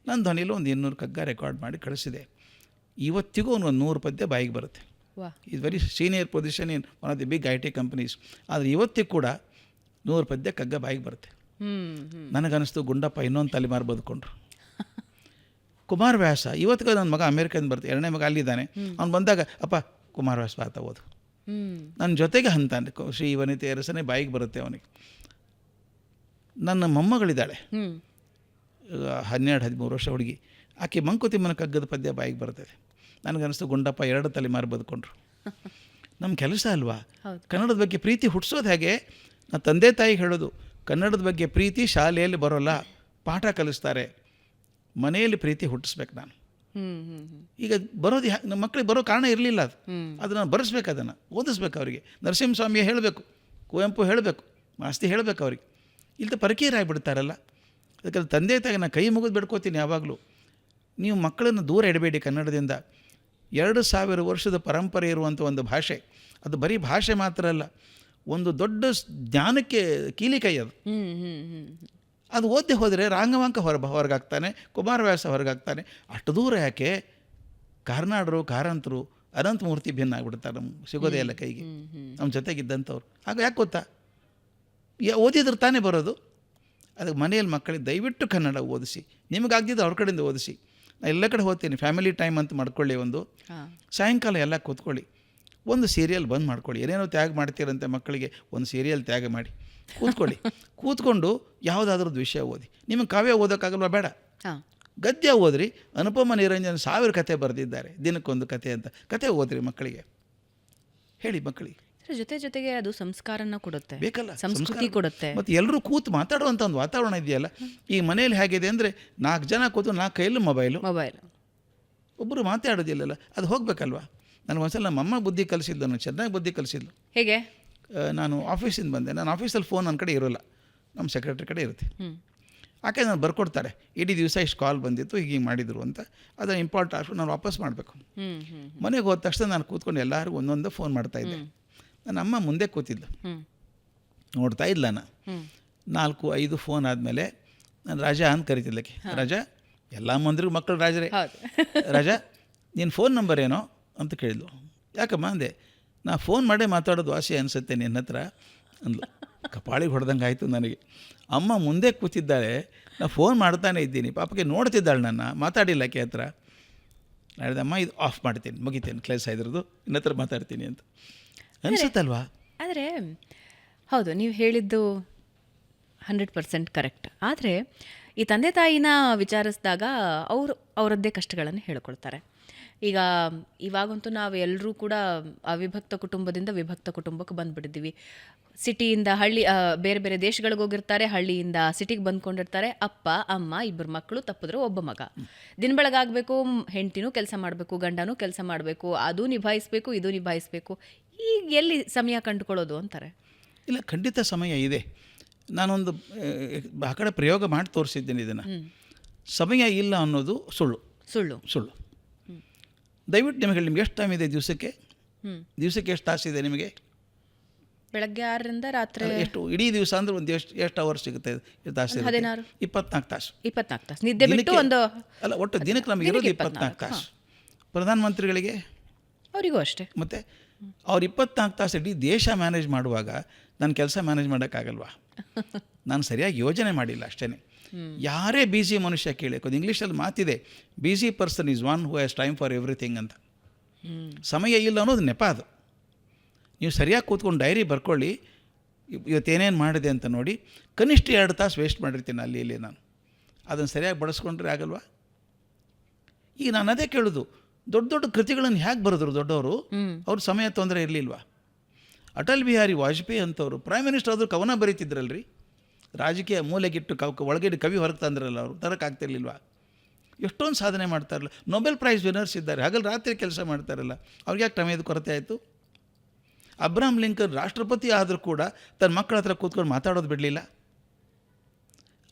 ನನ್ನ ಧ್ವನಿಲೂ ಒಂದು 200 ಕಗ್ಗ ರೆಕಾರ್ಡ್ ಮಾಡಿ ಕಳಿಸಿದೆ. ಇವತ್ತಿಗೂ ಒಂದು 100 ಪದ್ಯ ಬಾಯಿಗೆ ಬರುತ್ತೆ. Is very senior position in one of the big IT companies. ಆದರೆ ಇವತ್ತಿಗೂ ಕೂಡ 100 ಪದ್ಯ ಕಗ್ಗ ಬಾಯಿಗೆ ಬರುತ್ತೆ. ನನಗನ್ನಿಸ್ತು ಗುಂಡಪ್ಪ ಇನ್ನೊಂದು ತಲೆಮಾರು ಬದುಕೊಂಡ್ರು. ಕುಮಾರವ್ಯಾಸ ಇವತ್ತಿಗೂ ನನ್ನ ಮಗ ಅಮೇರಿಕನ್ ಬರ್ತಾರೆ, 2ನೇ ಮಗ ಅಲ್ಲಿದ್ದಾನೆ. ಅವ್ನು ಬಂದಾಗ ಅಪ್ಪ ಕುಮಾರವ್ಯಾಸ ಭಾರತ ಓದು, ನನ್ನ ಜೊತೆಗೆ ಅಂತಾನೆ. ಶ್ರೀ ವನಿತೆ ಅರಸನೇ ಬಾಯಿಗೆ ಬರುತ್ತೆ ಅವನಿಗೆ. ನನ್ನ ಮೊಮ್ಮಗಳಿದ್ದಾಳೆ, 12-13 ವರ್ಷ ಹುಡುಗಿ. ಆಕೆ ಮಂಕುತಿಮ್ಮನ ಕಗ್ಗದ ಪದ್ಯ ಬಾಯಿಗೆ ಬರ್ತದೆ. ನನಗನ್ನಿಸ್ತು ಗುಂಡಪ್ಪ 2 ತಲೆಮಾರು ಬದುಕೊಂಡ್ರು. ನಮ್ಮ ಕೆಲಸ ಅಲ್ವಾ ಕನ್ನಡದ ಬಗ್ಗೆ ಪ್ರೀತಿ ಹುಟ್ಟಿಸೋದು ಹೇಗೆ? ನಾನು ತಂದೆ ತಾಯಿಗೆ ಹೇಳೋದು, ಕನ್ನಡದ ಬಗ್ಗೆ ಪ್ರೀತಿ ಶಾಲೆಯಲ್ಲಿ ಬರೋಲ್ಲ, ಪಾಠ ಕಲಿಸ್ತಾರೆ. ಮನೆಯಲ್ಲಿ ಪ್ರೀತಿ ಹುಟ್ಟಿಸ್ಬೇಕು ನಾನು. ಈಗ ಬರೋದು ನಮ್ಮ ಮಕ್ಕಳಿಗೆ ಬರೋ ಕಾರಣ ಇರಲಿಲ್ಲ. ಅದು ನಾನು ಬರೆಸ್ಬೇಕು, ಅದನ್ನು ಓದಿಸ್ಬೇಕು ಅವರಿಗೆ. ನರಸಿಂಹಸ್ವಾಮಿ ಹೇಳಬೇಕು, ಕುವೆಂಪು ಹೇಳಬೇಕು, ಮಾಸ್ತಿ ಹೇಳಬೇಕು ಅವ್ರಿಗೆ. ಇಲ್ಲದ ಪರಕೀಯರಾಗಿಬಿಡ್ತಾರಲ್ಲ. ಅದಕ್ಕೆ ತಂದೆ ತಾಯಿಗೆ ನಾನು ಕೈ ಮುಗಿದು ಬಿಡ್ಕೋತೀನಿ ಯಾವಾಗಲೂ, ನೀವು ಮಕ್ಕಳನ್ನು ದೂರ ಇಡಬೇಡಿ ಕನ್ನಡದಿಂದ. 2000 ವರ್ಷದ ಪರಂಪರೆ ಇರುವಂಥ ಒಂದು ಭಾಷೆ, ಅದು ಬರೀ ಭಾಷೆ ಮಾತ್ರ ಅಲ್ಲ, ಒಂದು ದೊಡ್ಡ ಜ್ಞಾನಕ್ಕೆ ಕೀಲಿಕೈ ಅದು. ಅದು ಓದಿ ಹೋದರೆ ರಾಂಗವಂಕ ಹೊರಗಾಗ್ತಾನೆ, ಕುಮಾರವ್ಯಾಸ ಹೊರಗಾಗ್ತಾನೆ. ಅಷ್ಟು ದೂರ ಯಾಕೆ? ಕಾರ್ನಾಡರು, ಕಾರಂತರು, ಅನಂತಮೂರ್ತಿ ಭಿನ್ನ ಆಗಿಬಿಡ್ತಾರೆ, ನಮ್ಗೆ ಸಿಗೋದೇ ಇಲ್ಲ ಕೈಗೆ, ನಮ್ಮ ಜೊತೆಗಿದ್ದಂಥವ್ರು. ಆಗ ಯಾಕೆ ಗೊತ್ತಾ? ಓದಿದ್ರೆ ತಾನೇ ಬರೋದು. ಅದಕ್ಕೆ ಮನೆಯಲ್ಲಿ ಮಕ್ಕಳಿಗೆ ದಯವಿಟ್ಟು ಕನ್ನಡ ಓದಿಸಿ, ನಿಮಗಾಗ್ದಿದ್ದು ಅವ್ರ ಕಡೆಯಿಂದ ಓದಿಸಿ. ನಾನು ಎಲ್ಲ ಕಡೆ ಹೋಗ್ತೀನಿ, ಫ್ಯಾಮಿಲಿ ಟೈಮ್ ಅಂತ ಮಾಡ್ಕೊಳ್ಳಿ. ಒಂದು ಸಾಯಂಕಾಲ ಎಲ್ಲ ಕೂತ್ಕೊಳ್ಳಿ, ಒಂದು ಸೀರಿಯಲ್ ಬಂದ್ ಮಾಡ್ಕೊಳ್ಳಿ. ಏನೇನೋ ತ್ಯಾಗ ಮಾಡ್ತೀರಂತೆ ಮಕ್ಕಳಿಗೆ, ಒಂದು ಸೀರಿಯಲ್ ತ್ಯಾಗ ಮಾಡಿ ಕೂತ್ಕೊಳ್ಳಿ. ಕೂತ್ಕೊಂಡು ಯಾವುದಾದ್ರದ್ದು ವಿಷಯ ಓದಿ. ನಿಮಗೆ ಕಾವ್ಯ ಓದೋಕ್ಕಾಗಲ್ವ? ಬೇಡ, ಗದ್ಯ ಓದ್ರಿ. ಅನುಪಮ ನಿರಂಜನ್ 1000 ಕತೆ ಬರೆದಿದ್ದಾರೆ, ದಿನಕ್ಕೊಂದು ಕತೆ ಅಂತ. ಕತೆ ಓದ್ರಿ ಮಕ್ಕಳಿಗೆ, ಹೇಳಿ ಮಕ್ಕಳಿಗೆ. ಜೊತೆಗೆ ಅದು ಸಂಸ್ಕಾರನ ಕೊಡುತ್ತೆ, ಬೇಕಲ್ಲ, ಸಂಸ್ಕೃತಿ ಕೊಡುತ್ತೆ. ಮತ್ತು ಎಲ್ಲರೂ ಕೂತು ಮಾತಾಡುವಂಥ ಒಂದು ವಾತಾವರಣ ಇದೆಯಲ್ಲ. ಈ ಮನೇಲಿ ಹೇಗಿದೆ ಅಂದರೆ, 4 ಜನ ಕೂತು 4 ಕೈಯಲ್ಲೂ ಮೊಬೈಲು, ಒಬ್ಬರು ಮಾತಾಡೋದಿಲ್ಲಲ್ಲ. ಅದು ಹೋಗ್ಬೇಕಲ್ವಾ? ನನಗೆ ಒಂದ್ಸಲ ನಮ್ಮಮ್ಮ ಬುದ್ಧಿ ಕಲಿಸಿದ್ದು, ನನಗೆ ಚೆನ್ನಾಗಿ ಬುದ್ಧಿ ಕಲಿಸಿದ್ಲು. ಹೇಗೆ? ನಾನು ಆಫೀಸಿಂದ ಬಂದೆ, ನಾನು ಆಫೀಸಲ್ಲಿ ಫೋನ್ ನನ್ನ ಕಡೆ ಇರೋಲ್ಲ, ನಮ್ಮ ಸೆಕ್ರೆಟ್ರಿ ಕಡೆ ಇರುತ್ತೆ. ಆಕೆ ನಾನು ಬರ್ಕೊಡ್ತಾರೆ, ಇಡೀ ದಿವಸ ಇಷ್ಟು ಕಾಲ್ ಬಂದಿತ್ತು, ಹೀಗೆ ಮಾಡಿದರು ಅಂತ. ಅದನ್ನು ಇಂಪಾರ್ಟ್ ಆಗ್ಬಿಟ್ಟು ನಾನು ವಾಪಸ್ ಮಾಡಬೇಕು. ಮನೆಗೆ ಹೋದ ತಕ್ಷಣ ನಾನು ಕೂತ್ಕೊಂಡು ಎಲ್ಲರಿಗೂ ಒಂದೊಂದು ಫೋನ್ ಮಾಡ್ತಾಯಿದ್ದೆ. ನನ್ನ ಅಮ್ಮ ಮುಂದೆ ಕೂತಿದ್ಲು, ನೋಡ್ತಾ ಇಲ್ಲ. ನಾನು 4-5 ಫೋನ್ ಆದಮೇಲೆ ನಾನು ರಾಜಾ ಅಂತ ಕರಿತಿದ್ದಕ್ಕೆ. ರಾಜಾ, ಎಲ್ಲ ಮಂದಿರಿಗೂ ಮಕ್ಕಳು ರಾಜರೇ. ರಾಜಾ, ನಿನ್ನ ಫೋನ್ ನಂಬರ್ ಏನೋ ಅಂತ ಕೇಳಿದ್ಲು. ಯಾಕಮ್ಮ ಅಂದೆ. ನಾ ಫೋನ್ ಮಾಡೇ ಮಾತಾಡೋದು ವಾಸಿ ಅನಿಸುತ್ತೆ ನಿನ್ನ ಹತ್ರ ಅಂದ್ಲು. ಕಪಾಳಿಗೆ ಹೊಡೆದಂಗೆ ಆಯಿತು ನನಗೆ. ಅಮ್ಮ ಮುಂದೆ ಕೂತಿದ್ದಾಳೆ, ನಾ ಫೋನ್ ಮಾಡ್ತಾನೆ ಇದ್ದೀನಿ, ಪಾಪಕ್ಕೆ ನೋಡ್ತಿದ್ದಾಳೆ ನನ್ನ, ಮಾತಾಡಿಲ್ಲ ಆಕೆ ಹತ್ರ. ಹೇಳಿದಮ್ಮ, ಇದು ಆಫ್ ಮಾಡ್ತೀನಿ, ಮುಗಿತೇನೆ ಕೆಲಸ ಇದ್ರದ್ದು, ನಿನ್ನ ಹತ್ರ ಮಾತಾಡ್ತೀನಿ ಅಂತ ಅನಿಸುತ್ತಲ್ವಾ? ಆದರೆ ಹೌದು, ನೀವು ಹೇಳಿದ್ದು 100% ಕರೆಕ್ಟ್. ಆದರೆ ಈ ತಂದೆ ತಾಯಿನ ವಿಚಾರಿಸಿದಾಗ ಅವರದ್ದೇ ಕಷ್ಟಗಳನ್ನು ಹೇಳ್ಕೊಳ್ತಾರೆ. ಈಗ ಇವಾಗಂತೂ ನಾವು ಎಲ್ಲರೂ ಕೂಡ ಅವಿಭಕ್ತ ಕುಟುಂಬದಿಂದ ವಿಭಕ್ತ ಕುಟುಂಬಕ್ಕೆ ಬಂದುಬಿಟ್ಟಿದ್ದೀವಿ. ಸಿಟಿಯಿಂದ ಹಳ್ಳಿ, ಬೇರೆ ಬೇರೆ ದೇಶಗಳಿಗೆ ಹೋಗಿರ್ತಾರೆ, ಹಳ್ಳಿಯಿಂದ ಸಿಟಿಗೆ ಬಂದ್ಕೊಂಡಿರ್ತಾರೆ. ಅಪ್ಪ ಅಮ್ಮ 2 ಮಕ್ಕಳು, ತಪ್ಪಿದ್ರೆ ಒಬ್ಬ ಮಗ. ದಿನ ಬೆಳಗಾಗಬೇಕು, ಹೆಂಡ್ತಿನೂ ಕೆಲಸ ಮಾಡಬೇಕು, ಗಂಡನೂ ಕೆಲಸ ಮಾಡಬೇಕು, ಅದು ನಿಭಾಯಿಸಬೇಕು, ಇದು ನಿಭಾಯಿಸಬೇಕು. ಈಗ ಎಲ್ಲಿ ಸಮಯ ಕಂಡುಕೊಳ್ಳೋದು ಅಂತಾರೆ. ಇಲ್ಲ, ಖಂಡಿತ ಸಮಯ ಇದೆ. ನಾನೊಂದು ಆ ಕಡೆ ಪ್ರಯೋಗ ಮಾಡಿ ತೋರಿಸಿದ್ದೀನಿ ಇದನ್ನು. ಸಮಯ ಇಲ್ಲ ಅನ್ನೋದು ಸುಳ್ಳು. ದಯವಿಟ್ಟು ನಿಮಗೆ ಎಷ್ಟು ಟೈಮ್ ಇದೆ ದಿವಸಕ್ಕೆ ಎಷ್ಟು ತಾಸಿದೆ ನಿಮಗೆ? ಬೆಳಗ್ಗೆ 6ರಿಂದ ರಾತ್ರಿ ಎಷ್ಟು? ಇಡೀ ದಿವಸ ಅಂದರೆ ಒಂದು ಎಷ್ಟು ಅವರ್ ಸಿಗುತ್ತೆ? ತಾಸು 24 ತಾಸು. 24 ತಾಸು ನಿದ್ದೆ ಬಿಟ್ಟು ಒಂದು ಅಲ್ಲ, ಒಟ್ಟು ದಿನಕ್ಕೆ ನಮಗೆ ಇರೋದು 24 ತಾಸು. ಪ್ರಧಾನಮಂತ್ರಿಗಳಿಗೆ ಅವರಿಗೂ ಅಷ್ಟೇ. ಮತ್ತು ಅವ್ರು 24 ತಾಸು ಇಡೀ ದೇಶ ಮ್ಯಾನೇಜ್ ಮಾಡುವಾಗ ನಾನು ಕೆಲಸ ಮ್ಯಾನೇಜ್ ಮಾಡೋಕ್ಕಾಗಲ್ವಾ? ನಾನು ಸರಿಯಾಗಿ ಯೋಜನೆ ಮಾಡಿಲ್ಲ ಅಷ್ಟೇ. ಯಾರೇ ಬಿಸಿ ಮನುಷ್ಯ ಕೇಳಬೇಕು, ಅದು ಇಂಗ್ಲೀಷಲ್ಲಿ ಮಾತಿದೆ, busy person is one who has time for everything ಅಂತ. ಸಮಯ ಇಲ್ಲ ಅನ್ನೋದು ನೆಪ. ಅದು ನೀವು ಸರಿಯಾಗಿ ಕೂತ್ಕೊಂಡು ಡೈರಿ ಬರ್ಕೊಳ್ಳಿ, ಇವತ್ತೇನೇನು ಮಾಡಿದೆ ಅಂತ ನೋಡಿ ಕನಿಷ್ಠ 2 ತಾಸು ವೇಸ್ಟ್ ಮಾಡಿರ್ತೀನಿ ಅಲ್ಲಿ ಇಲ್ಲಿ ನಾನು. ಅದನ್ನು ಸರಿಯಾಗಿ ಬಳಸ್ಕೊಂಡ್ರೆ ಆಗಲ್ವಾ? ಈಗ ನಾನು ಅದೇ ಕೇಳೋದು, ದೊಡ್ಡ ದೊಡ್ಡ ಕೃತಿಗಳನ್ನು ಹೇಗೆ ಬರೆದ್ರು ದೊಡ್ಡವರು? ಅವ್ರ ಸಮಯ ತೊಂದರೆ ಇರಲಿಲ್ವಾ? ಅಟಲ್ ಬಿಹಾರಿ ವಾಜಪೇಯಿ ಅಂತವರು ಪ್ರೈಮ್ ಮಿನಿಸ್ಟರ್ ಆದರೂ ಕವನ ಬರೀತಿದ್ರಲ್ರಿ. ರಾಜಕೀಯ ಮೂಲೆಗಿಟ್ಟು ಒಳಗಡೆ ಕವಿ ಹೊರಗೆ ತಂದ್ರಲ್ಲ, ಅವರು ತರೋಕ್ಕಾಗ್ತಿರ್ಲಿಲ್ವಾ? ಎಷ್ಟೊಂದು ಸಾಧನೆ ಮಾಡ್ತಾರಲ್ಲ. ನೊಬೆಲ್ ಪ್ರೈಸ್ ವಿನ್ನರ್ಸ್ ಇದ್ದಾರೆ, ಹಗಲು ರಾತ್ರಿ ಕೆಲಸ ಮಾಡ್ತಾರಲ್ಲ. ಅವ್ರಿಗೆ ಯಾಕೆ ಸಮಯದ ಕೊರತೆ ಆಯಿತು? ಅಬ್ರಹಾಂ ಲಿಂಕನ್ ರಾಷ್ಟ್ರಪತಿ ಆದರೂ ಕೂಡ ತನ್ನ ಮಕ್ಕಳ ಹತ್ರ ಕೂತ್ಕೊಂಡು ಮಾತಾಡೋದು ಬಿಡಲಿಲ್ಲ.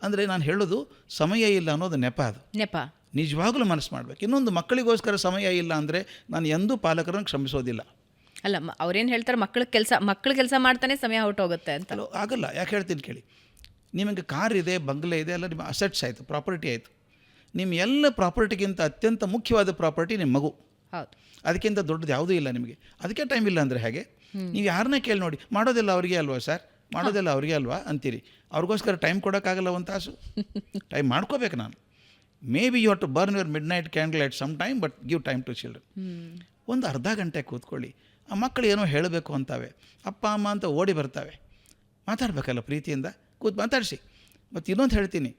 ಅಂದರೆ ನಾನು ಹೇಳೋದು, ಸಮಯ ಇಲ್ಲ ಅನ್ನೋದು ನೆಪ. ಅದು ನೆಪ. ನಿಜವಾಗ್ಲೂ ಮನಸ್ಸು ಮಾಡಬೇಕು. ಇನ್ನೊಂದು, ಮಕ್ಕಳಿಗೋಸ್ಕರ ಸಮಯ ಇಲ್ಲ ಅಂದರೆ ನಾನು ಎಂದೂ ಪಾಲಕರನ್ನು ಕ್ಷಮಿಸೋದಿಲ್ಲ. ಅಲ್ಲ, ಅವ್ರೇನು ಹೇಳ್ತಾರೆ, ಮಕ್ಕಳು ಕೆಲಸ ಮಾಡ್ತಾನೆ ಸಮಯ ಹೊರಟೋಗುತ್ತೆ ಅಂತ. ಆಗಲ್ಲ. ಯಾಕೆ ಹೇಳ್ತೀನಿ ಕೇಳಿ. ನಿಮಗೆ ಕಾರ್ ಇದೆ, ಬಂಗ್ಲೆ ಇದೆ, ಎಲ್ಲ ನಿಮ್ಮ ಅಸೆಟ್ಸ್ ಆಯಿತು, ಪ್ರಾಪರ್ಟಿ ಆಯಿತು. ನಿಮ್ಮ ಎಲ್ಲ ಪ್ರಾಪರ್ಟಿಗಿಂತ ಅತ್ಯಂತ ಮುಖ್ಯವಾದ ಪ್ರಾಪರ್ಟಿ ನಿಮ್ಮ ಮಗು. ಹೌದು. ಅದಕ್ಕಿಂತ ದೊಡ್ಡದು ಯಾವುದೂ ಇಲ್ಲ ನಿಮಗೆ. ಅದಕ್ಕೆ ಟೈಮ್ ಇಲ್ಲ ಅಂದರೆ ಹೇಗೆ? ನೀವು ಯಾರನ್ನೇ ಕೇಳಿ ನೋಡಿ, ಮಾಡೋದೆಲ್ಲ ಅವ್ರಿಗೆ ಅಲ್ವಾ ಸರ್, ಮಾಡೋದೆಲ್ಲ ಅವ್ರಿಗೆ ಅಲ್ವಾ ಅಂತೀರಿ. ಅವ್ರಿಗೋಸ್ಕರ ಟೈಮ್ ಕೊಡೋಕ್ಕಾಗಲ್ಲ ಒಂದು ತಾಸು. ಟೈಮ್ ಮಾಡ್ಕೋಬೇಕು ನಾನು. Maybe you have to burn your midnight candle at some time, but give time to children. ಒಂದು ಅರ್ಧ ಗಂಟೆ ಕೂತ್ಕೊಳ್ಳಿ. ಆ ಮಕ್ಕಳು ಏನೋ ಹೇಳಬೇಕು ಅಂತಾವೆ, ಅಪ್ಪ ಅಮ್ಮ ಅಂತ ಓಡಿ ಬರ್ತಾವೆ. ಮಾತಾಡಬೇಕಲ್ಲ ಪ್ರೀತಿಯಿಂದ, ಕೂತು ಮಾತಾಡಿಸಿ. ಮತ್ತು ಇನ್ನೊಂದು ಹೇಳ್ತೀನಿ,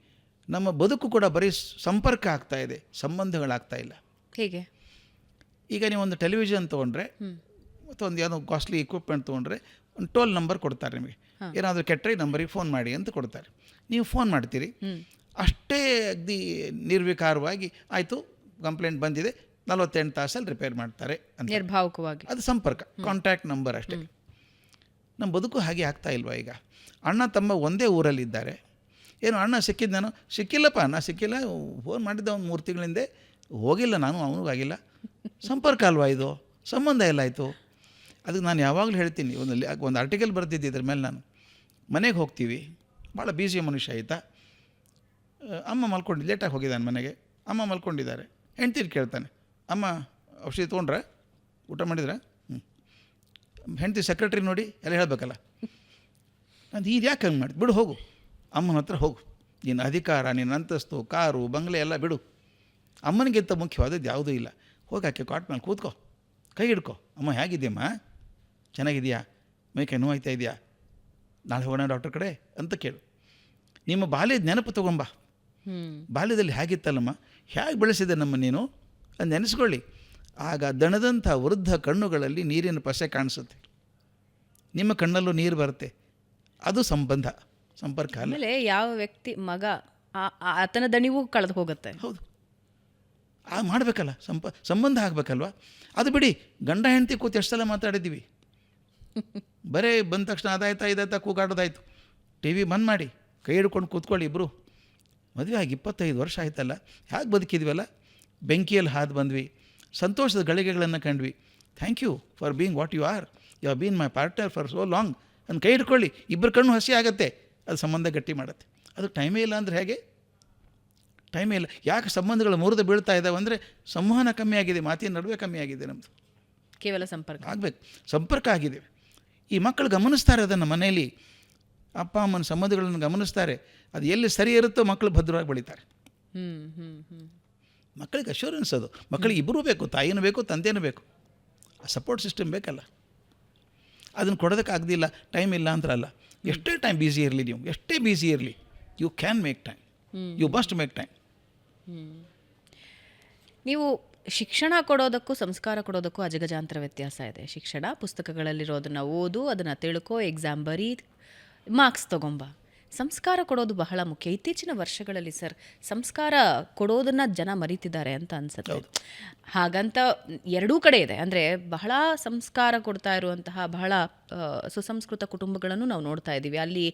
ನಮ್ಮ ಬದುಕು ಕೂಡ ಬರೀ ಸಂಪರ್ಕ ಆಗ್ತಾಯಿದೆ, ಸಂಬಂಧಗಳಾಗ್ತಾ ಇಲ್ಲ. ಹೇಗೆ? ಈಗ ನೀವು ಒಂದು ಟೆಲಿವಿಷನ್ ತೊಗೊಂಡ್ರೆ ಮತ್ತು ಒಂದು ಏನೋ ಕಾಸ್ಟ್ಲಿ ಇಕ್ವಿಪ್ಮೆಂಟ್ ತೊಗೊಂಡ್ರೆ ಒಂದು ಟೋಲ್ ನಂಬರ್ ಕೊಡ್ತಾರೆ ನಿಮಗೆ. ಏನಾದರೂ ಕೆಟ್ಟರೆ ನಂಬರಿಗೆ ಫೋನ್ ಮಾಡಿ ಅಂತ ಕೊಡ್ತಾರೆ. ನೀವು ಫೋನ್ ಮಾಡ್ತೀರಿ, ಅಷ್ಟೇ ಅಗ್ದಿ ನಿರ್ವಿಕಾರವಾಗಿ ಆಯಿತು ಕಂಪ್ಲೇಂಟ್ ಬಂದಿದೆ 48 ತಾಸಲ್ಲಿ ರಿಪೇರ್ ಮಾಡ್ತಾರೆ ಅಂತ. ನಿರ್ಭಾವಕವಾಗಿ ಅದು ಸಂಪರ್ಕ, ಕಾಂಟ್ಯಾಕ್ಟ್ ನಂಬರ್ ಅಷ್ಟೇ. ನಮ್ಮ ಬದುಕು ಹಾಗೆ ಆಗ್ತಾ ಇಲ್ವಾ? ಈಗ ಅಣ್ಣ ತಮ್ಮ ಒಂದೇ ಊರಲ್ಲಿದ್ದಾರೆ. ಏನು ಅಣ್ಣ ಸಿಕ್ಕಿದ್ದೇನೋ? ಸಿಕ್ಕಿಲ್ಲಪ್ಪ, ಅಣ್ಣ ಸಿಕ್ಕಿಲ್ಲ. ಫೋನ್ ಮಾಡಿದ್ದ ಒಂದು 3 ತಿಂಗಳ ಹಿಂದೆ, ಹೋಗಿಲ್ಲ ನಾನು, ಅವನಿಗಾಗಿಲ್ಲ. ಸಂಪರ್ಕ ಅಲ್ವಾ ಇದು? ಸಂಬಂಧ ಎಲ್ಲ ಆಯಿತು. ಅದಕ್ಕೆ ನಾನು ಯಾವಾಗಲೂ ಹೇಳ್ತೀನಿ, ಒಂದು ಆರ್ಟಿಕಲ್ ಬರೆದಿದ್ದೆ ಇದ್ರ ಮೇಲೆ. ನಾನು ಮನೆಗೆ ಹೋಗ್ತೀವಿ, ಭಾಳ ಬ್ಯುಸಿ ಮನುಷ್ಯ ಆಯಿತಾ. ಅಮ್ಮ ಮಲ್ಕೊಂಡು ಲೇಟಾಗಿ ಹೋಗಿದ್ದಾನೆ ಮನೆಗೆ. ಅಮ್ಮ ಮಲ್ಕೊಂಡಿದ್ದಾರೆ. ಹೆಂಡ್ತೀರಿ ಕೇಳ್ತಾನೆ, ಅಮ್ಮ ಔಷಧಿ ತೊಗೊಂಡ್ರೆ, ಊಟ ಮಾಡಿದ್ರೆ? ಹೆಂಡ್ತಿ ಸೆಕ್ರೆಟ್ರಿ ನೋಡಿ ಎಲ್ಲ ಹೇಳಬೇಕಲ್ಲ. ಅದು ಇದು ಯಾಕೆ ಹಂಗೆ ಮಾಡಿ? ಬಿಡು, ಹೋಗು ಅಮ್ಮನ ಹತ್ರ ಹೋಗು. ನಿನ್ನ ಅಧಿಕಾರ, ನಿನ್ನ ಅಂತಸ್ತು, ಕಾರು, ಬಂಗ್ಲೆ ಎಲ್ಲ ಬಿಡು. ಅಮ್ಮನಿಗಿಂತ ಮುಖ್ಯವಾದದ್ದು ಯಾವುದೂ ಇಲ್ಲ. ಹೋಗಿ ಆಕೆ ಕಾಟ್ ಮೇಲೆ ಕೂತ್ಕೋ, ಕೈ ಹಿಡ್ಕೊ. ಅಮ್ಮ ಹೇಗಿದೆಯಮ್ಮ? ಚೆನ್ನಾಗಿದೆಯಾ? ಮೈಕೈ ನೋವಾಯ್ತಾ ಇದೆಯಾ? ನಾಳೆ ಹೋಗೋಣ ಡಾಕ್ಟರ್ ಕಡೆ ಅಂತ ಕೇಳು. ನಿಮ್ಮ ಬಾಲ್ಯದ ನೆನಪು ತೊಗೊಂಬ. ಬಾಲ್ಯದಲ್ಲಿ ಹೇಗಿತ್ತಲ್ಲಮ್ಮ, ಹೇಗೆ ಬೆಳೆಸಿದೆ ನಮ್ಮ ನೀನು ಅದು ನೆನೆಸ್ಕೊಳ್ಳಿ. ಆಗ ದಣದಂಥ ವೃದ್ಧ ಕಣ್ಣುಗಳಲ್ಲಿ ನೀರಿನ ಪಸೆ ಕಾಣಿಸುತ್ತೆ, ನಿಮ್ಮ ಕಣ್ಣಲ್ಲೂ ನೀರು ಬರುತ್ತೆ. ಅದು ಸಂಬಂಧ, ಸಂಪರ್ಕ. ಆಮೇಲೆ ಯಾವ ವ್ಯಕ್ತಿ ಮಗ ಆತನ ದಣಿವು ಕಳೆದು ಹೋಗುತ್ತೆ. ಹೌದು, ಮಾಡಬೇಕಲ್ಲ, ಸಂಬಂಧ ಆಗಬೇಕಲ್ವ. ಅದು ಬಿಡಿ, ಗಂಡ ಹೆಂಡತಿ ಕೂತು ಎಷ್ಟು ಸಲ ಮಾತಾಡಿದ್ದೀವಿ. ಬರೇ ಬಂದ ತಕ್ಷಣ ಅದಾಯ್ತಾ ಇದಾಯ್ತಾ ಕೂಗಾಡೋದಾಯ್ತು. ಟಿ ವಿ ಬಂದ್ ಮಾಡಿ ಕೈ ಹಿಡ್ಕೊಂಡು ಕೂತ್ಕೊಳ್ಳಿ ಇಬ್ಬರು. ಮದುವೆ ಆಗಿ 25 ವರ್ಷ ಆಯ್ತಲ್ಲ, ಹೇಗೆ ಬದುಕಿದ್ವಲ್ಲ. ಬೆಂಕಿಯಲ್ಲಿ ಹಾದು ಬಂದ್ವಿ, ಸಂತೋಷದ ಗಳಿಗೆಗಳನ್ನು ಕಂಡ್ವಿ. Thank you for being what you are. You have been my partner for so long ಅಂತ ಕೈ ಹಿಡ್ಕೊಳ್ಳಿ. ಇಬ್ಬರು ಕಣ್ಣು ಹಸಿ ಆಗುತ್ತೆ, ಅದು ಸಂಬಂಧ ಗಟ್ಟಿ ಮಾಡುತ್ತೆ. ಅದಕ್ಕೆ ಟೈಮೇ ಇಲ್ಲ ಅಂದರೆ ಹೇಗೆ? ಟೈಮೇ ಇಲ್ಲ. ಯಾಕೆ ಸಂಬಂಧಗಳು ಮುರಿದು ಬೀಳ್ತಾ ಇದ್ದಾವೆ ಅಂದರೆ ಸಂವಹನ ಕಮ್ಮಿ ಆಗಿದೆ, ಮಾತಿನ ನಡುವೆ ಕಮ್ಮಿ ಆಗಿದೆ. ನಮ್ಮದು ಕೇವಲ ಸಂಪರ್ಕ ಆಗಬೇಕು, ಸಂಪರ್ಕ ಆಗಿದೆ. ಈ ಮಕ್ಕಳು ಗಮನಿಸ್ತಾರೆ ಅದನ್ನು ಮನೆಯಲ್ಲಿ, ಅಪ್ಪ ಅಮ್ಮನ ಸಂಬಂಧಗಳನ್ನು ಗಮನಿಸ್ತಾರೆ. ಅದು ಎಲ್ಲಿ ಸರಿ ಇರುತ್ತೋ ಮಕ್ಕಳು ಭದ್ರವಾಗಿ ಬೆಳೀತಾರೆ. ಮಕ್ಕಳಿಗೆ ಅಶ್ಯೂರೆನ್ಸ್ ಅದು. ಮಕ್ಕಳಿಗೆ ಇಬ್ಬರೂ ಬೇಕು, ತಾಯಿನೂ ಬೇಕು, ತಂದೆನೂ ಬೇಕು. ಆ ಸಪೋರ್ಟ್ ಸಿಸ್ಟಮ್ ಬೇಕಲ್ಲ. ಅದನ್ನು ಕೊಡೋದಕ್ಕಾಗ್ದಿಲ್ಲ, ಟೈಮ್ ಇಲ್ಲ ಅಂತಾರಲ್ಲ. ಎಷ್ಟೇ ಟೈಮ್ ಬ್ಯುಸಿ ಇರಲಿ, ನೀವು ಎಷ್ಟೇ ಬ್ಯುಸಿ ಇರಲಿ, you can make time, you must make time. ನೀವು ಶಿಕ್ಷಣ ಕೊಡೋದಕ್ಕೂ ಸಂಸ್ಕಾರ ಕೊಡೋದಕ್ಕೂ ಅಜಗಜಾಂತರ ವ್ಯತ್ಯಾಸ ಇದೆ. ಶಿಕ್ಷಣ ಪುಸ್ತಕಗಳಲ್ಲಿರೋದನ್ನು ಓದು, ಅದನ್ನು ತಿಳ್ಕೊ, ಎಕ್ಸಾಮ್ ಬರೀ, ಮಾರ್ಕ್ಸ್ ತೊಗೊಂಬ. ಸಂಸ್ಕಾರ ಕೊಡೋದು ಬಹಳ ಮುಖ್ಯ. ಇತ್ತೀಚಿನ ವರ್ಷಗಳಲ್ಲಿ ಸರ್ ಸಂಸ್ಕಾರ ಕೊಡೋದನ್ನು ಜನ ಮರೀತಿದ್ದಾರೆ ಅಂತ ಅನ್ಸುತ್ತೆ. ಹಾಗಂತ ಎರಡೂ ಕಡೆ ಇದೆ. ಅಂದರೆ ಬಹಳ ಸಂಸ್ಕಾರ ಕೊಡ್ತಾ ಇರುವಂತಹ ಬಹಳ ಸುಸಂಸ್ಕೃತ ಕುಟುಂಬಗಳನ್ನು ನಾವು ನೋಡ್ತಾ ಇದ್ದೀವಿ. ಅಲ್ಲಿ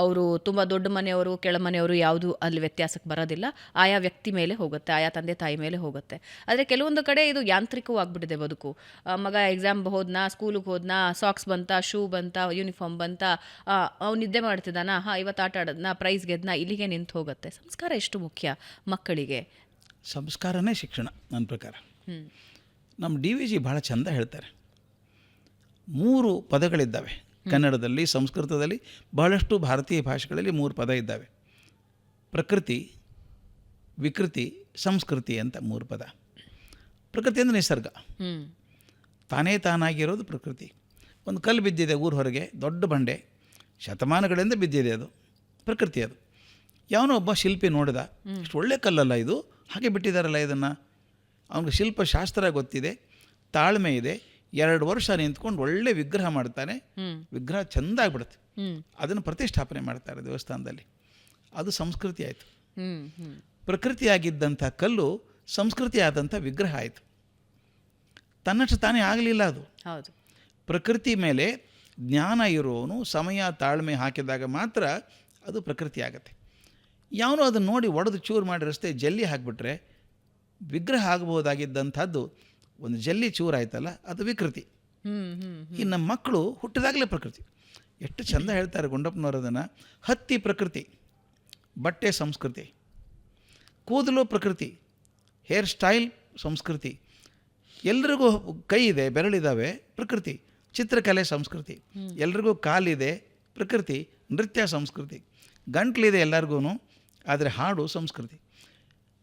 ಅವರು ತುಂಬ ದೊಡ್ಡ ಮನೆಯವರು, ಕೆಳ ಮನೆಯವರು ಯಾವುದು ಅಲ್ಲಿ ವ್ಯತ್ಯಾಸಕ್ಕೆ ಬರೋದಿಲ್ಲ. ಆಯಾ ವ್ಯಕ್ತಿ ಮೇಲೆ ಹೋಗುತ್ತೆ, ಆಯಾ ತಂದೆ ತಾಯಿ ಮೇಲೆ ಹೋಗುತ್ತೆ. ಆದರೆ ಕೆಲವೊಂದು ಕಡೆ ಇದು ಯಾಂತ್ರಿಕವಾಗ್ಬಿಟ್ಟಿದೆ ಬದುಕು. ಮಗ ಎಕ್ಸಾಮ್ ಹೋದ್ನಾ, ಸ್ಕೂಲಿಗೆ ಹೋದ್ನಾ, ಸಾಕ್ಸ್ ಬಂತ, ಶೂ ಬಂತ, ಯೂನಿಫಾರ್ಮ್ ಬಂತ, ಅವ್ನು ನಿದ್ದೆ ಮಾಡ್ತಿದ್ದಾನ, ಇವತ್ತು ಆಟ ಆಡೋದನ್ನ, ಪ್ರೈಸ್ ಗೆದ್ನ, ಇಲ್ಲಿಗೆ ನಿಂತು ಹೋಗುತ್ತೆ. ಸಂಸ್ಕಾರ ಎಷ್ಟು ಮುಖ್ಯ ಮಕ್ಕಳಿಗೆ? ಸಂಸ್ಕಾರನೇ ಶಿಕ್ಷಣ ನನ್ನ ಪ್ರಕಾರ. ನಮ್ಮ DVG ಭಾಳ ಚಂದ ಹೇಳ್ತಾರೆ. 3 ಪದಗಳಿದ್ದಾವೆ ಕನ್ನಡದಲ್ಲಿ, ಸಂಸ್ಕೃತದಲ್ಲಿ, ಬಹಳಷ್ಟು ಭಾರತೀಯ ಭಾಷೆಗಳಲ್ಲಿ 3 ಪದ ಇದ್ದಾವೆ. ಪ್ರಕೃತಿ, ವಿಕೃತಿ, ಸಂಸ್ಕೃತಿ ಅಂತ 3 ಪದ. ಪ್ರಕೃತಿ ಅಂದರೆ ನಿಸರ್ಗ, ತಾನೇ ತಾನಾಗಿರೋದು ಪ್ರಕೃತಿ. ಒಂದು ಕಲ್ಲು ಬಿದ್ದಿದೆ ಊರ ಹೊರಗೆ, ದೊಡ್ಡ ಬಂಡೆ, ಶತಮಾನಗಳಿಂದ ಬಿದ್ದಿದೆ ಅದು, ಪ್ರಕೃತಿ ಅದು. ಯಾವನೋ ಒಬ್ಬ ಶಿಲ್ಪಿ ನೋಡಿದ, ಇಷ್ಟು ಒಳ್ಳೆ ಕಲ್ಲಲ್ಲ ಇದು, ಹಾಗೆ ಬಿಟ್ಟಿದ್ದಾರಲ್ಲ ಇದನ್ನು. ಅವನಿಗೆ ಶಿಲ್ಪಶಾಸ್ತ್ರ ಗೊತ್ತಿದೆ, ತಾಳ್ಮೆ ಇದೆ, 2 ವರ್ಷ ನಿಂತ್ಕೊಂಡು ಒಳ್ಳೆ ವಿಗ್ರಹ ಮಾಡ್ತಾನೆ. ವಿಗ್ರಹ ಚೆಂದ ಆಗ್ಬಿಡುತ್ತೆ. ಅದನ್ನು ಪ್ರತಿಷ್ಠಾಪನೆ ಮಾಡ್ತಾರೆ ದೇವಸ್ಥಾನದಲ್ಲಿ. ಅದು ಸಂಸ್ಕೃತಿ ಆಯಿತು. ಪ್ರಕೃತಿಯಾಗಿದ್ದಂಥ ಕಲ್ಲು ಸಂಸ್ಕೃತಿ ಆದಂಥ ವಿಗ್ರಹ ಆಯಿತು. ತನ್ನಷ್ಟು ತಾನೇ ಆಗಲಿಲ್ಲ ಅದು. ಹೌದು. ಪ್ರಕೃತಿ ಮೇಲೆ ಜ್ಞಾನ ಇರೋನು ಸಮಯ ತಾಳ್ಮೆ ಹಾಕಿದಾಗ ಮಾತ್ರ ಅದು ಪ್ರಕೃತಿ ಆಗುತ್ತೆ. ಯಾವನೋ ಅದನ್ನು ನೋಡಿ ಒಡೆದು ಚೂರು ಮಾಡಿ ರಸ್ತೆ ಜಲ್ಲಿ ಹಾಕಿಬಿಟ್ರೆ ವಿಗ್ರಹ ಆಗಬಹುದಾಗಿದ್ದಂಥದ್ದು ಒಂದು ಜಲ್ಲಿ ಚೂರು ಆಯ್ತಲ್ಲ, ಅದು ವಿಕೃತಿ. ಇನ್ನು ಮಕ್ಕಳು ಹುಟ್ಟಿದಾಗಲೇ ಪ್ರಕೃತಿ. ಎಷ್ಟು ಚೆಂದ ಹೇಳ್ತಾರೆ ಗುಂಡಪ್ಪನವರು ಅದನ್ನು. ಹತ್ತಿ ಪ್ರಕೃತಿ, ಬಟ್ಟೆ ಸಂಸ್ಕೃತಿ, ಕೂದಲು ಪ್ರಕೃತಿ, ಹೇರ್ ಸ್ಟೈಲ್ ಸಂಸ್ಕೃತಿ, ಎಲ್ರಿಗೂ ಕೈ ಇದೆ, ಬೆರಳಿದ್ದಾವೆ, ಪ್ರಕೃತಿ. ಚಿತ್ರಕಲೆ ಸಂಸ್ಕೃತಿ, ಎಲ್ರಿಗೂ ಕಾಲಿದೆ, ಪ್ರಕೃತಿ. ನೃತ್ಯ ಸಂಸ್ಕೃತಿ, ಗಂಟ್ಲಿದೆ ಎಲ್ಲರಿಗೂ, ಆದರೆ ಹಾಡು ಸಂಸ್ಕೃತಿ.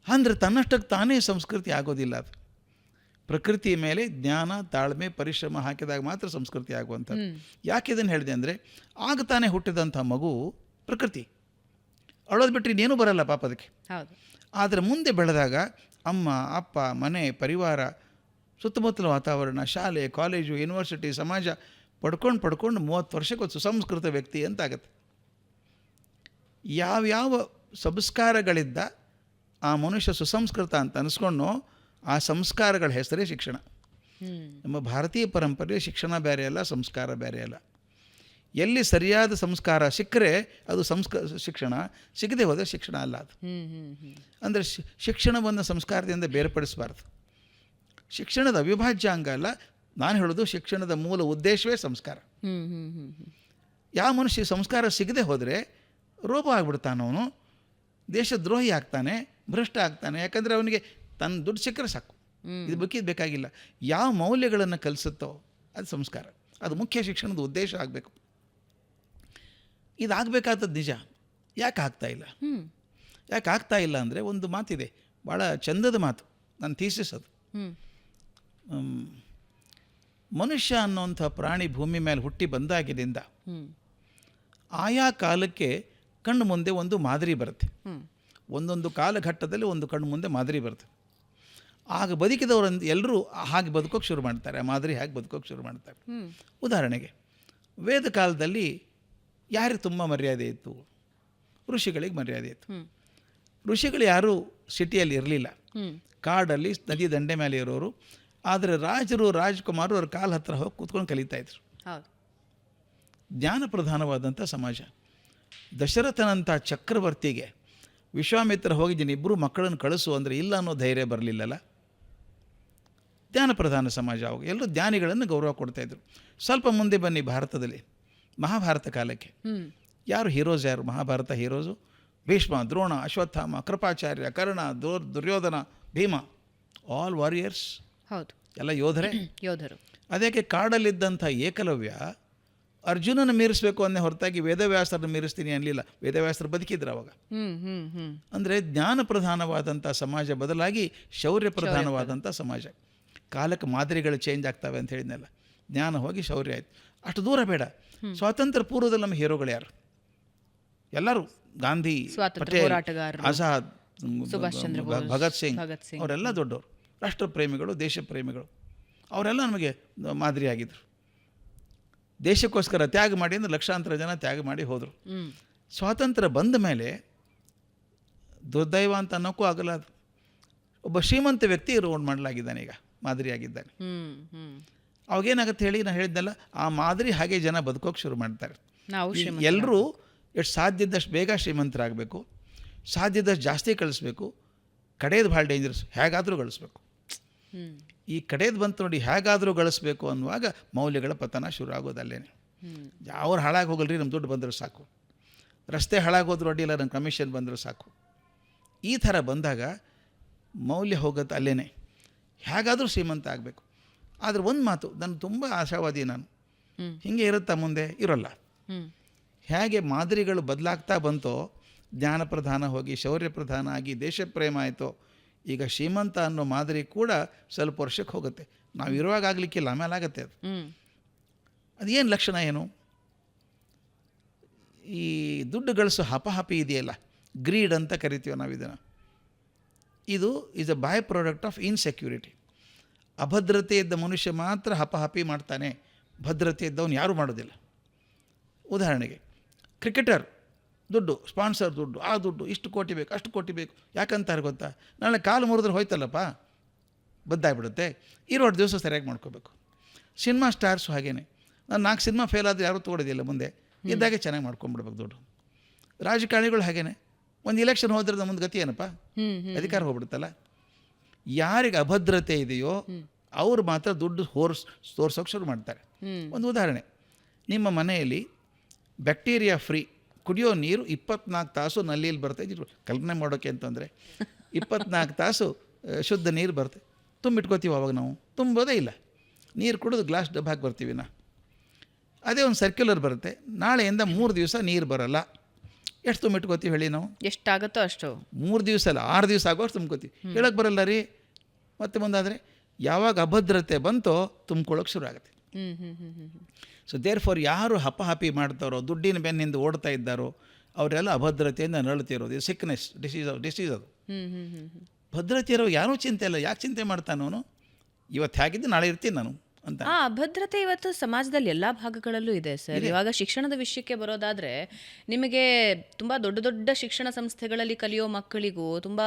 ಅಂದರೆ ತನ್ನಷ್ಟಕ್ಕೆ ತಾನೇ ಸಂಸ್ಕೃತಿ ಆಗೋದಿಲ್ಲ. ಅದು ಪ್ರಕೃತಿ ಮೇಲೆ ಜ್ಞಾನ ತಾಳ್ಮೆ ಪರಿಶ್ರಮ ಹಾಕಿದಾಗ ಮಾತ್ರ ಸಂಸ್ಕೃತಿ ಆಗುವಂಥದ್ದು. ಯಾಕೆ ಇದನ್ನು ಹೇಳಿದೆ ಅಂದರೆ, ಆಗ ತಾನೇ ಹುಟ್ಟಿದಂಥ ಮಗು ಪ್ರಕೃತಿ. ಅಳೋದು ಬಿಟ್ಟರೆ ಇನ್ನೇನೂ ಬರಲ್ಲ ಪಾಪ ಅದಕ್ಕೆ. ಆದರೆ ಮುಂದೆ ಬೆಳೆದಾಗ ಅಮ್ಮ ಅಪ್ಪ ಮನೆ ಪರಿವಾರ ಸುತ್ತಮುತ್ತಲ ವಾತಾವರಣ ಶಾಲೆ ಕಾಲೇಜು ಯೂನಿವರ್ಸಿಟಿ ಸಮಾಜ ಪಡ್ಕೊಂಡು 30 ವರ್ಷಕ್ಕೊಂದು ಸುಸಂಸ್ಕೃತ ವ್ಯಕ್ತಿ ಅಂತಾಗತ್ತೆ. ಯಾವ್ಯಾವ ಸಂಸ್ಕಾರಗಳಿದ್ದ ಆ ಮನುಷ್ಯ ಸುಸಂಸ್ಕೃತ ಅಂತ ಅನಿಸ್ಕೊಂಡು ಆ ಸಂಸ್ಕಾರಗಳ ಹೆಸರೇ ಶಿಕ್ಷಣ. ನಮ್ಮ ಭಾರತೀಯ ಪರಂಪರೆ ಶಿಕ್ಷಣ ಬೇರೆ ಅಲ್ಲ, ಸಂಸ್ಕಾರ ಬೇರೆ ಅಲ್ಲ. ಎಲ್ಲಿ ಸರಿಯಾದ ಸಂಸ್ಕಾರ ಸಿಕ್ಕರೆ ಅದು ಶಿಕ್ಷಣ, ಸಿಗದೆ ಹೋದರೆ ಶಿಕ್ಷಣ ಅಲ್ಲ ಅದು. ಅಂದರೆ ಶಿಕ್ಷಣವನ್ನು ಸಂಸ್ಕಾರದಿಂದ ಬೇರ್ಪಡಿಸಬಾರ್ದು. ಶಿಕ್ಷಣದ ಅವಿಭಾಜ್ಯ ಅಂಗ ಅಲ್ಲ. ನಾನು ಹೇಳೋದು ಶಿಕ್ಷಣದ ಮೂಲ ಉದ್ದೇಶವೇ ಸಂಸ್ಕಾರ. ಯಾವ ಮನುಷ್ಯ ಸಂಸ್ಕಾರ ಸಿಗದೆ ಹೋದರೆ ರೋಗ ಆಗ್ಬಿಡ್ತಾನವನು, ದೇಶದ್ರೋಹಿ ಆಗ್ತಾನೆ, ಭ್ರಷ್ಟ ಆಗ್ತಾನೆ. ಯಾಕಂದರೆ ಅವನಿಗೆ ತನ್ನ ದುಡ್ಡು ಸಿಕ್ಕರೆ ಸಾಕು, ಇದು ಬೇಕಾಗಿಲ್ಲ. ಯಾವ ಮೌಲ್ಯಗಳನ್ನು ಕಲಿಸುತ್ತೋ ಅದು ಸಂಸ್ಕಾರ. ಅದು ಮುಖ್ಯ ಶಿಕ್ಷಣದ ಉದ್ದೇಶ ಆಗಬೇಕು. ಇದಾಗಬೇಕಾದದ್ದು ನಿಜ. ಯಾಕೆ ಆಗ್ತಾಯಿಲ್ಲ? ಯಾಕೆ ಆಗ್ತಾಯಿಲ್ಲ ಅಂದರೆ ಒಂದು ಮಾತಿದೆ, ಭಾಳ ಚಂದದ ಮಾತು, ನನ್ನ ಥೀಸಿಸ್ ಅದು. ಮನುಷ್ಯ ಅನ್ನೋಂಥ ಪ್ರಾಣಿ ಭೂಮಿ ಮೇಲೆ ಹುಟ್ಟಿ ಬಂದಾಗಿನಿಂದ ಆಯಾ ಕಾಲಕ್ಕೆ ಕಣ್ಣು ಮುಂದೆ ಒಂದು ಮಾದರಿ ಬರುತ್ತೆ. ಒಂದೊಂದು ಕಾಲಘಟ್ಟದಲ್ಲಿ ಒಂದು ಕಣ್ಣು ಮುಂದೆ ಮಾದರಿ ಬರುತ್ತೆ. ಆಗ ಬದುಕಿದವರು ಎಲ್ಲರೂ ಹಾಗೆ ಬದುಕೋಕೆ ಶುರು ಮಾಡ್ತಾರೆ, ಆ ಮಾದರಿ ಹಾಗೆ ಬದುಕೋಕೆ ಶುರು ಮಾಡ್ತಾರೆ. ಉದಾಹರಣೆಗೆ ವೇದ ಕಾಲದಲ್ಲಿ ಯಾರಿಗೆ ತುಂಬ ಮರ್ಯಾದೆ ಇತ್ತು? ಋಷಿಗಳಿಗೆ ಮರ್ಯಾದೆ ಇತ್ತು. ಋಷಿಗಳು ಯಾರೂ ಸಿಟಿಯಲ್ಲಿ ಇರಲಿಲ್ಲ, ಕಾಡಲ್ಲಿ ನದಿ ದಂಡೆ ಮೇಲೆ ಇರೋರು. ಆದರೆ ರಾಜರು ರಾಜಕುಮಾರರು ಅವ್ರ ಕಾಲ ಹತ್ರ ಹೋಗಿ ಕೂತ್ಕೊಂಡು ಕಲಿತಾಯಿದ್ರು. ಜ್ಞಾನ ಪ್ರಧಾನವಾದಂಥ ಸಮಾಜ. ದಶರಥನಂಥ ಚಕ್ರವರ್ತಿಗೆ ವಿಶ್ವಾಮಿತ್ರ ಹೋಗಿದ್ದೀನಿ, ಇಬ್ಬರು ಮಕ್ಕಳನ್ನು ಕಳಿಸು ಅಂದರೆ ಇಲ್ಲ ಅನ್ನೋ ಧೈರ್ಯ ಬರಲಿಲ್ಲಲ್ಲ. ಜ್ಞಾನ ಪ್ರಧಾನ ಸಮಾಜ. ಅವಾಗ ಎಲ್ಲರೂ ಜ್ಞಾನಿಗಳನ್ನು ಗೌರವ ಕೊಡ್ತಾಯಿದ್ರು. ಸ್ವಲ್ಪ ಮುಂದೆ ಬನ್ನಿ ಭಾರತದಲ್ಲಿ, ಮಹಾಭಾರತ ಕಾಲಕ್ಕೆ ಯಾರು ಹೀರೋಸ್? ಯಾರು Mahabharata heroes? Bhishma, Drona, Ashwatthama, Kripacharya, Karna, Duryodhana, Bhima, all warriors. ಹೌದು, ಎಲ್ಲ ಯೋಧರು. ಅದಕ್ಕೆ ಕಾಡಲ್ಲಿದ್ದಂಥ ಏಕಲವ್ಯ ಅರ್ಜುನನ ಮೀರಿಸಬೇಕು ಅನ್ನೇ ಹೊರತಾಗಿ ವೇದವ್ಯಾಸರನ್ನು ಮೀರಿಸ್ತೀನಿ ಅನ್ನಲಿಲ್ಲ. ವೇದವ್ಯಾಸರು ಬದುಕಿದ್ರು ಅವಾಗ. ಅಂದರೆ ಜ್ಞಾನ ಪ್ರಧಾನವಾದಂಥ ಸಮಾಜ ಬದಲಾಗಿ ಶೌರ್ಯ ಪ್ರಧಾನವಾದಂಥ ಸಮಾಜ. ಕಾಲಕ್ಕೆ ಮಾದರಿಗಳು ಚೇಂಜ್ ಆಗ್ತವೆ ಅಂತ ಹೇಳಿದ್ನಲ್ಲ. ಜ್ಞಾನ ಹೋಗಿ ಶೌರ್ಯ ಆಯಿತು. ಅಷ್ಟು ದೂರ ಬೇಡ. ಸ್ವಾತಂತ್ರ್ಯ ಪೂರ್ವದಲ್ಲಿ ನಮ್ಮ ಹೀರೋಗಳು ಯಾರು? ಎಲ್ಲರೂ ಗಾಂಧಿ, ಪಟೇಲ್, ಆಜಾದ್, ಭಗತ್ ಸಿಂಗ್, ಅವರೆಲ್ಲ ದೊಡ್ಡವರು, ರಾಷ್ಟ್ರಪ್ರೇಮಿಗಳು, ದೇಶ ಪ್ರೇಮಿಗಳು. ಅವರೆಲ್ಲ ನಮಗೆ ಮಾದರಿಯಾಗಿದ್ದರು. ದೇಶಕ್ಕೋಸ್ಕರ ತ್ಯಾಗ ಮಾಡಿ ಅಂದರೆ ಲಕ್ಷಾಂತರ ಜನ ತ್ಯಾಗ ಮಾಡಿ ಹೋದರು. ಸ್ವಾತಂತ್ರ್ಯ ಬಂದ ಮೇಲೆ ದುರ್ದೈವ ಅಂತ ಅನ್ನೋಕ್ಕೂ ಆಗಲ್ಲ, ಅದು ಒಬ್ಬ ಶ್ರೀಮಂತ ವ್ಯಕ್ತಿ ರೋಡ್ ಮಾಡಲಾಗಿದ್ದಾನೆ, ಈಗ ಮಾದರಿಯಾಗಿದ್ದಾನೆ. ಅವಾಗೇನಾಗತ್ತೆ ಹೇಳಿ, ನಾನು ಹೇಳಿದ್ದೆಲ್ಲ ಆ ಮಾದರಿ ಹಾಗೆ ಜನ ಬದುಕೋಕೆ ಶುರು ಮಾಡ್ತಾರೆ. ಎಲ್ಲರೂ ಎಷ್ಟು ಸಾಧ್ಯದಷ್ಟು ಬೇಗ ಶ್ರೀಮಂತರಾಗಬೇಕು, ಸಾಧ್ಯದಷ್ಟು ಜಾಸ್ತಿ ಕಳಿಸ್ಬೇಕು. ಕಡೆಯದು ಭಾಳ ಡೇಂಜರಸ್, ಹೇಗಾದರೂ ಗಳಿಸ್ಬೇಕು. ಈ ಕಡೆಯದು ಬಂತು ನೋಡಿ, ಹೇಗಾದರೂ ಗಳಿಸ್ಬೇಕು ಅನ್ನುವಾಗ ಮೌಲ್ಯಗಳ ಪತನ ಶುರು ಆಗೋದಲ್ಲೇ. ಅವ್ರು ಹಾಳಾಗಿ ಹೋಗಲ್ರಿ, ನಮ್ಮ ದುಡ್ಡು ಬಂದರೂ ಸಾಕು. ರಸ್ತೆ ಹಾಳಾಗೋದ್ರು ಅಡ್ಡಿಲ್ಲ, ನಮ್ಮ ಕಮಿಷನ್ ಬಂದರೂ ಸಾಕು. ಈ ಥರ ಬಂದಾಗ ಮೌಲ್ಯ ಹೋಗುತ್ತೆ ಅಲ್ಲೇ. ಹೇಗಾದರೂ ಶ್ರೀಮಂತ ಆಗಬೇಕು. ಆದರೆ ಒಂದು ಮಾತು, ನಾನು ತುಂಬ ಆಶಾವಾದಿ. ನಾನು ಹೀಗೆ ಇರುತ್ತಾ ಮುಂದೆ? ಇರೋಲ್ಲ. ಹೇಗೆ ಮಾದರಿಗಳು ಬದಲಾಗ್ತಾ ಬಂತೋ, ಜ್ಞಾನ ಪ್ರಧಾನ ಹೋಗಿ ಶೌರ್ಯ ಪ್ರಧಾನ ಆಗಿ ದೇಶ ಪ್ರೇಮ ಆಯಿತೋ, ಈಗ ಶ್ರೀಮಂತ ಅನ್ನೋ ಮಾದರಿ ಕೂಡ ಸ್ವಲ್ಪ ವರ್ಷಕ್ಕೆ ಹೋಗುತ್ತೆ. ನಾವು ಇರುವಾಗ ಆಗಲಿಕ್ಕಿಲ್ಲ, ಆಮೇಲೆ ಆಗುತ್ತೆ ಅದು. ಅದೇನು ಲಕ್ಷಣ ಏನು? ಈ ದುಡ್ಡು ಗಳಿಸೋ ಹಪಹಪಿ ಇದೆಯಲ್ಲ, ಗ್ರೀಡ್ ಅಂತ ಕರಿತೀವಿ ನಾವು ಇದನ್ನು, ಇದು is a by product of insecurity. ಅಭದ್ರತೆ ಇದ್ದ ಮನುಷ್ಯ ಮಾತ್ರ ಹಪಹಪಿ ಮಾಡ್ತಾನೆ, ಭದ್ರತೆ ಇದ್ದವನು ಯಾರೂ ಮಾಡೋದಿಲ್ಲ. ಉದಾಹರಣೆಗೆ ಕ್ರಿಕೆಟರ್ ದುಡ್ಡು, ಸ್ಪಾನ್ಸರ್ ದುಡ್ಡು, ಆ ದುಡ್ಡು ಇಷ್ಟು ಕೋಟಿ ಬೇಕು, ಅಷ್ಟು ಕೋಟಿ ಬೇಕು, ಯಾಕಂತಾರೆ ಗೊತ್ತಾ? ನಾಳೆ ಕಾಲು ಮುರಿದ್ರೆ ಹೋಯ್ತಲ್ಲಪ್ಪ, ಬದ್ದಾಗ್ಬಿಡುತ್ತೆ. ಇರೋಷ್ಟು ದಿವಸ ಸರಿಯಾಗಿ ಮಾಡ್ಕೋಬೇಕು. ಸಿನಿಮಾ ಸ್ಟಾರ್ಸು ಹಾಗೇನೆ, ನಾನು 4 ಸಿನಿಮಾ ಫೇಲ್ ಆದರೆ ಯಾರೂ ತೊಗೊಳೋದಿಲ್ಲ, ಮುಂದೆ ಇದ್ದಾಗೆ ಚೆನ್ನಾಗಿ ಮಾಡ್ಕೊಂಡ್ಬಿಡ್ಬೇಕು ದುಡ್ಡು. ರಾಜಕಾರಣಿಗಳು ಹಾಗೇನೆ, ಒಂದು ಇಲೆಕ್ಷನ್ ಹೋದ್ರೆ ಮುಂದೆ ಗತಿ ಏನಪ್ಪ, ಅಧಿಕಾರ ಹೋಗ್ಬಿಡುತ್ತಲ್ಲ. ಯಾರಿಗೆ ಅಭದ್ರತೆ ಇದೆಯೋ ಅವರು ಮಾತ್ರ ದುಡ್ಡು ತೋರ್ಸೋಕೆ ಶುರು ಮಾಡ್ತಾರೆ. ಒಂದು ಉದಾಹರಣೆ, ನಿಮ್ಮ ಮನೆಯಲ್ಲಿ ಬ್ಯಾಕ್ಟೀರಿಯಾ ಫ್ರೀ ಕುಡಿಯೋ ನೀರು 24 ತಾಸು ನಲ್ಲಿಯಲ್ಲಿ ಬರ್ತಾಯಿದ್ರು, ಕಲ್ಪನೆ ಮಾಡೋಕ್ಕೆ ಅಂತಂದರೆ 24 ತಾಸು ಶುದ್ಧ ನೀರು ಬರ್ತದೆ. ತುಂಬಿಟ್ಕೋತೀವಿ, ಅವಾಗ ನಾವು ತುಂಬೋದೇ ಇಲ್ಲ, ನೀರು ಕುಡಿದು ಗ್ಲಾಸ್ ಡಬ್ಬ ಹಾಕಿ ಬರ್ತೀವಿ ನಾ. ಅದೇ ಒಂದು ಸರ್ಕ್ಯುಲರ್ ಬರುತ್ತೆ, ನಾಳೆಯಿಂದ 3 ದಿವಸ ನೀರು ಬರೋಲ್ಲ. ಎಷ್ಟು ತುಂಬಿಟ್ಕೋತೀವಿ ಹೇಳಿ ನಾವು? ಎಷ್ಟಾಗುತ್ತೋ ಅಷ್ಟು. 3 ದಿವಸ ಅಲ್ಲ, 6 ದಿವಸ ಆಗೋಷ್ಟು ತುಂಬ್ಕೋತೀವಿ. ಹೇಳೋಕ್ಕೆ ಬರಲ್ಲ ರೀ. ಮತ್ತೆ ಮುಂದಾದರೆ ಯಾವಾಗ ಅಭದ್ರತೆ ಬಂತೋ ತುಂಬ್ಕೊಳ್ಳೋಕೆ ಶುರು ಆಗುತ್ತೆ. ಸೊ ದೇರ್ ಫಾರ್ ಯಾರು ಹಪಹಪಿ ಮಾಡ್ತಾರೋ, ದುಡ್ಡಿನ ಬೆನ್ನಿಂದ ಓಡ್ತಾ ಇದ್ದಾರೋ ಅವರೆಲ್ಲ ಅಭದ್ರತೆಯಿಂದ ನರಳುತ್ತಿರೋದು. ಇದು ಸಿಕ್ನೆಸ್, ಡಿಸೀಸ್ ಅದು. ಭದ್ರತೆ ಇರೋ ಯಾರೂ ಚಿಂತೆ ಇಲ್ಲ. ಯಾಕೆ ಚಿಂತೆ ಮಾಡ್ತಾನವನು? ಇವತ್ತು ಹೇಗಿದ್ದು ನಾಳೆ ಇರ್ತೀನಿ ನಾನು ಅಂತ. ಅಭದ್ರತೆ ಇವತ್ತು ಸಮಾಜದಲ್ಲಿ ಎಲ್ಲ ಭಾಗಗಳಲ್ಲೂ ಇದೆ ಸರ್. ಇವಾಗ ಶಿಕ್ಷಣದ ವಿಷಯಕ್ಕೆ ಬರೋದಾದರೆ, ನಿಮಗೆ ತುಂಬ ದೊಡ್ಡ ದೊಡ್ಡ ಶಿಕ್ಷಣ ಸಂಸ್ಥೆಗಳಲ್ಲಿ ಕಲಿಯೋ ಮಕ್ಕಳಿಗೂ ತುಂಬ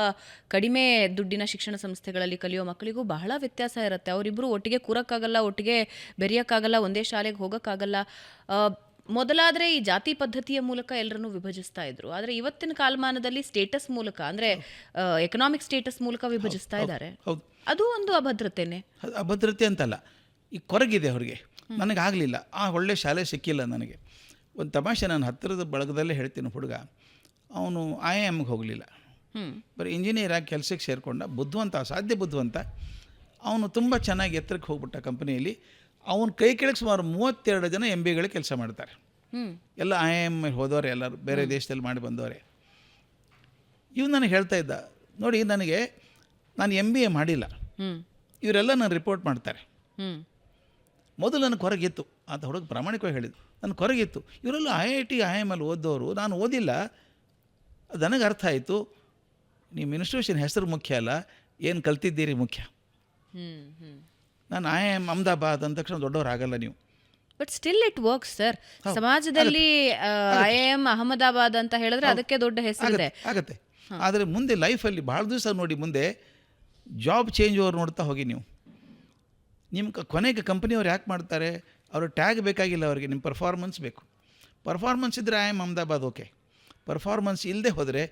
ಕಡಿಮೆ ದುಡ್ಡಿನ ಶಿಕ್ಷಣ ಸಂಸ್ಥೆಗಳಲ್ಲಿ ಕಲಿಯೋ ಮಕ್ಕಳಿಗೂ ಬಹಳ ವ್ಯತ್ಯಾಸ ಇರುತ್ತೆ. ಅವರಿಬ್ಬರು ಒಟ್ಟಿಗೆ ಕೂರಕ್ಕಾಗಲ್ಲ, ಒಟ್ಟಿಗೆ ಬೆರೆಯೋಕ್ಕಾಗಲ್ಲ, ಒಂದೇ ಶಾಲೆಗೆ ಹೋಗೋಕ್ಕಾಗಲ್ಲ. ಮೊದಲಾದರೆ ಈ ಜಾತಿ ಪದ್ಧತಿಯ ಮೂಲಕ ಎಲ್ಲರನ್ನೂ ವಿಭಜಿಸ್ತಾ ಇದ್ರು. ಆದರೆ ಇವತ್ತಿನ ಕಾಲಮಾನದಲ್ಲಿ ಸ್ಟೇಟಸ್ ಮೂಲಕ, ಅಂದರೆ ಎಕನಾಮಿಕ್ ಸ್ಟೇಟಸ್ ಮೂಲಕ ವಿಭಜಿಸ್ತಾ ಇದ್ದಾರೆ. ಅದು ಒಂದು ಅಭದ್ರತೆನೇ. ಅಭದ್ರತೆ ಅಂತಲ್ಲ, ಈ ಕೊರಗಿದೆ ಅವ್ರಿಗೆ. ನನಗಾಗಲಿಲ್ಲ, ಒಳ್ಳೆ ಶಾಲೆ ಸಿಕ್ಕಿಲ್ಲ ನನಗೆ. ಒಂದು ತಮಾಷೆ ನಾನು ಹತ್ತಿರದ ಬಳಗದಲ್ಲೇ ಹೇಳ್ತೀನಿ. ಹುಡುಗ ಅವನು IIMಗೆ ಹೋಗಲಿಲ್ಲ, ಬರೀ ಇಂಜಿನಿಯರ್ ಆಗಿ ಕೆಲಸಕ್ಕೆ ಸೇರಿಕೊಂಡ. ಬುದ್ಧಿವಂತ, ಅಸಾಧ್ಯ ಬುದ್ಧಿವಂತ. ಅವನು ತುಂಬ ಚೆನ್ನಾಗಿ ಎತ್ತರಕ್ಕೆ ಹೋಗ್ಬಿಟ್ಟ ಕಂಪನಿಯಲ್ಲಿ. ಅವನ ಕೈ ಕೆಳಗೆ ಸುಮಾರು 32 ಜನ MBAಗಳಿಗೆ ಕೆಲಸ ಮಾಡ್ತಾರೆ. ಎಲ್ಲ IIM ಹೋದವರೇ, ಎಲ್ಲರೂ ಬೇರೆ ದೇಶದಲ್ಲಿ ಮಾಡಿ ಬಂದವರೇ. ಇವು ನನಗೆ ಹೇಳ್ತಾ ಇದ್ದ, ನೋಡಿ ನನಗೆ ನಾನು MBA ಮಾಡಿಲ್ಲ, ಇವರೆಲ್ಲ ನಾನು ರಿಪೋರ್ಟ್ ಮಾಡ್ತಾರೆ. ಮೊದಲು ನನಗೆ ಹೊರಗಿತ್ತು ಅಂತ ಹುಡುಗ ಪ್ರಾಮಾಣಿಕವಾಗಿ ಹೇಳಿದ್ದು. ನನಗೆ ಹೊರಗಿತ್ತು, ಇವರೆಲ್ಲ IIT IIM ಅಲ್ಲಿ ಓದೋರು, ನಾನು ಓದಿಲ್ಲ. ಅದು ನನಗೆ ಅರ್ಥ ಆಯಿತು, ನಿಮ್ಮ ಇನ್ಸ್ಟಿಟ್ಯೂಷನ್ ಹೆಸರು ಮುಖ್ಯ ಅಲ್ಲ, ಏನು ಕಲ್ತಿದ್ದೀರಿ ಮುಖ್ಯ. ನಾನು IIM ಅಹಮದಾಬಾದ್ ಅಂದ ತಕ್ಷಣ ದೊಡ್ಡವರಾಗಲ್ಲ ನೀವು. But still it works sir. ಸಮಾಜದಲ್ಲಿ IIM ಅಹಮದಾಬಾದ್ ಅಂತ ಹೇಳಿದ್ರೆ ಅದಕ್ಕೆ ದೊಡ್ಡ ಹೆಸರಿದೆ. ಆಗುತ್ತೆ. ಆದರೆ ಮುಂದೆ ಲೈಫಲ್ಲಿ ಭಾಳ ದಿವಸ ನೋಡಿ, ಮುಂದೆ ಜಾಬ್ ಚೇಂಜ್ ಓವರ್ ನೋಡ್ತಾ ಹೋಗಿ ನೀವು. ನಿಮ್ಮ ಕೊನೆಗೆ ಕಂಪ್ನಿಯವ್ರು ಯಾಕೆ ಮಾಡ್ತಾರೆ? ಅವರು ಟ್ಯಾಗ್ ಬೇಕಾಗಿಲ್ಲ ಅವರಿಗೆ, ನಿಮ್ಮ ಪರ್ಫಾರ್ಮೆನ್ಸ್ ಬೇಕು. ಪರ್ಫಾರ್ಮೆನ್ಸ್ ಇದ್ದರೆ IIM ಅಹಮದಾಬಾದ್ ಓಕೆ. ಪರ್ಫಾರ್ಮೆನ್ಸ್ ಇಲ್ಲದೆ ಹೋದರೆ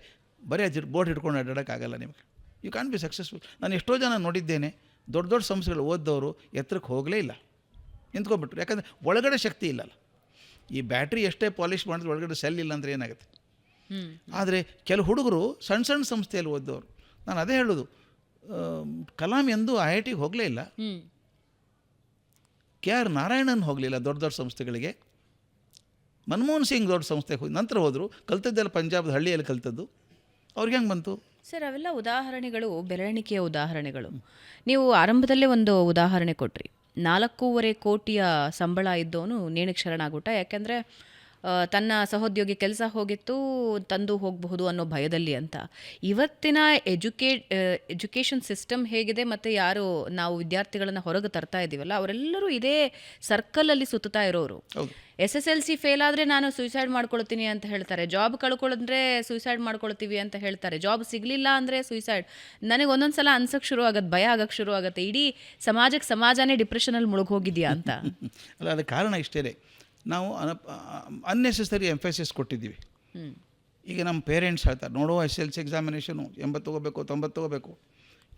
ಬರೀ ಬೋರ್ಡ್ ಹಿಡ್ಕೊಂಡು ಅಡ್ಡಾಡೋಕ್ಕಾಗಲ್ಲ ನಿಮಗೆ. You can be successful. ನಾನು ಎಷ್ಟೋ ಜನ ನೋಡಿದ್ದೇನೆ, ದೊಡ್ಡ ದೊಡ್ಡ ಸಂಸ್ಥೆಗಳು ಓದ್ದವರು ಎತ್ತರಕ್ಕೆ ಹೋಗಲೇ ಇಲ್ಲ, ನಿಂತ್ಕೊಂಡ್ಬಿಟ್ರು. ಯಾಕಂದರೆ ಒಳಗಡೆ ಶಕ್ತಿ ಇಲ್ಲಲ್ಲ. ಈ ಬ್ಯಾಟ್ರಿ ಎಷ್ಟೇ ಪಾಲಿಷ್ ಮಾಡಿದ್ರೆ ಒಳಗಡೆ ಸೆಲ್ ಇಲ್ಲ ಅಂದರೆ ಏನಾಗುತ್ತೆ? ಆದರೆ ಕೆಲವು ಹುಡುಗರು ಸಣ್ಣ ಸಣ್ಣ ಸಂಸ್ಥೆಯಲ್ಲಿ ಓದ್ದವರು, ನಾನು ಅದೇ ಹೇಳೋದು, ಕಲಾಂ ಎಂದೂ IITಗೆ ಹೋಗಲೇ ಇಲ್ಲ. KR ನಾರಾಯಣನ್ ಹೋಗಲಿಲ್ಲ ದೊಡ್ಡ ದೊಡ್ಡ ಸಂಸ್ಥೆಗಳಿಗೆ. ಮನಮೋಹನ್ ಸಿಂಗ್ ದೊಡ್ಡ ಸಂಸ್ಥೆಗೆ ಹೋಗಿ ನಂತರ ಹೋದರು. ಕಲ್ತದ್ದೆಲ್ಲ ಪಂಜಾಬದ ಹಳ್ಳಿಯಲ್ಲಿ ಕಲ್ತದ್ದು. ಅವ್ರಿಗೆ ಹೆಂಗೆ ಬಂತು ಸರ್? ಅವೆಲ್ಲ ಉದಾಹರಣೆಗಳು, ಬೆರಳಿಕೆಯ ಉದಾಹರಣೆಗಳು. ನೀವು ಆರಂಭದಲ್ಲೇ ಒಂದು ಉದಾಹರಣೆ ಕೊಟ್ರಿ. 4.5 ಕೋಟಿಯ ಸಂಬಳ ಇದ್ದವನು ನೇಣಿಗೆ ಶರಣಾಗ್ಬಿಟ್ಟ. ಯಾಕೆಂದರೆ ತನ್ನ ಸಹೋದ್ಯೋಗಿ ಹೋಗಿತ್ತು, ತಂದು ಹೋಗಬಹುದು ಅನ್ನೋ ಭಯದಲ್ಲಿ ಅಂತ. ಇವತ್ತಿನ ಎಜುಕೇಷನ್ ಸಿಸ್ಟಮ್ ಹೇಗಿದೆ ಮತ್ತು ಯಾರು ನಾವು ವಿದ್ಯಾರ್ಥಿಗಳನ್ನು ಹೊರಗೆ ತರ್ತಾ ಇದ್ದೀವಲ್ಲ, ಅವರೆಲ್ಲರೂ ಇದೇ ಸರ್ಕಲಲ್ಲಿ ಸುತ್ತಾ ಇರೋರು. SSLC ಫೇಲ್ ಆದರೆ ನಾನು ಸೂಸೈಡ್ ಮಾಡ್ಕೊಳ್ತೀನಿ ಅಂತ ಹೇಳ್ತಾರೆ. ಜಾಬ್ ಕಳ್ಕೊಳ್ಳಿದ್ರೆ ಸೂಸೈಡ್ ಮಾಡ್ಕೊಳ್ತೀವಿ ಅಂತ ಹೇಳ್ತಾರೆ. ಜಾಬ್ ಸಿಗಲಿಲ್ಲ ಅಂದರೆ ಸೂಸೈಡ್. ನನಗೆ ಒಂದೊಂದು ಸಲ ಅನ್ಸೋಕ್ಕೆ ಶುರು ಆಗುತ್ತೆ, ಭಯ ಆಗೋಕ್ಕೆ ಶುರು ಆಗುತ್ತೆ, ಇಡೀ ಸಮಾಜನೇ ಡಿಪ್ರೆಷನಲ್ಲಿ ಮುಳುಗೋಗಿದೆಯಾ ಅಂತ. ಅಲ್ಲ, ಅದಕ್ಕೆ ಕಾರಣ ಇಷ್ಟೇ, ನಾವು ಅನ್ನೆಸೆಸರಿ ಎಂಫಸಿಸ್ ಕೊಟ್ಟಿದ್ದೀವಿ. ಈಗ ನಮ್ಮ ಪೇರೆಂಟ್ಸ್ ಹೇಳ್ತಾರೆ, ನೋಡೋ SSLC ಎಕ್ಸಾಮಿನೇಷನು 80 ತೊಗೋಬೇಕು, 90 ತೊಗೋಬೇಕು.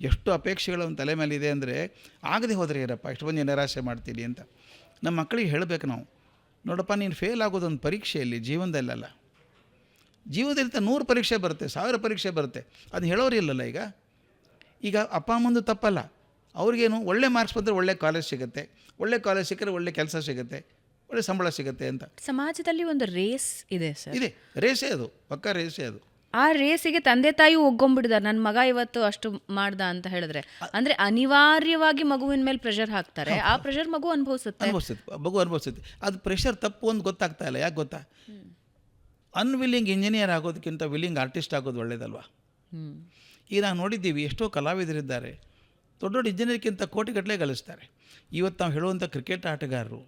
ಎಷ್ಟು ಅಪೇಕ್ಷೆಗಳು ಒಂದು ತಲೆ ಮೇಲೆ ಇದೆ ಅಂದರೆ, ಆಗದೆ ಹೋದರೆ ಏನಪ್ಪ ಇಷ್ಟು ಬಂದು ನಿರಾಶೆ ಮಾಡ್ತೀನಿ ಅಂತ. ನಮ್ಮ ಮಕ್ಕಳಿಗೆ ಹೇಳಬೇಕು ನಾವು, ನೋಡಪ್ಪ ನೀನು ಫೇಲ್ ಆಗೋದೊಂದು ಪರೀಕ್ಷೆಯಲ್ಲಿ, ಜೀವನದಲ್ಲಲ್ಲ. ಜೀವನದಲ್ಲಿ 100 ಪರೀಕ್ಷೆ ಬರುತ್ತೆ, 1000 ಪರೀಕ್ಷೆ ಬರುತ್ತೆ. ಅದು ಹೇಳೋರು ಇಲ್ಲಲ್ಲ. ಈಗ ಅಪ್ಪ ಅಮ್ಮಂದು ತಪ್ಪಲ್ಲ. ಅವ್ರಿಗೇನು ಒಳ್ಳೆ ಮಾರ್ಕ್ಸ್ ಬಂದರೆ ಒಳ್ಳೆ ಕಾಲೇಜ್ ಸಿಗುತ್ತೆ, ಒಳ್ಳೆ ಕಾಲೇಜ್ ಸಿಕ್ಕರೆ ಒಳ್ಳೆ ಕೆಲಸ ಸಿಗುತ್ತೆ, ಒಳ್ಳೆ ಸಂಬಳ ಸಿಗುತ್ತೆ ಅಂತ. ಸಮಾಜದಲ್ಲಿ ಒಂದು ರೇಸ್ ಇದೆ ಸರ್. ಇದೆ, ರೇಸೇ ಅದು, ಪಕ್ಕಾ ರೇಸೇ ಅದು. ಆ ರೇಸಿಗೆ ತಂದೆ ತಾಯಿ ಒಗ್ಗೊಂಡ್ಬಿಟ್ಟಿದ್ದಾರೆ. ನನ್ನ ಮಗ ಇವತ್ತು ಅಷ್ಟು ಮಾಡ್ದ ಅಂತ ಹೇಳಿದ್ರೆ, ಅಂದರೆ ಅನಿವಾರ್ಯವಾಗಿ ಮಗುವಿನ ಮೇಲೆ ಪ್ರೆಷರ್ ಹಾಕ್ತಾರೆ. ಆ ಪ್ರೆಷರ್ ಮಗು ಅನುಭವಿಸುತ್ತೆ. ಮಗು ಅನುಭವಿಸುತ್ತೆ. ಅದು ಪ್ರೆಷರ್ ತಪ್ಪು ಅಂತ ಗೊತ್ತಾಗ್ತಾ ಇಲ್ಲ. ಯಾಕೆ ಗೊತ್ತಾ? ಅನ್ವಿಲ್ಲಿಂಗ್ ಇಂಜಿನಿಯರ್ ಆಗೋದಕ್ಕಿಂತ ವಿಲ್ಲಿಂಗ್ ಆರ್ಟಿಸ್ಟ್ ಆಗೋದು ಒಳ್ಳೇದಲ್ವಾ? ಈಗ ನಾವು ನೋಡಿದ್ದೀವಿ ಎಷ್ಟೋ ಕಲಾವಿದರಿದ್ದಾರೆ, ದೊಡ್ಡ ದೊಡ್ಡ ಇಂಜಿನಿಯರ್ಗಿಂತ ಕೋಟಿಗಟ್ಟಲೆ ಗಳಿಸ್ತಾರೆ. ಇವತ್ತು ನಾವು ಹೇಳುವಂಥ ಕ್ರಿಕೆಟ್ ಆಟಗಾರರು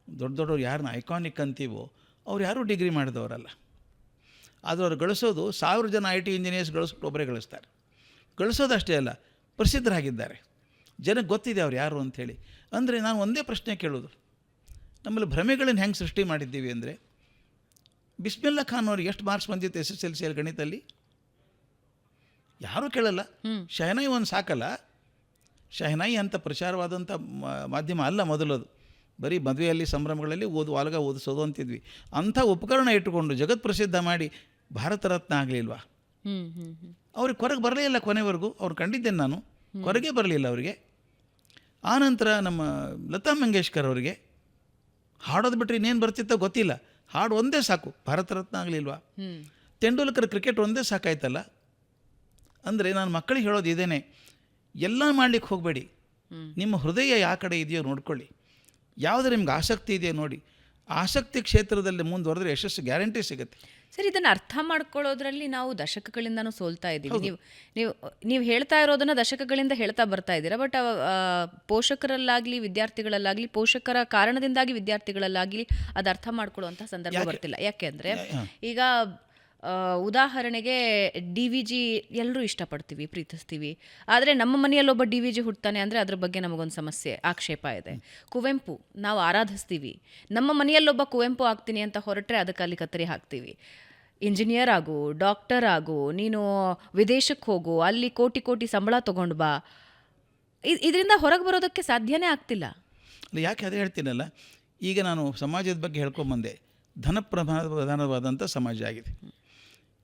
ದೊಡ್ಡ ದೊಡ್ಡವ್ರು ಯಾರನ್ನ ಐಕಾನಿಕ್ ಅಂತೀವೋ ಅವ್ರು ಯಾರೂ ಡಿಗ್ರಿ ಮಾಡಿದವರಲ್ಲ. ಆದರೆ ಅವ್ರು ಗಳಿಸೋದು 1000 ಜನ IT ಇಂಜಿನಿಯರ್ಸ್ ಗಳಿಸ್ಬಿಟ್ಟು ಒಬ್ಬರೇ ಗಳಿಸ್ತಾರೆ. ಗಳಿಸೋದಷ್ಟೇ ಅಲ್ಲ, ಪ್ರಸಿದ್ಧರಾಗಿದ್ದಾರೆ, ಜನಕ್ಕೆ ಗೊತ್ತಿದೆ ಅವ್ರು ಯಾರು ಅಂಥೇಳಿ. ಅಂದರೆ ನಾನು ಒಂದೇ ಪ್ರಶ್ನೆ ಕೇಳೋದು, ನಮ್ಮಲ್ಲಿ ಭ್ರಮೆಗಳನ್ನು ಹೆಂಗೆ ಸೃಷ್ಟಿ ಮಾಡಿದ್ದೀವಿ ಅಂದರೆ, ಬಿಸ್ಮಿಲ್ಲಾ ಖಾನ್ ಅವ್ರಿಗೆ ಎಷ್ಟು ಮಾರ್ಕ್ಸ್ ಬಂದಿತ್ತು SSLC ಗಣಿತಲ್ಲಿ? ಯಾರೂ ಕೇಳಲ್ಲ. ಶಹನಾಯಿ ಒಂದು ಸಾಕಲ್ಲ. ಶಹನಾಯಿ ಅಂತ ಪ್ರಚಾರವಾದಂಥ ಮಾಧ್ಯಮ ಅಲ್ಲ ಮೊದಲದು. ಬರೀ ಮದುವೆಯಲ್ಲಿ ಸಂಭ್ರಮಗಳಲ್ಲಿ ವಾಲ್ಗ ಓದಿಸೋದು ಅಂತಿದ್ವಿ. ಅಂಥ ಉಪಕರಣ ಇಟ್ಟುಕೊಂಡು ಜಗತ್ ಪ್ರಸಿದ್ಧ ಮಾಡಿ ಭಾರತ ರತ್ನ ಆಗಲಿಲ್ವಾ? ಅವ್ರಿಗೆ ಕೊರಗೆ ಬರಲೇ ಇಲ್ಲ ಕೊನೆವರೆಗೂ. ಅವ್ರು ಕಂಡಿದ್ದೇನೆ ನಾನು, ಕೊರಗೆ ಬರಲಿಲ್ಲ ಅವರಿಗೆ. ಆನಂತರ ನಮ್ಮ ಲತಾ ಮಂಗೇಶ್ಕರ್ ಅವರಿಗೆ ಹಾಡೋದು ಬಿಟ್ಟರೆ ಇನ್ನೇನು ಬರ್ತಿತ್ತೋ ಗೊತ್ತಿಲ್ಲ, ಹಾಡು ಒಂದೇ ಸಾಕು, ಭಾರತ ರತ್ನ ಆಗಲಿಲ್ವಾ? ತೆಂಡೂಲ್ಕರ್ ಕ್ರಿಕೆಟ್ ಒಂದೇ ಸಾಕಾಯ್ತಲ್ಲ. ಅಂದರೆ ನಾನು ಮಕ್ಕಳಿಗೆ ಹೇಳೋದು ಇದೇನೆ, ಎಲ್ಲ ಮಾಡಲಿಕ್ಕೆ ಹೋಗಬೇಡಿ, ನಿಮ್ಮ ಹೃದಯ ಯಾವ ಕಡೆ ಇದೆಯೋ ನೋಡ್ಕೊಳ್ಳಿ, ಯಾವುದೇ ನಿಮ್ಗೆ ಆಸಕ್ತಿ ಇದೆಯೋ ನೋಡಿ, ಆಸಕ್ತಿ ಕ್ಷೇತ್ರದಲ್ಲಿ ಮುಂದುವರೆದ್ರೆ ಯಶಸ್ಸು ಗ್ಯಾರಂಟಿ ಸಿಗುತ್ತೆ. ಸರ್, ಇದನ್ನು ಅರ್ಥ ಮಾಡ್ಕೊಳ್ಳೋದ್ರಲ್ಲಿ ನಾವು ದಶಕಗಳಿಂದನೂ ಸೋಲ್ತಾ ಇದ್ದೀವಿ. ನೀವು ಹೇಳ್ತಾ ಇರೋದನ್ನು ದಶಕಗಳಿಂದ ಹೇಳ್ತಾ ಬರ್ತಾ ಇದ್ದೀರಾ. ಬಟ್ ಪೋಷಕರಲ್ಲಾಗಲಿ ವಿದ್ಯಾರ್ಥಿಗಳಲ್ಲಾಗಲಿ, ಪೋಷಕರ ಕಾರಣದಿಂದಾಗಿ ವಿದ್ಯಾರ್ಥಿಗಳಲ್ಲಾಗಲಿ ಅದು ಅರ್ಥ ಮಾಡ್ಕೊಳ್ಳುವಂಥ ಸಂದರ್ಭ ಬರ್ತಿಲ್ಲ. ಯಾಕೆಂದರೆ ಈಗ ಉದಾಹರಣೆಗೆ DVG ಎಲ್ಲರೂ ಇಷ್ಟಪಡ್ತೀವಿ, ಪ್ರೀತಿಸ್ತೀವಿ. ಆದರೆ ನಮ್ಮ ಮನೆಯಲ್ಲಿ ಒಬ್ಬ DVG ಹುಡ್ತಾನೆ ಅಂದರೆ ಅದ್ರ ಬಗ್ಗೆ ನಮಗೊಂದು ಸಮಸ್ಯೆ, ಆಕ್ಷೇಪ ಇದೆ. ಕುವೆಂಪು ನಾವು ಆರಾಧಿಸ್ತೀವಿ, ನಮ್ಮ ಮನೆಯಲ್ಲೊಬ್ಬ ಕುವೆಂಪು ಆಗ್ತೀನಿ ಅಂತ ಹೊರಟ್ರೆ ಅದಕ್ಕೆ ಅಲ್ಲಿ ಕತ್ತರಿ ಹಾಕ್ತೀವಿ. ಇಂಜಿನಿಯರ್ ಆಗು, ಡಾಕ್ಟರ್ ಆಗು, ನೀನು ವಿದೇಶಕ್ಕೆ ಹೋಗು, ಅಲ್ಲಿ ಕೋಟಿ ಕೋಟಿ ಸಂಬಳ ತೊಗೊಂಡು ಬಾ, ಇದರಿಂದ ಹೊರಗೆ ಬರೋದಕ್ಕೆ ಸಾಧ್ಯನೇ ಆಗ್ತಿಲ್ಲ. ಅಲ್ಲ, ಯಾಕೆ ಅದೇ ಹೇಳ್ತೀನಲ್ಲ, ಈಗ ನಾನು ಸಮಾಜದ ಬಗ್ಗೆ ಹೇಳ್ಕೊಂಬಂದೆ. ಧನ ಪ್ರಧಾನವಾದಂಥ ಸಮಾಜ ಆಗಿದೆ.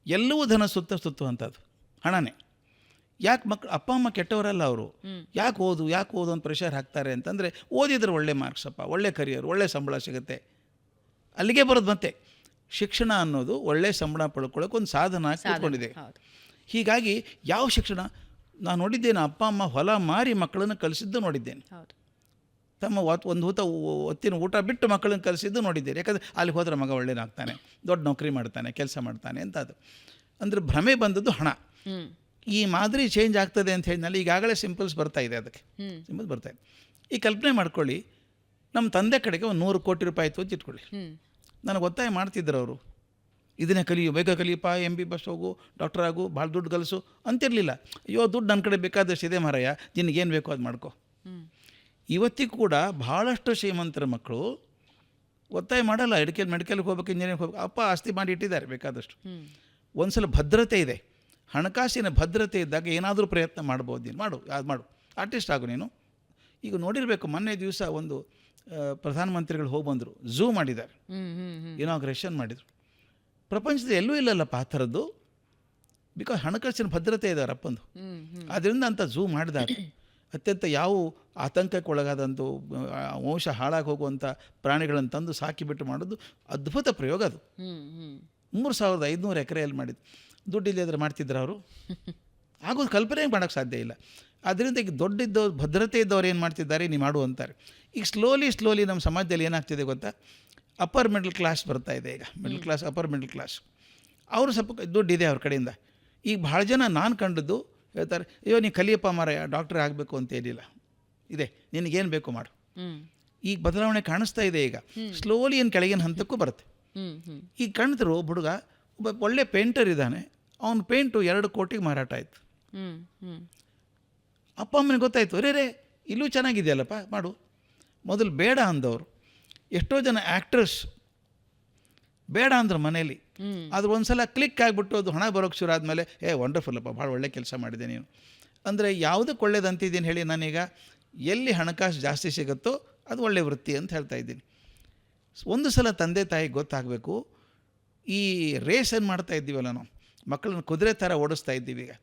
ಎಲ್ಲವೂ ಧನ ಸುತ್ತುವಂಥದ್ದು, ಹಣನೇ. ಯಾಕೆ ಅಪ್ಪ ಅಮ್ಮ ಕೆಟ್ಟವರಲ್ಲ ಅವರು. ಯಾಕೆ ಓದು ಅಂತ ಪ್ರೆಷರ್ ಹಾಕ್ತಾರೆ ಅಂತಂದರೆ, ಓದಿದ್ರೆ ಒಳ್ಳೆ ಮಾರ್ಕ್ಸಪ್ಪ, ಒಳ್ಳೆ ಕರಿಯರ್, ಒಳ್ಳೆ ಸಂಬಳ ಸಿಗುತ್ತೆ, ಅಲ್ಲಿಗೆ ಬರೋದು. ಮತ್ತೆ ಶಿಕ್ಷಣ ಅನ್ನೋದು ಒಳ್ಳೆ ಸಂಬಳ ಪಡ್ಕೊಳ್ಳೋಕೆ ಒಂದು ಸಾಧನ ಕೂತ್ಕೊಂಡಿದೆ. ಹೀಗಾಗಿ ಯಾವ ಶಿಕ್ಷಣ ನಾನು ನೋಡಿದ್ದೇನೆ, ಅಪ್ಪ ಅಮ್ಮ ಹೊಲ ಮಾರಿ ಮಕ್ಕಳನ್ನು ಕಲಿಸಿದ್ದು ನೋಡಿದ್ದೇನೆ. ತಮ್ಮ ಹೊತ್ತಿನ ಊಟ ಬಿಟ್ಟು ಮಕ್ಕಳನ್ನು ಕಲಿಸಿದ್ದು ನೋಡಿದ್ದೇನೆ. ಯಾಕಂದರೆ ಅಲ್ಲಿ ಹೋದರೆ ಮಗ ಒಳ್ಳೆಯದಾಗ್ತಾನೆ, ದೊಡ್ಡ ನೌಕರಿ ಮಾಡ್ತಾನೆ, ಕೆಲಸ ಮಾಡ್ತಾನೆ ಅಂತ. ಅದು ಅಂದರೆ ಭ್ರಮೆ ಬಂದದ್ದು ಹಣ. ಈ ಮಾದರಿ ಚೇಂಜ್ ಆಗ್ತದೆ ಅಂತ ಹೇಳಿದ್ಮೇಲೆ ಈಗಾಗಲೇ ಸಿಂಪಲ್ಸ್ ಬರ್ತಾ ಇದೆ, ಅದಕ್ಕೆ ಸಿಂಪಲ್ಸ್ ಬರ್ತಾ ಇದೆ. ಈ ಕಲ್ಪನೆ ಮಾಡ್ಕೊಳ್ಳಿ, ನಮ್ಮ ತಂದೆ ಕಡೆಗೆ ಒಂದು 100 ಕೋಟಿ ರೂಪಾಯಿ ಆಯಿತು ಅಂತ ಇಟ್ಕೊಳ್ಳಿ. ನನಗೆ ಒತ್ತಾಯ ಮಾಡ್ತಿದ್ರು ಅವರು, ಇದನ್ನೇ ಕಲಿಯು, ಬೇಗ ಕಲಿಯಪ್ಪ, MBBS ಹೋಗು, ಡಾಕ್ಟರ್ ಆಗು, ಭಾಳ ದುಡ್ಡು ಕಲಿಸು ಅಂತಿರಲಿಲ್ಲ. ಅಯ್ಯೋ, ದುಡ್ಡು ನನ್ನ ಕಡೆ ಬೇಕಾದಷ್ಟು ಇದೆ ಮಾರಾಯ, ನಿನಗೇನು ಬೇಕೋ ಅದು ಮಾಡ್ಕೊ. ಇವತ್ತಿಗೂ ಕೂಡ ಭಾಳಷ್ಟು ಶ್ರೀಮಂತರ ಮಕ್ಕಳು ಒತ್ತಾಯ ಮಾಡಲ್ಲ, ಮೆಡಿಕಲ್ಗೆ ಹೋಗ್ಬೇಕು, ಇಂಜಿನಿಯರಿಂಗ್ ಹೋಗ್ಬೇಕು, ಅಪ್ಪ ಆಸ್ತಿ ಮಾಡಿ ಇಟ್ಟಿದ್ದಾರೆ ಬೇಕಾದಷ್ಟು. ಒಂದು ಸಲ ಭದ್ರತೆ ಇದೆ, ಹಣಕಾಸಿನ ಭದ್ರತೆ ಇದ್ದಾಗ ಏನಾದರೂ ಪ್ರಯತ್ನ ಮಾಡ್ಬೋದು. ನೀನು ಮಾಡು, ಆರ್ಟಿಸ್ಟ್ ಆಗು ನೀನು. ಈಗ ನೋಡಿರಬೇಕು, ಮೊನ್ನೆ ದಿವಸ ಒಂದು ಪ್ರಧಾನಮಂತ್ರಿಗಳು ಹೋಗಿ ಬಂದರು, ಝೂ ಮಾಡಿದ್ದಾರೆ, ಇನಾಗ್ರೇಷನ್ ಮಾಡಿದರು. ಪ್ರಪಂಚದ ಎಲ್ಲೂ ಇಲ್ಲಲ್ಲಪ್ಪ ಆ ಥರದ್ದು. ಬಿಕಾಸ್ ಹಣಕಾಸಿನ ಭದ್ರತೆ ಇದೆ ಅವರಪ್ಪಂದು. ಆದ್ದರಿಂದ ಅಂತ ಝೂ ಮಾಡಿದಾಗ ಅತ್ಯಂತ ಯಾವ ಆತಂಕಕ್ಕೆ ಒಳಗಾದಂಥ ವಂಶ ಹಾಳಾಗಿ ಹೋಗುವಂಥ ಪ್ರಾಣಿಗಳನ್ನು ತಂದು ಸಾಕಿಬಿಟ್ಟು ಮಾಡೋದು ಅದ್ಭುತ ಪ್ರಯೋಗ. ಅದು 3500 ಎಕರೆಯಲ್ಲಿ ಮಾಡಿದ್ದು. ದುಡ್ಡು ಇಲ್ಲದ್ರೆ ಮಾಡ್ತಿದ್ರು ಅವರು, ಆಗೋದು ಕಲ್ಪನೆ ಮಾಡೋಕ್ಕೆ ಸಾಧ್ಯ ಇಲ್ಲ. ಆದ್ದರಿಂದ ಈಗ ದೊಡ್ಡಿದ್ದವ್ರು, ಭದ್ರತೆ ಇದ್ದವ್ರು ಏನು ಮಾಡ್ತಿದ್ದಾರೆ, ನೀವು ಮಾಡು ಅಂತಾರೆ. ಈಗ ಸ್ಲೋಲಿ ನಮ್ಮ ಸಮಾಜದಲ್ಲಿ ಏನಾಗ್ತಿದೆ ಗೊತ್ತಾ, ಅಪ್ಪರ್ ಮಿಡ್ಲ್ ಕ್ಲಾಸ್ ಬರ್ತಾ ಇದೆ. ಈಗ middle class, upper middle class, ಅವರು ಸ್ವಲ್ಪ ದುಡ್ಡಿದೆ ಅವ್ರ ಕಡೆಯಿಂದ. ಈಗ ಭಾಳ ಜನ ನಾನು ಕಂಡದ್ದು ಹೇಳ್ತಾರೆ, ಅಯ್ಯೋ ನೀನು ಕಲಿಯಪ್ಪ ಮಾರಾಯ, ಡಾಕ್ಟ್ರ್ ಆಗಬೇಕು ಅಂತ ಏನಿಲ್ಲ, ಇದೆ ನಿನಗೇನು ಬೇಕು ಮಾಡು. ಈಗ ಬದಲಾವಣೆ ಕಾಣಿಸ್ತಾ ಇದೆ. ಈಗ ಸ್ಲೋಲಿ ಏನು ಕೆಳಗಿನ ಹಂತಕ್ಕೂ ಬರುತ್ತೆ. ಈಗ ಕಾಣ್ತಿರೋ ಹುಡುಗ ಒಬ್ಬ ಒಳ್ಳೆ ಪೇಂಟರ್ ಇದ್ದಾನೆ, ಅವನ ಪೇಂಟು 2 ಕೋಟಿಗೆ ಮಾರಾಟ ಆಯಿತು. ಅಪ್ಪ ಅಮ್ಮನಿಗೆ ಗೊತ್ತಾಯಿತು, ರೇ ಇಲ್ಲೂ ಚೆನ್ನಾಗಿದೆಯಲ್ಲಪ್ಪ ಮಾಡು. ಮೊದಲು ಬೇಡ ಅಂದವರು ಎಷ್ಟೋ ಜನ ಆ್ಯಕ್ಟರ್ಸ್ ಬೇಡ ಅಂದರು ಮನೇಲಿ. ಅದು ಒಂದು ಸಲ ಕ್ಲಿಕ್ ಆಗಿಬಿಟ್ಟು ಅದು ಹಣ ಬರೋಕ್ಕೆ ಶುರು ಆದಮೇಲೆ ವಂಡರ್ಫುಲ್ಲಪ್ಪ, ಭಾಳ ಒಳ್ಳೆ ಕೆಲಸ ಮಾಡಿದೆ ನೀನು. ಅಂದರೆ ಯಾವುದಕ್ಕೆ ಒಳ್ಳೇದಂತಿದ್ದೀನಿ ಹೇಳಿ, ನಾನೀಗ ಎಲ್ಲಿ ಹಣಕಾಸು ಜಾಸ್ತಿ ಸಿಗುತ್ತೋ ಅದು ಒಳ್ಳೆ ವೃತ್ತಿ ಅಂತ ಹೇಳ್ತಾ ಇದ್ದೀನಿ. ಒಂದು ಸಲ ತಂದೆ ತಾಯಿಗೆ ಗೊತ್ತಾಗಬೇಕು, ಈ ರೇಸ್ ಏನು ಮಾಡ್ತಾ ಇದ್ದೀವಲ್ಲ ನಾವು, ಮಕ್ಕಳನ್ನ ಕುದುರೆ ಥರ ಓಡಿಸ್ತಾ ಇದ್ದೀವಿ, ಈಗ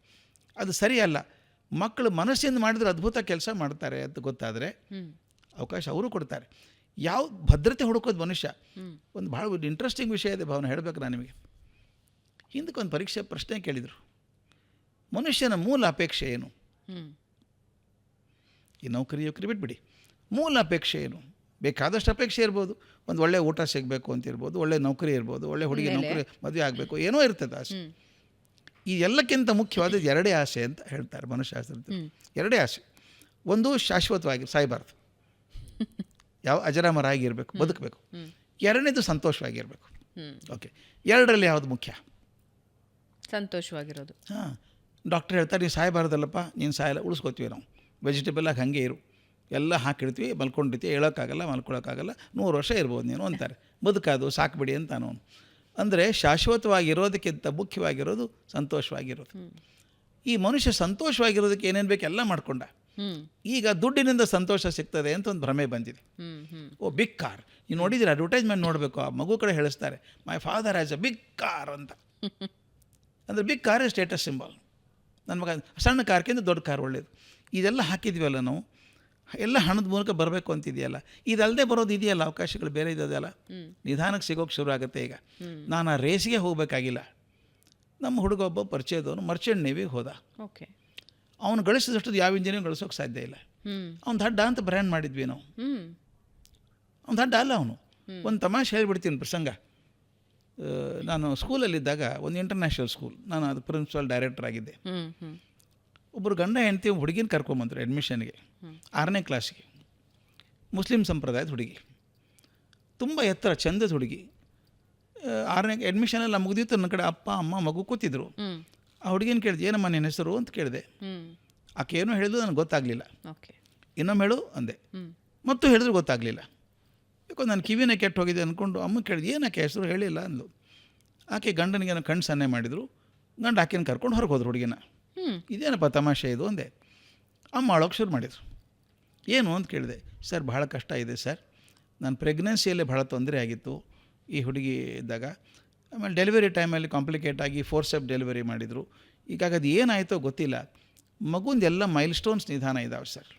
ಅದು ಸರಿಯಲ್ಲ. ಮಕ್ಕಳು ಮನಸ್ಸಿಂದ ಮಾಡಿದ್ರೆ ಅದ್ಭುತ ಕೆಲಸ ಮಾಡ್ತಾರೆ ಅಂತ ಗೊತ್ತಾದರೆ ಅವಕಾಶ ಅವರು ಕೊಡ್ತಾರೆ. ಯಾವ ಭದ್ರತೆ ಹುಡುಕೋದು ಮನುಷ್ಯ. ಒಂದು ಭಾಳ ಇಂಟ್ರೆಸ್ಟಿಂಗ್ ವಿಷಯ ಇದೆ ಭಾವನೆ, ಹೇಳಬೇಕು ನಾನು ನಿಮಗೆ. ಹಿಂದಕ್ಕೊಂದು ಪರೀಕ್ಷೆ ಪ್ರಶ್ನೆ ಕೇಳಿದರು, ಮನುಷ್ಯನ ಮೂಲ ಅಪೇಕ್ಷೆ ಏನು? ಈ ನೌಕರಿ ಬಿಟ್ಬಿಡಿ, ಮೂಲ ಅಪೇಕ್ಷೆ ಏನು? ಬೇಕಾದಷ್ಟು ಅಪೇಕ್ಷೆ ಇರ್ಬೋದು. ಒಂದು ಒಳ್ಳೆ ಊಟ ಸಿಗಬೇಕು ಅಂತ ಇರ್ಬೋದು, ಒಳ್ಳೆ ನೌಕರಿ ಇರ್ಬೋದು, ಒಳ್ಳೆ ಹುಡುಗಿ ನೌಕರಿ ಮದುವೆ ಆಗಬೇಕು, ಏನೋ ಇರ್ತದೆ ಆಸೆ. ಈ ಎಲ್ಲಕ್ಕಿಂತ ಮುಖ್ಯವಾದದ್ದು ಎರಡೇ ಆಸೆ ಅಂತ ಹೇಳ್ತಾರೆ ಮನುಷ್ಯಶಾಸ್ತ್ರಜ್ಞರು. ಎರಡೇ ಆಸೆ. ಒಂದು ಶಾಶ್ವತವಾಗಿ ಸಾಯಬಾರ್ದು, ಯಾವ ಅಜರಾಮರಾಗಿರಬೇಕು, ಬದುಕಬೇಕು. ಎರಡನೇದು ಸಂತೋಷವಾಗಿರಬೇಕು. ಓಕೆ, ಎರಡರಲ್ಲಿ ಯಾವುದು ಮುಖ್ಯ? ಸಂತೋಷವಾಗಿರೋದು. ಹಾಂ, ಡಾಕ್ಟರ್ ಹೇಳ್ತಾರೆ ನೀನು ಸಾಯಬಾರ್ದಲ್ಲಪ್ಪ, ನೀನು ಸಾಯಲ್ಲ, ಉಳಿಸ್ಕೋತೀವಿ ನಾವು, ವೆಜಿಟೇಬಲಾಗಿ ಹಾಗೆ ಇರು, ಎಲ್ಲ ಹಾಕಿಡ್ತೀವಿ, ಮಲ್ಕೊಂಡಿರ್ತೀವಿ, ಹೇಳೋಕ್ಕಾಗಲ್ಲ, ಮಲ್ಕೊಳ್ಳೋಕ್ಕಾಗಲ್ಲ, 100 ವರ್ಷ ಇರ್ಬೋದು ನೀನು ಅಂತಾರೆ. ಬದುಕಾದು ಸಾಕ್ಬಿಡಿ ಅಂತ ಅವನು. ಅಂದರೆ ಶಾಶ್ವತವಾಗಿರೋದಕ್ಕಿಂತ ಮುಖ್ಯವಾಗಿರೋದು ಸಂತೋಷವಾಗಿರೋದು. ಈ ಮನುಷ್ಯ ಸಂತೋಷವಾಗಿರೋದಕ್ಕೆ ಏನೇನು ಬೇಕು ಎಲ್ಲ ಮಾಡ್ಕೊಂಡ. ಈಗ ದುಡ್ಡಿನಿಂದ ಸಂತೋಷ ಸಿಗ್ತದೆ ಅಂತ ಒಂದು ಭ್ರಮೆ ಬಂದಿದೆ. ಓ ಬಿಗ್ ಕಾರ್, ನೀವು ನೋಡಿದ್ರೆ ಅಡ್ವರ್ಟೈಸ್ಮೆಂಟ್ ನೋಡಬೇಕು, ಆ ಮಗು ಕಡೆ ಹೇಳಿಸ್ತಾರೆ my father has a big car ಅಂತ. ಅಂದರೆ ಬಿಗ್ ಕಾರ್ ಸ್ಟೇಟಸ್ ಸಿಂಬಲ್. ನನ್ನ ಮಗ ಸಣ್ಣ ಕಾರ್ಕಿಂತ ದೊಡ್ಡ ಕಾರ್ ಒಳ್ಳೇದು. ಇದೆಲ್ಲ ಹಾಕಿದ್ವಲ್ಲ ನಾವು, ಎಲ್ಲ ಹಣದ ಮೂಲಕ ಬರಬೇಕು ಅಂತಿದೆಯಲ್ಲ. ಇದಲ್ಲದೆ ಬರೋದು ಇದೆಯಲ್ಲ, ಅವಕಾಶಗಳು ಬೇರೆ ಇದೆಯಲ್ಲ, ನಿಧಾನಕ್ಕೆ ಸಿಗೋಕ್ಕೆ ಶುರು ಆಗುತ್ತೆ. ಈಗ ನಾನು ಆ ರೇಸಿಗೆ ಹೋಗಬೇಕಾಗಿಲ್ಲ. ನಮ್ಮ ಹುಡುಗ ಒಬ್ಬ ಪರಿಚಯದವನು ಮರ್ಚೆಂಟ್ ನೇವಿಗೆ ಹೋದ. ಓಕೆ, ಅವನು ಗಳಿಸಿದಷ್ಟು ಯಾವ ಇಂಜಿನಿಯರ್ ಗಳಿಸೋಕೆ ಸಾಧ್ಯ ಇಲ್ಲ. ಅವ್ನು ದಡ್ಡ ಅಂತ ಬ್ರ್ಯಾಂಡ್ ಮಾಡಿದ್ವಿ ನಾವು. ಅವ್ನು ದಡ್ಡ ಅಲ್ಲ ಅವನು. ಒಂದು ತಮಾಷೆ ಹೇಳ್ಬಿಡ್ತೀನಿ ಪ್ರಸಂಗ. ನಾನು ಸ್ಕೂಲಲ್ಲಿದ್ದಾಗ, ಒಂದು ಇಂಟರ್ನ್ಯಾಷನಲ್ ಸ್ಕೂಲ್, ನಾನು ಅದು ಪ್ರಿನ್ಸಿಪಲ್ ಡೈರೆಕ್ಟರ್ ಆಗಿದ್ದೆ. ಒಬ್ಬರು ಗಂಡ ಹೆಂಡತಿ ಹುಡುಗಿನ ಕರ್ಕೊಂಬಂದರು ಅಡ್ಮಿಷನ್ಗೆ, 6ನೇ ಕ್ಲಾಸಿಗೆ. ಮುಸ್ಲಿಂ ಸಂಪ್ರದಾಯದ ಹುಡುಗಿ, ತುಂಬ ಎತ್ತರ ಚಂದದ ಹುಡುಗಿ. 6ನೇ ಅಡ್ಮಿಷನೆಲ್ಲ ಮುಗಿದಿತ್ತು. ನನ್ನ ಕಡೆ ಅಪ್ಪ ಅಮ್ಮ ಮಗು ಕೂತಿದ್ರು. ಆ ಹುಡುಗಿನ ಕೇಳಿದೆ, ಏನಮ್ಮ ನಿನ್ನ ಹೆಸರು ಅಂತ ಕೇಳಿದೆ. ಆಕೆ ಏನೋ ಹೇಳಿದ್ರು ನನಗೆ ಗೊತ್ತಾಗಲಿಲ್ಲ. ಇನ್ನೊಮ್ಮೆ ಹೇಳು ಅಂದೆ, ಮತ್ತು ಹೇಳಿದ್ರು ಗೊತ್ತಾಗಲಿಲ್ಲ. ಯಾಕೋ ನಾನು ಕಿವಿನೇ ಕೆಟ್ಟು ಹೋಗಿದೆ ಅಂದ್ಕೊಂಡು ಅಮ್ಮ ಕೇಳಿದೆ, ಏನಕ್ಕೆ ಹೆಸರು ಹೇಳಿಲ್ಲ ಅಂದ್ಲು. ಆಕೆ ಗಂಡನಿಗೆ ಕಣ್ಣು ಸನ್ನೆ ಮಾಡಿದರು. ಗಂಡ ಆಕೆನ ಕರ್ಕೊಂಡು ಹೊರಗೆ ಹೋದ್ರು ಹುಡುಗಿನ. ಇದೇನಪ್ಪ ತಮಾಷೆ ಇದು ಅಂದೆ. ಅಮ್ಮ ಅಳೋಕೆ ಶುರು ಮಾಡಿದರು. ಏನು ಅಂತ ಕೇಳಿದೆ. ಸರ್ ಭಾಳ ಕಷ್ಟ ಇದೆ ಸರ್, ನಾನು ಪ್ರೆಗ್ನೆನ್ಸಿಯಲ್ಲೇ ಭಾಳ ತೊಂದರೆ ಆಗಿತ್ತು ಈ ಹುಡುಗಿ ಇದ್ದಾಗ. ಆಮೇಲೆ ಡೆಲಿವರಿ ಟೈಮಲ್ಲಿ ಕಾಂಪ್ಲಿಕೇಟ್ ಆಗಿ ಫೋರ್ಸೆಪ್ ಡೆಲಿವರಿ ಮಾಡಿದರು. ಈಗ ಅದು ಏನಾಯಿತೋ ಗೊತ್ತಿಲ್ಲ, ಮಗುಂದೆಲ್ಲ ಮೈಲ್ ಸ್ಟೋನ್ಸ್ ನಿಧಾನ ಇದ್ದಾವೆ ಸರ್.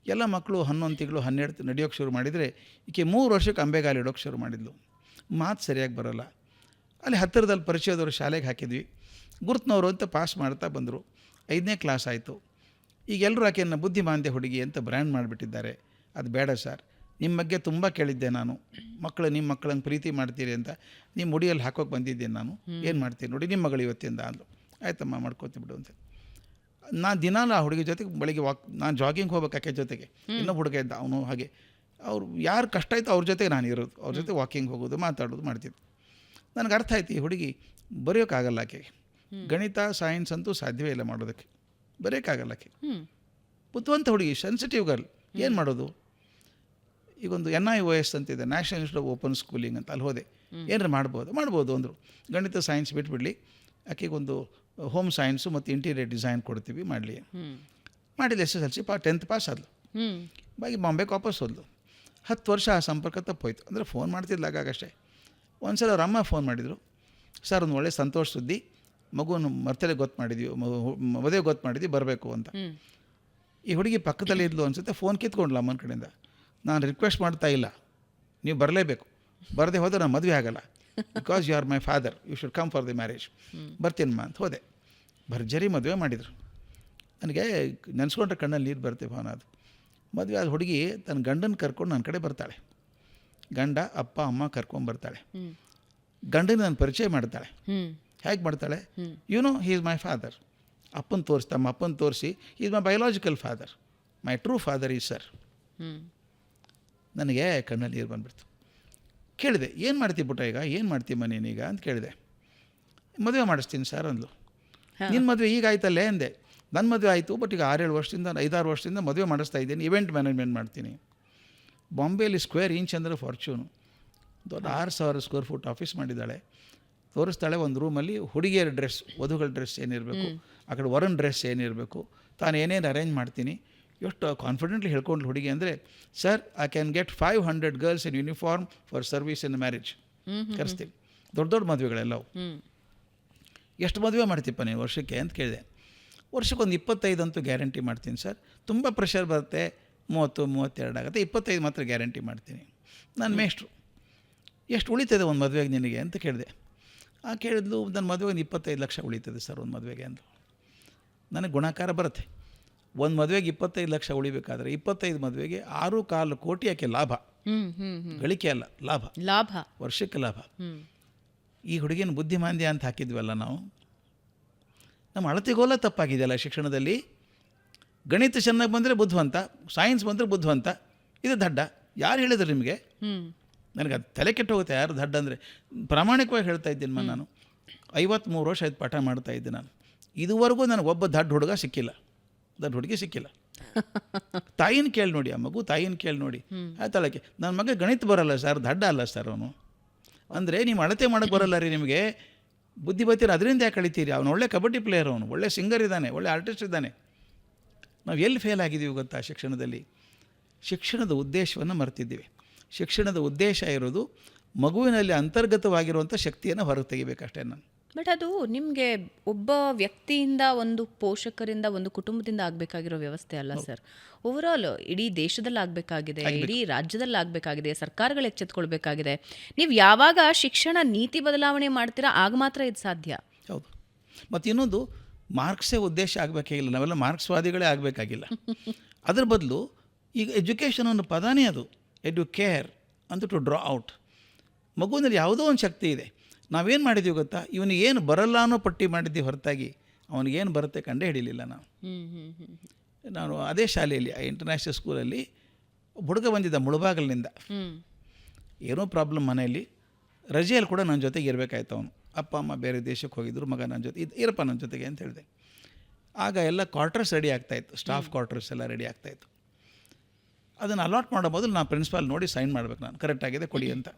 ಎಲ್ಲ ಮಕ್ಕಳು 11 ತಿಂಗಳು 12 ನಡೆಯೋಕ್ಕೆ ಶುರು ಮಾಡಿದರೆ, ಈಕೆ 3 ವರ್ಷಕ್ಕೆ ಅಂಬೆಗಾಲು ಇಡೋಕ್ಕೆ ಶುರು ಮಾಡಿದ್ಲು. ಮಾತು ಸರಿಯಾಗಿ ಬರೋಲ್ಲ. ಅಲ್ಲಿ ಹತ್ತಿರದಲ್ಲಿ ಪರಿಚಯದವರು ಶಾಲೆಗೆ ಹಾಕಿದ್ವಿ. ಗುರುತಿನವರು ಅಂತ ಪಾಸ್ ಮಾಡ್ತಾ ಬಂದರು. 5ನೇ ಕ್ಲಾಸ್ ಆಯಿತು. ಈಗ ಎಲ್ಲರೂ ಆಕೆಯನ್ನು ಬುದ್ಧಿಮಾಂದ್ಯ ಹುಡುಗಿ ಅಂತ ಬ್ರ್ಯಾಂಡ್ ಮಾಡಿಬಿಟ್ಟಿದ್ದಾರೆ. ಅದು ಬೇಡ ಸರ್, ನಿಮ್ಮ ಬಗ್ಗೆ ತುಂಬ ಕೇಳಿದ್ದೆ ನಾನು. ನಿಮ್ಮ ಮಕ್ಕಳಂಗೆ ಪ್ರೀತಿ ಮಾಡ್ತೀರಿ ಅಂತ ನಿಮ್ಮ ಮುಡಿಯಲ್ಲಿ ಹಾಕೋಕೆ ಬಂದಿದ್ದೇನೆ ನಾನು. ಏನು ಮಾಡ್ತೀನಿ ನೋಡಿ ನಿಮ್ಮ ಮಗಳು ಇವತ್ತಿಂದ ಅಂದರು. ಆಯ್ತಮ್ಮ ಮಾಡ್ಕೋತೀವಿ ಬಿಡು ಅಂತ. ನಾನು ದಿನಾಲು ಆ ಹುಡುಗಿ ಜೊತೆಗೆ ಬೆಳಿಗ್ಗೆ ನಾನು ಜಾಗಿಂಗ್ ಹೋಗ್ಬೇಕು ಆಕೆ ಜೊತೆಗೆ. ಇನ್ನೊಬ್ಬ ಹುಡುಗ ಇದ್ದ, ಅವನು ಹಾಗೆ. ಅವ್ರು ಯಾರು ಕಷ್ಟ ಆಯಿತು ಅವ್ರ ಜೊತೆಗೆ ನಾನು ಇರೋದು, ಅವ್ರ ಜೊತೆ ವಾಕಿಂಗ್ ಹೋಗೋದು, ಮಾತಾಡೋದು ಮಾಡ್ತಿದ್ದು. ನನಗೆ ಅರ್ಥ ಆಯ್ತು, ಈ ಹುಡುಗಿ ಬರೆಯೋಕ್ಕಾಗಲ್ಲ ಆಕೆಗೆ. ಗಣಿತ ಸೈನ್ಸ್ ಅಂತೂ ಸಾಧ್ಯವೇ ಇಲ್ಲ ಮಾಡೋದಕ್ಕೆ, ಬರೆಯೋಕ್ಕಾಗಲ್ಲ ಆಕೆ. ಬುದ್ಧಿವಂತ ಹುಡುಗಿ, ಸೆನ್ಸಿಟಿವ್ ಗರ್ಲ್. ಏನು ಮಾಡೋದು? ಈಗೊಂದು NIOS ಅಂತಿದೆ, national institute of open schooling ಅಂತ, ಅಲ್ಲಿ ಹೋದೆ. ಏನಾರು ಮಾಡ್ಬೋದು ಅಂದರು. ಗಣಿತ ಸೈನ್ಸ್ ಬಿಟ್ಬಿಡಲಿ, ಆಕೆಗೊಂದು ಹೋಮ್ ಸೈನ್ಸು ಮತ್ತು ಇಂಟೀರಿಯರ್ ಡಿಸೈನ್ ಕೊಡ್ತೀವಿ ಮಾಡಲಿ. ಮಾಡಿಲ್ಲ. SSLC 10th pass ಆದ್ಲು. ಬಾಂಬೆಗೆ ವಾಪಸ್ ಹೋದ್ಲು. 10 ವರ್ಷ ಆ ಸಂಪರ್ಕ ತಪ್ಪೋಯ್ತು. ಅಂದರೆ ಫೋನ್ ಮಾಡ್ತಿದ್ಲಾಗಷ್ಟೇ. ಒಂದು ಸಲ ಅವ್ರ ಅಮ್ಮ ಫೋನ್ ಮಾಡಿದರು, ಸರ್ ಒಂದು ಒಳ್ಳೆ ಸಂತೋಷ ಸುದ್ದಿ, ಮಗುವನ್ನು ಮರ್ತಲೆ ಗೊತ್ತು ಮಾಡಿದ್ವಿ, ಮದುವೆ ಗೊತ್ತು ಮಾಡಿದ್ವಿ, ಬರಬೇಕು ಅಂತ. ಈ ಹುಡುಗಿ ಪಕ್ಕದಲ್ಲೇ ಇದ್ಲು ಅನ್ಸುತ್ತೆ. ಫೋನ್ ಕಿತ್ಕೊಂಡ್ಲ ಅಮ್ಮನ ಕಡೆಯಿಂದ. ನಾನು ರಿಕ್ವೆಸ್ಟ್ ಮಾಡ್ತಾ ಇಲ್ಲ, ನೀವು ಬರಲೇಬೇಕು, ಬರದೆ ಹೋದರೆ ನಾನು ಮದುವೆ ಆಗಲ್ಲ, because you are my father, you should come for the marriage. ಬರ್ತೀನಮ್ಮ ಅಂತ ಹೋದೆ. ಭರ್ಜರಿ ಮದುವೆ ಮಾಡಿದರು. ನನಗೆ ನೆನೆಸ್ಕೊಂಡ್ರೆ ಕಣ್ಣಲ್ಲಿ ನೀರು ಬರುತ್ತೆ ಭಾವನ. ಅದು ಮದುವೆ ಆದ ಹುಡುಗಿ ತನ್ನ ಗಂಡನ ಕರ್ಕೊಂಡು ನನ್ನ ಕಡೆ ಬರ್ತಾಳೆ. ಗಂಡ ಅಪ್ಪ ಅಮ್ಮ ಕರ್ಕೊಂಬರ್ತಾಳೆ. ಗಂಡನ ನಾನು ಪರಿಚಯ ಮಾಡ್ತಾಳೆ. ಹೇಗೆ ಮಾಡ್ತಾಳೆ? He is my father. ಅಪ್ಪನ ತೋರಿಸ್ತಾ, ಅಪ್ಪನ ತೋರಿಸಿ, is my biological father, my true father is sir. ನನಗೆ ಕಣ್ಣಲ್ಲಿ ನೀರು ಬಂದುಬಿಡ್ತು. ಕೇಳಿದೆ, ಏನು ಮಾಡ್ತೀವಿ ಪುಟ್ಟ ಈಗ, ಏನು ಮಾಡ್ತೀಮ್ಮ ನೀನೀಗ ಅಂತ ಕೇಳಿದೆ. ಮದುವೆ ಮಾಡಿಸ್ತೀನಿ ಸರ್ ಅಂದ್ಲು. ನಿನ್ನ ಮದುವೆ ಈಗ ಆಯ್ತಲ್ಲೇ ಅಂದೆ. ನನ್ನ ಮದುವೆ ಆಯಿತು, ಬಟ್ ಈಗ 5-6 ವರ್ಷದಿಂದ 5-6 ವರ್ಷದಿಂದ ಮದುವೆ ಮಾಡಿಸ್ತಾ ಇದ್ದೀನಿ, ಇವೆಂಟ್ ಮ್ಯಾನೇಜ್ಮೆಂಟ್ ಮಾಡ್ತೀನಿ. ಬಾಂಬೆಯಲ್ಲಿ ಸ್ಕ್ವೇರ್ ಇಂಚ್ ಅಂದರೆ ಫಾರ್ಚೂನು. ದೊಡ್ಡ 6,000 ಸ್ಕ್ವೇರ್ ಫುಟ್ ಆಫೀಸ್ ಮಾಡಿದ್ದಾಳೆ. ತೋರಿಸ್ತಾಳೆ ಒಂದು ರೂಮಲ್ಲಿ ಹುಡುಗಿಯರ ಡ್ರೆಸ್, ವಧುಗಳ ಡ್ರೆಸ್ ಏನಿರಬೇಕು, ಆ ಕಡೆ ವರನ್ ಡ್ರೆಸ್ ಏನಿರಬೇಕು, ತಾನು ಏನೇನು ಅರೇಂಜ್ ಮಾಡ್ತೀನಿ. ಎಷ್ಟು ಕಾನ್ಫಿಡೆಂಟ್ಲಿ ಹೇಳ್ಕೊಂಡು ಹುಡುಗಿ ಅಂದರೆ, sir I can get 500 girls in uniform for service in marriage. ಕರೆಸ್ತೀವಿ. ದೊಡ್ಡ ಮದುವೆಗಳೆಲ್ಲವು. ಎಷ್ಟು ಮದುವೆ ಮಾಡ್ತೀಪ್ಪ ನೀನು ವರ್ಷಕ್ಕೆ ಅಂತ ಕೇಳಿದೆ. ವರ್ಷಕ್ಕೊಂದು 25 ಅಂತೂ ಗ್ಯಾರಂಟಿ ಮಾಡ್ತೀನಿ ಸರ್. ತುಂಬ ಪ್ರೆಷರ್ ಬರುತ್ತೆ, 30-32 ಆಗುತ್ತೆ, 25 ಮಾತ್ರ ಗ್ಯಾರಂಟಿ ಮಾಡ್ತೀನಿ. ನಾನು ಮೇಷ್ಟ್ರು. ಎಷ್ಟು ಉಳಿತದೆ ಒಂದು ಮದುವೆಗೆ ನಿನಗೆ ಅಂತ ಕೇಳಿದೆ. ಕೇಳಿದ್ಲು, ನನ್ನ ಮದುವೆಗೆ 25 ಲಕ್ಷ ಉಳಿತದೆ ಸರ್ ಒಂದು ಮದುವೆಗೆ ಅಂದು. ನನಗೆ ಗುಣಾಕಾರ ಬರುತ್ತೆ. ಒಂದು ಮದುವೆಗೆ 25 ಲಕ್ಷ ಉಳಿಬೇಕಾದ್ರೆ 25 ಮದುವೆಗೆ 6.25 ಕೋಟಿ ಆಕೆ ಲಾಭ. ಗಳಿಕೆ ಅಲ್ಲ, ಲಾಭ. ಲಾಭ, ವರ್ಷಕ್ಕೆ ಲಾಭ. ಈ ಹುಡುಗಿನ ಬುದ್ಧಿಮಾಂದ್ಯ ಅಂತ ಹಾಕಿದ್ವಲ್ಲ ನಾವು, ನಮ್ಮ ಅಳತೆಗೋಲ ತಪ್ಪಾಗಿದೆಯಲ್ಲ ಶಿಕ್ಷಣದಲ್ಲಿ. ಗಣಿತ ಚೆನ್ನಾಗಿ ಬಂದರೆ ಬುದ್ಧಿವಂತ, ಸೈನ್ಸ್ ಬಂದರೆ ಬುದ್ಧಿವಂತ, ಇದು ದಡ್ಡ. ಯಾರು ಹೇಳಿದ್ರು ನಿಮಗೆ? ನನಗೆ ಅದು ತಲೆ ಕೆಟ್ಟು ಹೋಗುತ್ತೆ ಯಾರು ದಡ್ಡ ಅಂದರೆ. ಪ್ರಾಮಾಣಿಕವಾಗಿ ಹೇಳ್ತಾ ಇದ್ದೀನಿ ನಾನು 53 ವರ್ಷ ಆಯ್ತು ಪಾಠ ಮಾಡ್ತಾ ಇದ್ದೆ ನಾನು. ಇದುವರೆಗೂ ನನಗೆ ಒಬ್ಬ ದಡ್ಡ ಹುಡುಗ ಸಿಕ್ಕಿಲ್ಲ, ದಡ್ಡ ಹುಡುಗಿ ಸಿಕ್ಕಿಲ್ಲ. ತಾಯಿನ ಕೇಳಿ ನೋಡಿ, ಆ ಮಗು ತಾಯಿನ ಕೇಳಿ ನೋಡಿ. ಆಯ್ತಳಕ್ಕೆ ನನ್ನ ಮಗ ಗಣಿತ ಬರಲ್ಲ ಸರ್, ದಡ್ಡ ಅಲ್ಲ ಸರ್ ಅವನು ಅಂದರೆ. ನೀವು ಅಳತೆ ಮಾಡೋಕ್ಕೆ ಬರಲ್ಲ ರೀ ನಿಮಗೆ, ಬುದ್ಧಿ ಬತ್ತೀರ, ಅದರಿಂದ ಯಾಕೆ ಕಳಿತೀರಿ? ಅವನು ಒಳ್ಳೆ ಕಬಡ್ಡಿ ಪ್ಲೇಯರ್, ಅವನು ಒಳ್ಳೆ ಸಿಂಗರ್ ಇದ್ದಾನೆ, ಒಳ್ಳೆ ಆರ್ಟಿಸ್ಟ್ ಇದ್ದಾನೆ. ನಾವು ಎಲ್ಲಿ ಫೇಲ್ ಆಗಿದ್ದೀವಿ ಗೊತ್ತಾ ಶಿಕ್ಷಣದಲ್ಲಿ? ಶಿಕ್ಷಣದ ಉದ್ದೇಶವನ್ನು ಮರೆತಿದ್ದೀವಿ. ಶಿಕ್ಷಣದ ಉದ್ದೇಶ ಇರೋದು ಮಗುವಿನಲ್ಲಿ ಅಂತರ್ಗತವಾಗಿರುವಂಥ ಶಕ್ತಿಯನ್ನು ಹೊರಗೆ ತೆಗಿಬೇಕಷ್ಟೇ ನಾನು. ಬಟ್ ಅದು ನಿಮಗೆ ಒಬ್ಬ ವ್ಯಕ್ತಿಯಿಂದ, ಒಂದು ಪೋಷಕರಿಂದ, ಒಂದು ಕುಟುಂಬದಿಂದ ಆಗಬೇಕಾಗಿರೋ ವ್ಯವಸ್ಥೆ ಅಲ್ಲ ಸರ್. ಓವರಾಲ್ ಇಡೀ ದೇಶದಲ್ಲಿ ಆಗಬೇಕಾಗಿದೆ, ಇಡೀ ರಾಜ್ಯದಲ್ಲಿ ಆಗಬೇಕಾಗಿದೆ, ಸರ್ಕಾರಗಳು ಎಚ್ಚೆತ್ಕೊಳ್ಬೇಕಾಗಿದೆ. ನೀವು ಯಾವಾಗ ಶಿಕ್ಷಣ ನೀತಿ ಬದಲಾವಣೆ ಮಾಡ್ತೀರಾ ಆಗ ಮಾತ್ರ ಇದು ಸಾಧ್ಯ. ಹೌದು. ಮತ್ತು ಇನ್ನೊಂದು, ಮಾರ್ಕ್ಸೇ ಉದ್ದೇಶ ಆಗಬೇಕಾಗಿಲ್ಲ, ನಾವೆಲ್ಲ ಮಾರ್ಕ್ಸ್ವಾದಿಗಳೇ ಆಗಬೇಕಾಗಿಲ್ಲ. ಅದ್ರ ಬದಲು ಈಗ ಎಜುಕೇಷನ್ ಅನ್ನೋ ಪದಾನೇ ಅದು, ಎಡ್ಯುಕೇರ್ ಅಂತ, ಟು ಡ್ರಾ ಔಟ್. ಮಗುವಿನಲ್ಲಿ ಯಾವುದೋ ಒಂದು ಶಕ್ತಿ ಇದೆ. ನಾವೇನು ಮಾಡಿದ್ದೀವಿ ಗೊತ್ತಾ? ಇವನಿಗೆ ಏನು ಬರಲ್ಲ ಅನ್ನೋ ಪಟ್ಟಿ ಮಾಡಿದ್ದೀವಿ ಹೊರತಾಗಿ ಅವನಿಗೇನು ಬರುತ್ತೆ ಕಂಡೇ ಹಿಡಿಲಿಲ್ಲ ನಾವು. ನಾನು ಅದೇ ಶಾಲೆಯಲ್ಲಿ, ಇಂಟರ್ನ್ಯಾಷನಲ್ ಸ್ಕೂಲಲ್ಲಿ ಹುಡುಗ ಬಂದಿದ್ದ ಮುಳುಬಾಗಲಿನಿಂದ. ಏನೋ ಪ್ರಾಬ್ಲಮ್ ಮನೆಯಲ್ಲಿ, ರಜೆಯಲ್ಲಿ ಕೂಡ ನನ್ನ ಜೊತೆಗೆ ಇರಬೇಕಾಯ್ತು. ಅವನು ಅಪ್ಪ ಅಮ್ಮ ಬೇರೆ ದೇಶಕ್ಕೆ ಹೋಗಿದ್ರು, ಮಗ ನನ್ನ ಜೊತೆ ಇರಪ್ಪ ನನ್ನ ಜೊತೆಗೆ ಅಂತ ಹೇಳಿದೆ. ಆಗ ಎಲ್ಲ ಕ್ವಾರ್ಟರ್ಸ್ ರೆಡಿ ಆಗ್ತಾಯಿತ್ತು, ಸ್ಟಾಫ್ ಕ್ವಾರ್ಟರ್ಸ್ ಎಲ್ಲ ರೆಡಿ ಆಗ್ತಾಯಿತ್ತು. ಅದನ್ನು ಅಲಾಟ್ ಮಾಡೋ ಮೊದಲು ನಾನು ಪ್ರಿನ್ಸಿಪಾಲ್ ನೋಡಿ ಸೈನ್ ಮಾಡಬೇಕು, ನಾನು ಕರೆಕ್ಟಾಗಿದೆ ಕೊಡಿ ಅಂತ.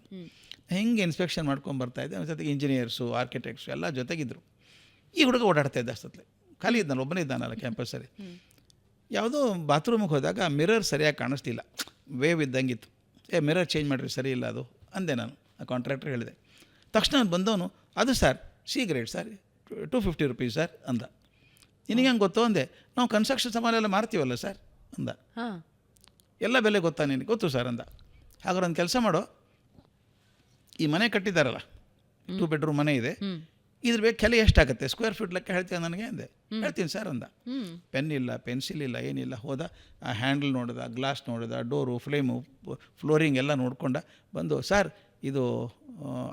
ಹೆಂಗೆ ಇನ್ಸ್ಪೆಕ್ಷನ್ ಮಾಡ್ಕೊಂಬರ್ತಾಯಿದ್ದೆ. ನನ್ನ ಜೊತೆಗೆ ಇಂಜಿನಿಯರ್ಸು, ಆರ್ಕಿಟೆಕ್ಟ್ಸು ಎಲ್ಲ ಜೊತೆಗಿದ್ದರು. ಈ ಹುಡುಗ ಓಡಾಡ್ತಾ ಇದ್ದ ಅಷ್ಟೊತ್ತಲ್ಲಿ, ಖಾಲಿ ಇದ್ದಾನೆ, ಒಬ್ಬನೇ ಇದ್ದಾನಲ್ಲ ಕ್ಯಾಂಪಸ್ಸಲ್ಲಿ. ಯಾವುದೋ ಬಾತ್ರೂಮಿಗೆ ಹೋದಾಗ ಮಿರರ್ ಸರಿಯಾಗಿ ಕಾಣಿಸ್ತಿಲ್ಲ, ವೇವ್ ಇದ್ದಂಗಿತ್ತು. ಮಿರರ್ ಚೇಂಜ್ ಮಾಡಿರಿ, ಸರಿ ಇಲ್ಲ ಅದು ಅಂದೆ ನಾನು. ಆ ಕಾಂಟ್ರಾಕ್ಟರ್ ಹೇಳಿದೆ. ತಕ್ಷಣ ಬಂದವನು, ಅದು sir C grade sir, 250 rupees sir ಅಂದ. ನಿನಗೆ ಹೆಂಗೆ ಗೊತ್ತು ಅಂದೆ. ನಾವು ಕನ್ಸ್ಟ್ರಕ್ಷನ್ ಸಾಮಾನು ಎಲ್ಲ ಮಾರ್ತೀವಲ್ಲ ಸರ್ ಅಂದ. ಎಲ್ಲ ಬೆಲೆ ಗೊತ್ತಾ ನಿನಗೆ? ಗೊತ್ತು ಸರ್ ಅಂದ. ಹಾಗಾದ್ರೆ ಒಂದು ಕೆಲಸ ಮಾಡೋ, ಈ ಮನೆ ಕಟ್ಟಿದ್ದಾರಲ್ಲ, 2 ಬೆಡ್ರೂಮ್ ಮನೆ ಇದೆ, ಇದ್ರ ಬೇಕು ಕೆಲೆ ಎಷ್ಟಾಗುತ್ತೆ, ಸ್ಕ್ವೇರ್ ಫೀಟ್ ಲೆಕ್ಕ ಹೇಳ್ತೀಯ ನನಗೆ ಅಂದೆ. ಹೇಳ್ತೀನಿ ಸರ್ ಅಂದ. ಪೆನ್ ಇಲ್ಲ, ಪೆನ್ಸಿಲ್ ಇಲ್ಲ, ಏನಿಲ್ಲ. ಹೋದ, ಆ ಹ್ಯಾಂಡಲ್ ನೋಡಿದ, ಗ್ಲಾಸ್ ನೋಡಿದ, ಡೋರು, ಫ್ಲೇಮು, ಫ್ಲೋರಿಂಗ್ ಎಲ್ಲ ನೋಡ್ಕೊಂಡ ಬಂದು, ಸರ್ ಇದು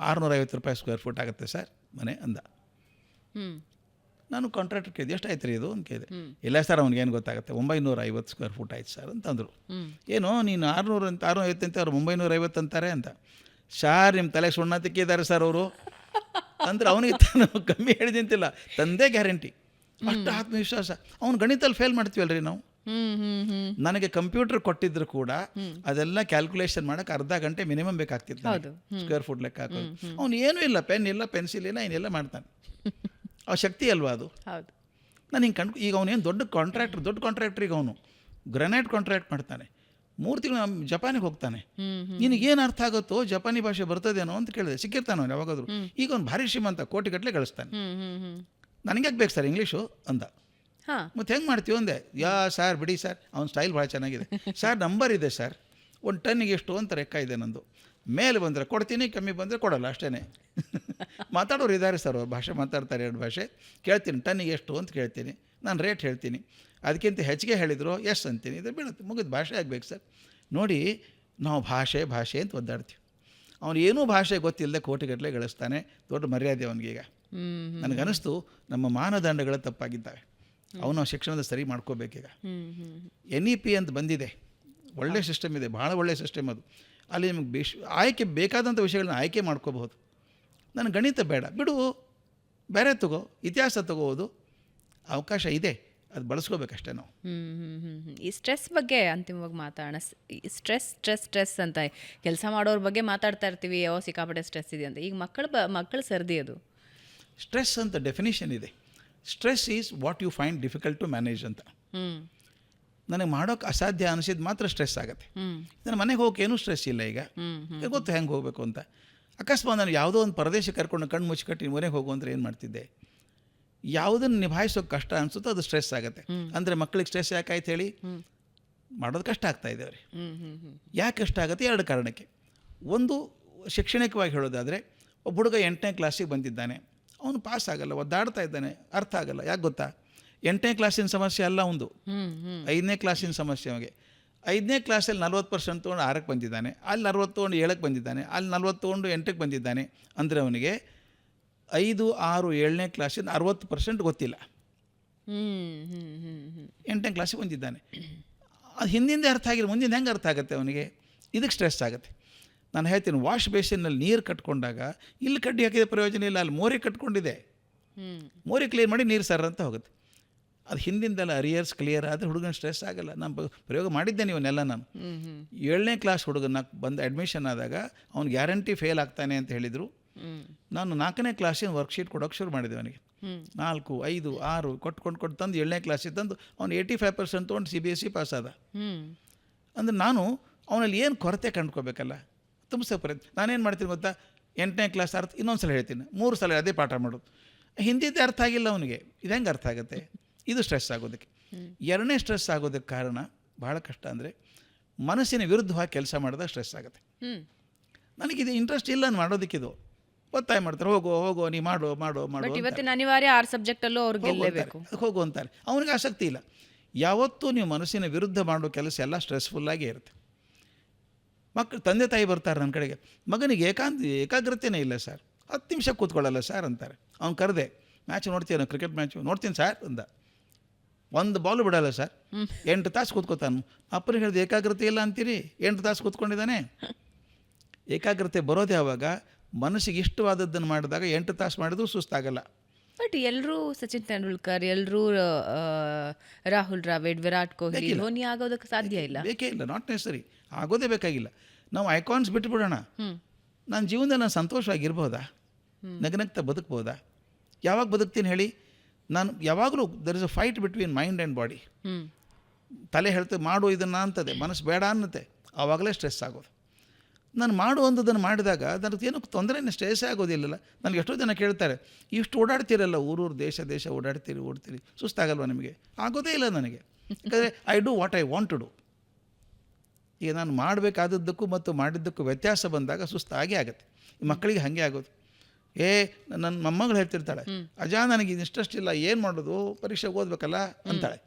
650 ರೂಪಾಯಿ ಸ್ಕ್ವೇರ್ ಫೀಟ್ ಆಗುತ್ತೆ ಸರ್ ಮನೆ ಅಂದ. ನಾನು ಕಾಂಟ್ರಾಕ್ಟರ್ ಕೇಳಿದೆ, ಎಷ್ಟು ಆಯ್ತು ರೀ ಇದು ಅಂತ ಕೇಳಿದೆ. ಇಲ್ಲ ಸರ್ ಅವ್ನಿಗೇನು ಗೊತ್ತಾಗುತ್ತೆ, 950 ಸ್ಕ್ವೇರ್ ಫೀಟ್ ಆಯ್ತು ಸರ್ ಅಂತಂದರು. ಏನೋ ನೀನು 650 ಅಂತ, ಅವ್ರು 950 ಅಂತಾರೆ ಅಂತ. ಸಾರ್ ನಿಮ್ಮ ತಲೆ ಸುಣ್ಣ ತಿಕ್ಕಿದ್ದಾರೆ ಸರ್ ಅವರು ಅಂದ್ರೆ. ಅವನಿಗೆ ತಾನು ಕಮ್ಮಿ ಹೇಳಿದಂತಿಲ್ಲ, ತಂದೆ ಗ್ಯಾರಂಟಿ, ಅಷ್ಟು ಆತ್ಮವಿಶ್ವಾಸ. ಅವ್ನು ಗಣಿತಲ್ಲಿ ಫೇಲ್ ಮಾಡ್ತೀವಲ್ರಿ ನಾವು. ನನಗೆ ಕಂಪ್ಯೂಟರ್ ಕೊಟ್ಟಿದ್ರು ಕೂಡ ಅದೆಲ್ಲ ಕ್ಯಾಲ್ಕುಲೇಷನ್ ಮಾಡೋಕೆ ಅರ್ಧ ಗಂಟೆ ಮಿನಿಮಮ್ ಬೇಕಾಗ್ತಿತ್ತು ಸ್ಕ್ವೇರ್ ಫೀಟ್ ಲೆಕ್ಕ ಹಾಕೋದು. ಅವ್ನು ಏನೂ ಇಲ್ಲ, ಪೆನ್ ಇಲ್ಲ, ಪೆನ್ಸಿಲ್ ಇಲ್ಲ, ಏನೆಲ್ಲ ಮಾಡ್ತಾನೆ. ಆ ಶಕ್ತಿ ಅಲ್ವಾ ಅದು? ನಾನು ಹಿಂಗೆ ಈಗ ಅವನೇನು ದೊಡ್ಡ ಕಾಂಟ್ರಾಕ್ಟ್ರಿಗೆ ಅವನು ಗ್ರನೈಟ್ ಕಾಂಟ್ರಾಕ್ಟ್ ಮಾಡ್ತಾನೆ. 3 ತಿಂಗಳು ಜಪಾನಿಗೆ ಹೋಗ್ತಾನೆ. ನಿನಗೇನು ಅರ್ಥ ಆಗುತ್ತೋ, ಜಪಾನಿ ಭಾಷೆ ಬರ್ತದೇನೋ ಅಂತ ಕೇಳಿದೆ. ಸಿಕ್ಕಿರ್ತಾನೆ ಅವ್ನು ಯಾವಾಗಾದ್ರು. ಈಗ ಅವ್ನು ಭಾರಿ ಶ್ರೀಮಂತ, ಕೋಟಿಗಟ್ಟಲೆ ಗಳಿಸ್ತಾನೆ. ನನಗೆ ಬೇಕು ಸರ್ ಇಂಗ್ಲೀಷು ಅಂದ. ಮತ್ತು ಹೆಂಗೆ ಮಾಡ್ತೀವಿ ಅಂದೆ. ಸರ್ ಬಿಡಿ ಸರ್, ಅವ್ನ ಸ್ಟೈಲ್ ಭಾಳ ಚೆನ್ನಾಗಿದೆ ಸರ್, ನಂಬರ್ ಇದೆ ಸರ್, 1 ಟನ್ನಿಗೆ ಎಷ್ಟು ಅಂತ ಲೆಕ್ಕ ಇದೆ ನಂದು. ಮೇಲೆ ಬಂದರೆ ಕೊಡ್ತೀನಿ, ಕಮ್ಮಿ ಬಂದರೆ ಕೊಡೋಲ್ಲ, ಅಷ್ಟೇ. ಮಾತಾಡೋರು ಇದ್ದಾರೆ ಸರ್, ಅವ್ರು ಭಾಷೆ ಮಾತಾಡ್ತಾರೆ, 2 ಭಾಷೆ. ಕೇಳ್ತೀನಿ ಟನ್ನಿಗೆ ಎಷ್ಟು ಅಂತ ಕೇಳ್ತೀನಿ, ನಾನು ರೇಟ್ ಹೇಳ್ತೀನಿ. ಅದಕ್ಕಿಂತ ಹೆಚ್ಚಿಗೆ ಹೇಳಿದ್ರು ಎಸ್ ಅಂತೀನಿ, ಇದು ಬೀಳುತ್ತೆ, ಮುಗಿದು ಭಾಷೆ ಆಗಬೇಕು ಸರ್. ನೋಡಿ, ನಾವು ಭಾಷೆ ಅಂತ ಒದ್ದಾಡ್ತೀವಿ. ಅವನು ಏನೂ ಭಾಷೆ ಗೊತ್ತಿಲ್ಲದೆ ಕೋಟಿಗಟ್ಟಲೆ ಗಳಿಸ್ತಾನೆ, ದೊಡ್ಡ ಮರ್ಯಾದೆ ಅವನಿಗೀಗ. ನನಗನ್ನಿಸ್ತು ನಮ್ಮ ಮಾನದಂಡಗಳು ತಪ್ಪಾಗಿದ್ದಾವೆ, ಅವನು ಶಿಕ್ಷಣದ ಸರಿ ಮಾಡ್ಕೋಬೇಕೀಗ. NEP ಅಂತ ಬಂದಿದೆ, ಒಳ್ಳೆಯ ಸಿಸ್ಟಮ್ ಇದೆ, ಭಾಳ ಒಳ್ಳೆಯ ಸಿಸ್ಟಮ್ ಅದು. ಅಲ್ಲಿ ನಿಮಗೆ ಆಯ್ಕೆ ಬೇಕಾದಂಥ ವಿಷಯಗಳನ್ನ ಆಯ್ಕೆ ಮಾಡ್ಕೋಬಹುದು. ನನಗೆ ಗಣಿತ ಬೇಡ, ಬಿಡು, ಬೇರೆ ತಗೋ, ಇತಿಹಾಸ ತಗೋಬೋದು, ಅವಕಾಶ ಇದೆ, ಅದು ಬಳಸ್ಕೋಬೇಕಷ್ಟೇ ನಾವು. ಈ ಸ್ಟ್ರೆಸ್ ಬಗ್ಗೆ ಅಂತಿಮವಾಗಿ ಮಾತಾಡೋಣ. ಸ್ಟ್ರೆಸ್ ಅಂತ ಕೆಲಸ ಮಾಡೋರ ಬಗ್ಗೆ ಮಾತಾಡ್ತಾ ಇರ್ತೀವಿ, ಸಿಕ್ಕಾಪಟ್ಟೆ ಸ್ಟ್ರೆಸ್ ಇದೆ ಅಂತ. ಈಗ ಮಕ್ಕಳ ಸರ್ದಿ ಅದು. ಸ್ಟ್ರೆಸ್ ಅಂತ ಡೆಫಿನಿಷನ್ ಇದೆ. Stress is what you find difficult to manage ಅಂತ. ನನಗೆ ಮಾಡೋಕೆ ಅಸಾಧ್ಯ ಅನಿಸಿದ್ದು ಮಾತ್ರ ಸ್ಟ್ರೆಸ್ ಆಗುತ್ತೆ. ನನ್ನ ಮನೆಗೆ ಹೋಗೋಕೆ ಏನೂ ಸ್ಟ್ರೆಸ್ ಇಲ್ಲ ಈಗ, ಗೊತ್ತು ಹೆಂಗೆ ಹೋಗಬೇಕು ಅಂತ. ಅಕಸ್ಮಾತ್ ನಾನು ಯಾವುದೋ ಒಂದು ಪ್ರದೇಶ ಕರ್ಕೊಂಡು ಕಣ್ಣು ಮುಚ್ಚಿಕಟ್ಟಿ ಮನೆಗೆ ಹೋಗು ಅಂದರೆ ಏನು ಮಾಡ್ತಿದ್ದೆ? ಯಾವುದನ್ನು ನಿಭಾಯಿಸೋಕೆ ಕಷ್ಟ ಅನಿಸುತ್ತೋ ಅದು ಸ್ಟ್ರೆಸ್ ಆಗುತ್ತೆ. ಅಂದರೆ ಮಕ್ಕಳಿಗೆ ಸ್ಟ್ರೆಸ್ ಯಾಕಾಯ್ತು ಹೇಳಿ? ಮಾಡೋದು ಕಷ್ಟ ಆಗ್ತಾಯಿದೆ ಅವ್ರಿಗೆ. ಯಾಕೆ ಕಷ್ಟ ಆಗುತ್ತೆ? 2 ಕಾರಣಕ್ಕೆ. ಒಂದು, ಶಿಕ್ಷಣಿಕವಾಗಿ ಹೇಳೋದಾದರೆ, ಒಬ್ಬ ಹುಡುಗ 8ನೇ ಕ್ಲಾಸಿಗೆ ಬಂದಿದ್ದಾನೆ, ಅವನು ಪಾಸ್ ಆಗಲ್ಲ, ಒದ್ದಾಡ್ತಾ ಇದ್ದಾನೆ, ಅರ್ಥ ಆಗಲ್ಲ. ಯಾಕೆ ಗೊತ್ತಾ? 8ನೇ ಕ್ಲಾಸಿನ ಸಮಸ್ಯೆ ಅಲ್ಲ ಒಂದು, 5ನೇ ಕ್ಲಾಸಿನ ಸಮಸ್ಯೆ ಅವನಿಗೆ. 5ನೇ ಕ್ಲಾಸಲ್ಲಿ 40% ತೊಗೊಂಡು 6ಕ್ಕೆ ಬಂದಿದ್ದಾನೆ, ಅಲ್ಲಿ 40 ತೊಗೊಂಡು 7ಕ್ಕೆ ಬಂದಿದ್ದಾನೆ, ಅಲ್ಲಿ 40 ತೊಗೊಂಡು 8ಕ್ಕೆ ಬಂದಿದ್ದಾನೆ ಅಂದರೆ ಅವನಿಗೆ 5, 6, 7ನೇ ಕ್ಲಾಸಿಂದ 60% ಗೊತ್ತಿಲ್ಲ. 8ನೇ ಕ್ಲಾಸಿಗೆ ಬಂದಿದ್ದಾನೆ. ಅದು ಹಿಂದಿಂದ ಅರ್ಥ ಆಗಿಲ್ಲ, ಮುಂದಿನ ಹೆಂಗೆ ಅರ್ಥ ಆಗುತ್ತೆ ಅವನಿಗೆ? ಇದಕ್ಕೆ ಸ್ಟ್ರೆಸ್ ಆಗುತ್ತೆ. ನಾನು ಹೇಳ್ತೀನಿ, ವಾಶ್ ಬೇಸಿನ್ನಲ್ಲಿ ನೀರು ಕಟ್ಕೊಂಡಾಗ ಇಲ್ಲಿ ಕಡ್ಡಿ ಹಾಕಿದ ಪ್ರಯೋಜನ ಇಲ್ಲ, ಅಲ್ಲಿ ಮೋರಿ ಕಟ್ಕೊಂಡಿದೆ, ಮೋರಿ ಕ್ಲೀನ್ ಮಾಡಿ ನೀರು ಸರ್ ಅಂತ ಹೋಗುತ್ತೆ. ಅದು ಹಿಂದಿಂದೆಲ್ಲ ಅರಿಯರ್ಸ್ ಕ್ಲಿಯರ್ ಆದರೆ ಹುಡುಗನ ಸ್ಟ್ರೆಸ್ ಆಗಲ್ಲ. ನಾನು ಪ್ರಯೋಗ ಮಾಡಿದ್ದೇನೆ ಇವನ್ನೆಲ್ಲ. ನಾನು 7ನೇ ಕ್ಲಾಸ್ ಹುಡುಗನ ಬಂದು ಅಡ್ಮಿಷನ್ ಆದಾಗ ಅವ್ನು ಗ್ಯಾರಂಟಿ ಫೇಲ್ ಆಗ್ತಾನೆ ಅಂತ ಹೇಳಿದರು. ನಾನು 4ನೇ ಕ್ಲಾಸಿನ ವರ್ಕ್ಶೀಟ್ ಕೊಡೋಕ್ಕೆ ಶುರು ಮಾಡಿದೆ ಅವನಿಗೆ. 4, 5, 6 ಕೊಟ್ಟು ತಂದು 7ನೇ ಕ್ಲಾಸಿಗೆ ತಂದು ಅವ್ನು 85% ತೊಗೊಂಡು CBSE ಪಾಸ್ ಆದ. ಅಂದರೆ ನಾನು ಅವನಲ್ಲಿ ಏನು ಕೊರತೆ ಕಂಡ್ಕೋಬೇಕಲ್ಲ, ತುಂಬಿಸೋ ಪ್ರಯತ್ನ. ನಾನೇನು ಮಾಡ್ತೀನಿ ಗೊತ್ತಾ, 8ನೇ ಕ್ಲಾಸ್ ಅರ್ಥ ಇನ್ನೊಂದು ಸಲ ಹೇಳ್ತೀನಿ, 3 ಸಲ ಅದೇ ಪಾಠ ಮಾಡೋದು. ಹಿಂದಿದ್ದೇ ಅರ್ಥ ಆಗಿಲ್ಲ ಅವನಿಗೆ, ಇದು ಹೆಂಗೆ ಅರ್ಥ ಆಗುತ್ತೆ? ಇದು ಸ್ಟ್ರೆಸ್ ಆಗೋದಕ್ಕೆ. 2ನೇ ಸ್ಟ್ರೆಸ್ ಆಗೋದಕ್ಕೆ ಕಾರಣ ಭಾಳ ಕಷ್ಟ ಅಂದರೆ ಮನಸ್ಸಿನ ವಿರುದ್ಧವಾಗಿ ಕೆಲಸ ಮಾಡಿದಾಗ ಸ್ಟ್ರೆಸ್ ಆಗುತ್ತೆ. ನನಗಿದು ಇಂಟ್ರೆಸ್ಟ್ ಇಲ್ಲ ಮಾಡೋದಕ್ಕಿದು, ಒತ್ತಾಯ ಮಾಡ್ತಾರೆ, ಹೋಗೋ ನೀ ಮಾಡು ಇವತ್ತಿನ ಅನಿವಾರ್ಯ 6 ಸಬ್ಜೆಕ್ಟಲ್ಲೂ ಅವ್ರು ಗೆಲ್ಲಬೇಕು, ಹೋಗು ಅಂತಾರೆ. ಅವನಿಗೆ ಆಸಕ್ತಿ ಇಲ್ಲ. ಯಾವತ್ತೂ ನೀವು ಮನಸ್ಸಿನ ವಿರುದ್ಧ ಮಾಡೋ ಕೆಲಸ ಎಲ್ಲ ಸ್ಟ್ರೆಸ್ಫುಲ್ಲಾಗೇ ಇರುತ್ತೆ. ಮಕ್ಕಳು ತಂದೆ ತಾಯಿ ಬರ್ತಾರೆ ನನ್ನ ಕಡೆಗೆ, ಮಗನಿಗೆ ಏಕಾಗ್ರತೆಯೇ ಇಲ್ಲ ಸರ್, 10 ನಿಮಿಷ ಕೂತ್ಕೊಳ್ಳಲ್ಲ ಸರ್ ಅಂತಾರೆ. ಅವ್ನು ಕರೆದೆ, ಮ್ಯಾಚ್ ನೋಡ್ತೀಯ, ಕ್ರಿಕೆಟ್ ಮ್ಯಾಚು ನೋಡ್ತೀನಿ ಸರ್ ಅಂದ. 1 ಬಾಲು ಬಿಡಲ್ಲ ಸರ್, 8 ತಾಸು ಕೂತ್ಕೋತಾನು. ಅಪ್ಪನಿಗೆ ಹೇಳಿದೆ ಏಕಾಗ್ರತೆ ಇಲ್ಲ ಅಂತೀರಿ, 8 ತಾಸು ಕೂತ್ಕೊಂಡಿದ್ದಾನೆ. ಏಕಾಗ್ರತೆ ಬರೋದು ಯಾವಾಗ? ಮನಸ್ಸಿಗೆ ಇಷ್ಟವಾದದ್ದನ್ನು ಮಾಡಿದಾಗ 8 ತಾಸು ಮಾಡಿದ್ರು ಸುಸ್ತಾಗಲ್ಲ. ಬಟ್ ಎಲ್ಲರೂ ಸಚಿನ್ ತೆಂಡೂಲ್ಕರ್, ಎಲ್ಲರೂ ರಾಹುಲ್ ದ್ರಾವಿಡ್, ವಿರಾಟ್ ಕೊಹ್ಲಿ, ಧೋನಿ ಆಗೋದಕ್ಕೆ ಸಾಧ್ಯ ಇಲ್ಲ. ಬೇಕೇ ಇಲ್ಲ, ನಾಟ್ ನೆಸರಿ, ಆಗೋದೇ ಬೇಕಾಗಿಲ್ಲ. ನಾವು ಐಕಾನ್ಸ್ ಬಿಟ್ಟುಬಿಡೋಣ. ನನ್ನ ಜೀವನದಲ್ಲಿ ನಾನು ಸಂತೋಷವಾಗಿರ್ಬೋದಾ? ನಗನಗ್ತಾ ಬದುಕ್ಬೋದಾ? ಯಾವಾಗ ಬದುಕ್ತೀನಿ ಹೇಳಿ? ನಾನು ಯಾವಾಗಲೂ there is a fight between mind and body. ತಲೆ ಹೇಳ್ತದೆ ಮಾಡು ಇದನ್ನು ಅಂತದೆ, ಮನಸ್ಸು ಬೇಡ ಅನ್ನತ್ತೆ, ಆವಾಗಲೇ ಸ್ಟ್ರೆಸ್ ಆಗೋದು. ನಾನು ಮಾಡುವಂಥದ್ದನ್ನು ಮಾಡಿದಾಗ ನನಗೆ ಏನೂ ತೊಂದರೆನೇ ಸ್ಟ್ರೆಸ್ಸೇ ಆಗೋದಿಲ್ಲಲ್ಲ. ನನಗೆ ಎಷ್ಟೋ ಜನ ಕೇಳ್ತಾರೆ, ಇಷ್ಟು ಓಡಾಡ್ತೀರಲ್ಲ, ಊರೂರು ದೇಶ ಓಡ್ತೀರಿ, ಸುಸ್ತಾಗಲ್ವ ನಿಮಗೆ? ಆಗೋದೇ ಇಲ್ಲ ನನಗೆ. ಯಾಕಂದರೆ I do what I want to do. ಈಗ ನಾನು ಮಾಡಬೇಕಾದದ್ದಕ್ಕೂ ಮತ್ತು ಮಾಡಿದ್ದಕ್ಕೂ ವ್ಯತ್ಯಾಸ ಬಂದಾಗ ಸುಸ್ತಾಗೇ ಆಗುತ್ತೆ. ಈ ಮಕ್ಕಳಿಗೆ ಹಾಗೆ ಆಗೋದು. ನನ್ನ ಮೊಮ್ಮಗಳು ಹೇಳ್ತಿರ್ತಾಳೆ, ಅಜಾ ನನಗೆ ಇದು ಇಂಟ್ರೆಸ್ಟ್ ಇಲ್ಲ, ಏನು ಮಾಡೋದು, ಪರೀಕ್ಷೆಗೆ ಓದಬೇಕಲ್ಲ ಅಂತಾಳೆ.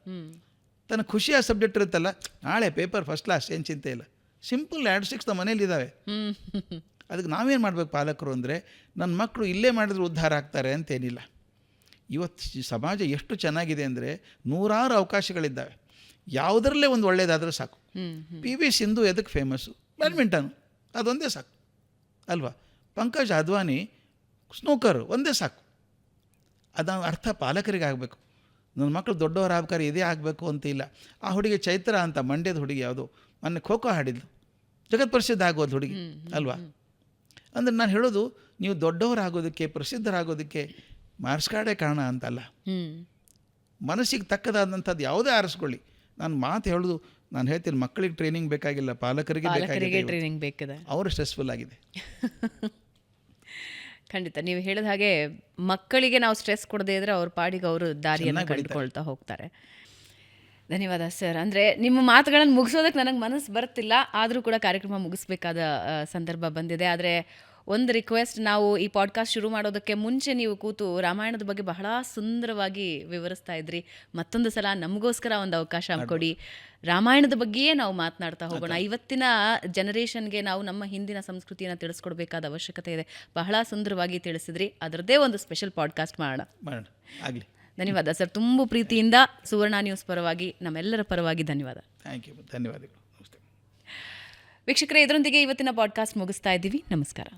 ತನಗೆ ಖುಷಿಯ ಸಬ್ಜೆಕ್ಟ್ ಇರುತ್ತಲ್ಲ, ನಾಳೆ ಪೇಪರ್ ಫಸ್ಟ್ ಕ್ಲಾಸ್, ಏನು ಚಿಂತೆ ಇಲ್ಲ, ಸಿಂಪಲ್ 2 6 ನಮ್ಮ ಮನೇಲಿದ್ದಾವೆ. ಅದಕ್ಕೆ ನಾವೇನು ಮಾಡಬೇಕು ಪಾಲಕರು ಅಂದರೆ, ನನ್ನ ಮಕ್ಕಳು ಇಲ್ಲೇ ಮಾಡಿದ್ರೆ ಉದ್ಧಾರ ಆಗ್ತಾರೆ ಅಂತೇನಿಲ್ಲ. ಇವತ್ತು ಸಮಾಜ ಎಷ್ಟು ಚೆನ್ನಾಗಿದೆ ಅಂದರೆ, 100 ಅವಕಾಶಗಳಿದ್ದಾವೆ. ಯಾವುದರಲ್ಲೇ ಒಂದು ಒಳ್ಳೇದಾದರೆ ಸಾಕು. PV ಸಿಂಧು ಎದಕ್ಕೆ ಫೇಮಸ್ಸು? ಬ್ಯಾಡ್ಮಿಂಟನ್, ಅದೊಂದೇ ಸಾಕು ಅಲ್ವಾ? ಪಂಕಜ್ ಅದ್ವಾನಿ ಸ್ನೂಕರ್ ಒಂದೇ ಸಾಕು. ಅದನ್ನು ಅರ್ಥ ಪಾಲಕರಿಗೆ ಆಗಬೇಕು. ನನ್ನ ಮಕ್ಕಳು ದೊಡ್ಡವರ ಆಗ್ಬೇಕಾದ್ರೆ ಇದೇ ಆಗಬೇಕು ಅಂತ ಇಲ್ಲ. ಆ ಹುಡುಗಿ ಚೈತ್ರ ಅಂತ, ಮಂಡ್ಯದ ಹುಡುಗಿ, ಯಾವುದು ಮೊನ್ನೆ ಖೋ ಹಾಡಿದ್ಲು, ಜಗತ್ ಪ್ರಸಿದ್ಧ ಆಗೋದು ಹುಡುಗಿ ಅಲ್ವಾ? ಅಂದರೆ ನಾನು ಹೇಳೋದು, ನೀವು ದೊಡ್ಡವರಾಗೋದಕ್ಕೆ, ಪ್ರಸಿದ್ಧರಾಗೋದಕ್ಕೆ ಮಾರ್ಕ್ಸ್ ಕಾರ್ಡೇ ಕಾರಣ ಅಂತಲ್ಲ. ಮನಸ್ಸಿಗೆ ತಕ್ಕದಾದಂಥದ್ದು ಯಾವುದೇ ಆರಿಸ್ಕೊಳ್ಳಿ. ನಾನು ಮಾತು ಹೇಳೋದು, ನಾನು ಹೇಳ್ತೀನಿ, ಮಕ್ಕಳಿಗೆ ಟ್ರೈನಿಂಗ್ ಬೇಕಾಗಿಲ್ಲ, ಪಾಲಕರಿಗೆ ಟ್ರೈನಿಂಗ್ ಬೇಕಿದೆ. ಅವರು ಸ್ಟ್ರೆಸ್ಫುಲ್ ಆಗಿದೆ. ಖಂಡಿತ ನೀವು ಹೇಳಿದ ಹಾಗೆ ಮಕ್ಕಳಿಗೆ ನಾವು ಸ್ಟ್ರೆಸ್ ಕೊಡದೇ ಇದ್ರೆ ಅವ್ರ ಪಾಡಿಗೆ ಅವರು ದಾರಿಯನ್ನು ಕಂಡುಕೊಳ್ತಾ ಹೋಗ್ತಾರೆ. ಧನ್ಯವಾದ ಸರ್. ಅಂದರೆ ನಿಮ್ಮ ಮಾತುಗಳನ್ನು ಮುಗಿಸೋದಕ್ಕೆ ನನಗೆ ಮನಸ್ಸು ಬರ್ತಿಲ್ಲ, ಆದರೂ ಕೂಡ ಕಾರ್ಯಕ್ರಮ ಮುಗಿಸ್ಬೇಕಾದ ಸಂದರ್ಭ ಬಂದಿದೆ. ಆದರೆ ಒಂದು ರಿಕ್ವೆಸ್ಟ್, ನಾವು ಈ ಪಾಡ್ಕಾಸ್ಟ್ ಶುರು ಮಾಡೋದಕ್ಕೆ ಮುಂಚೆ ನೀವು ಕೂತು ರಾಮಾಯಣದ ಬಗ್ಗೆ ಬಹಳ ಸುಂದರವಾಗಿ ವಿವರಿಸ್ತಾ ಇದ್ರಿ. ಮತ್ತೊಂದು ಸಲ ನಮಗೋಸ್ಕರ ಒಂದು ಅವಕಾಶ ಕೊಡಿ, ರಾಮಾಯಣದ ಬಗ್ಗೆಯೇ ನಾವು ಮಾತನಾಡ್ತಾ ಹೋಗೋಣ. ಇವತ್ತಿನ ಜನರೇಷನ್ಗೆ ನಾವು ನಮ್ಮ ಹಿಂದಿನ ಸಂಸ್ಕೃತಿಯನ್ನು ತಿಳಿಸ್ಕೊಡ್ಬೇಕಾದ ಅವಶ್ಯಕತೆ ಇದೆ. ಬಹಳ ಸುಂದರವಾಗಿ ತಿಳಿಸಿದ್ರಿ. ಅದರದ್ದೇ ಒಂದು ಸ್ಪೆಷಲ್ ಪಾಡ್ಕಾಸ್ಟ್ ಮಾಡೋಣ. ಆಗಲಿ. ಧನ್ಯವಾದ ಸರ್. ತುಂಬ ಪ್ರೀತಿಯಿಂದ ಸುವರ್ಣ ನ್ಯೂಸ್ ಪರವಾಗಿ, ನಮ್ಮೆಲ್ಲರ ಪರವಾಗಿ ಧನ್ಯವಾದ. Thank you. ಧನ್ಯವಾದಗಳು. ನಮಸ್ತೆ ವೀಕ್ಷಕರೇ, ಇದರೊಂದಿಗೆ ಇವತ್ತಿನ ಪಾಡ್ಕಾಸ್ಟ್ ಮುಗಿಸ್ತಾ ಇದ್ದೀವಿ. ನಮಸ್ಕಾರ.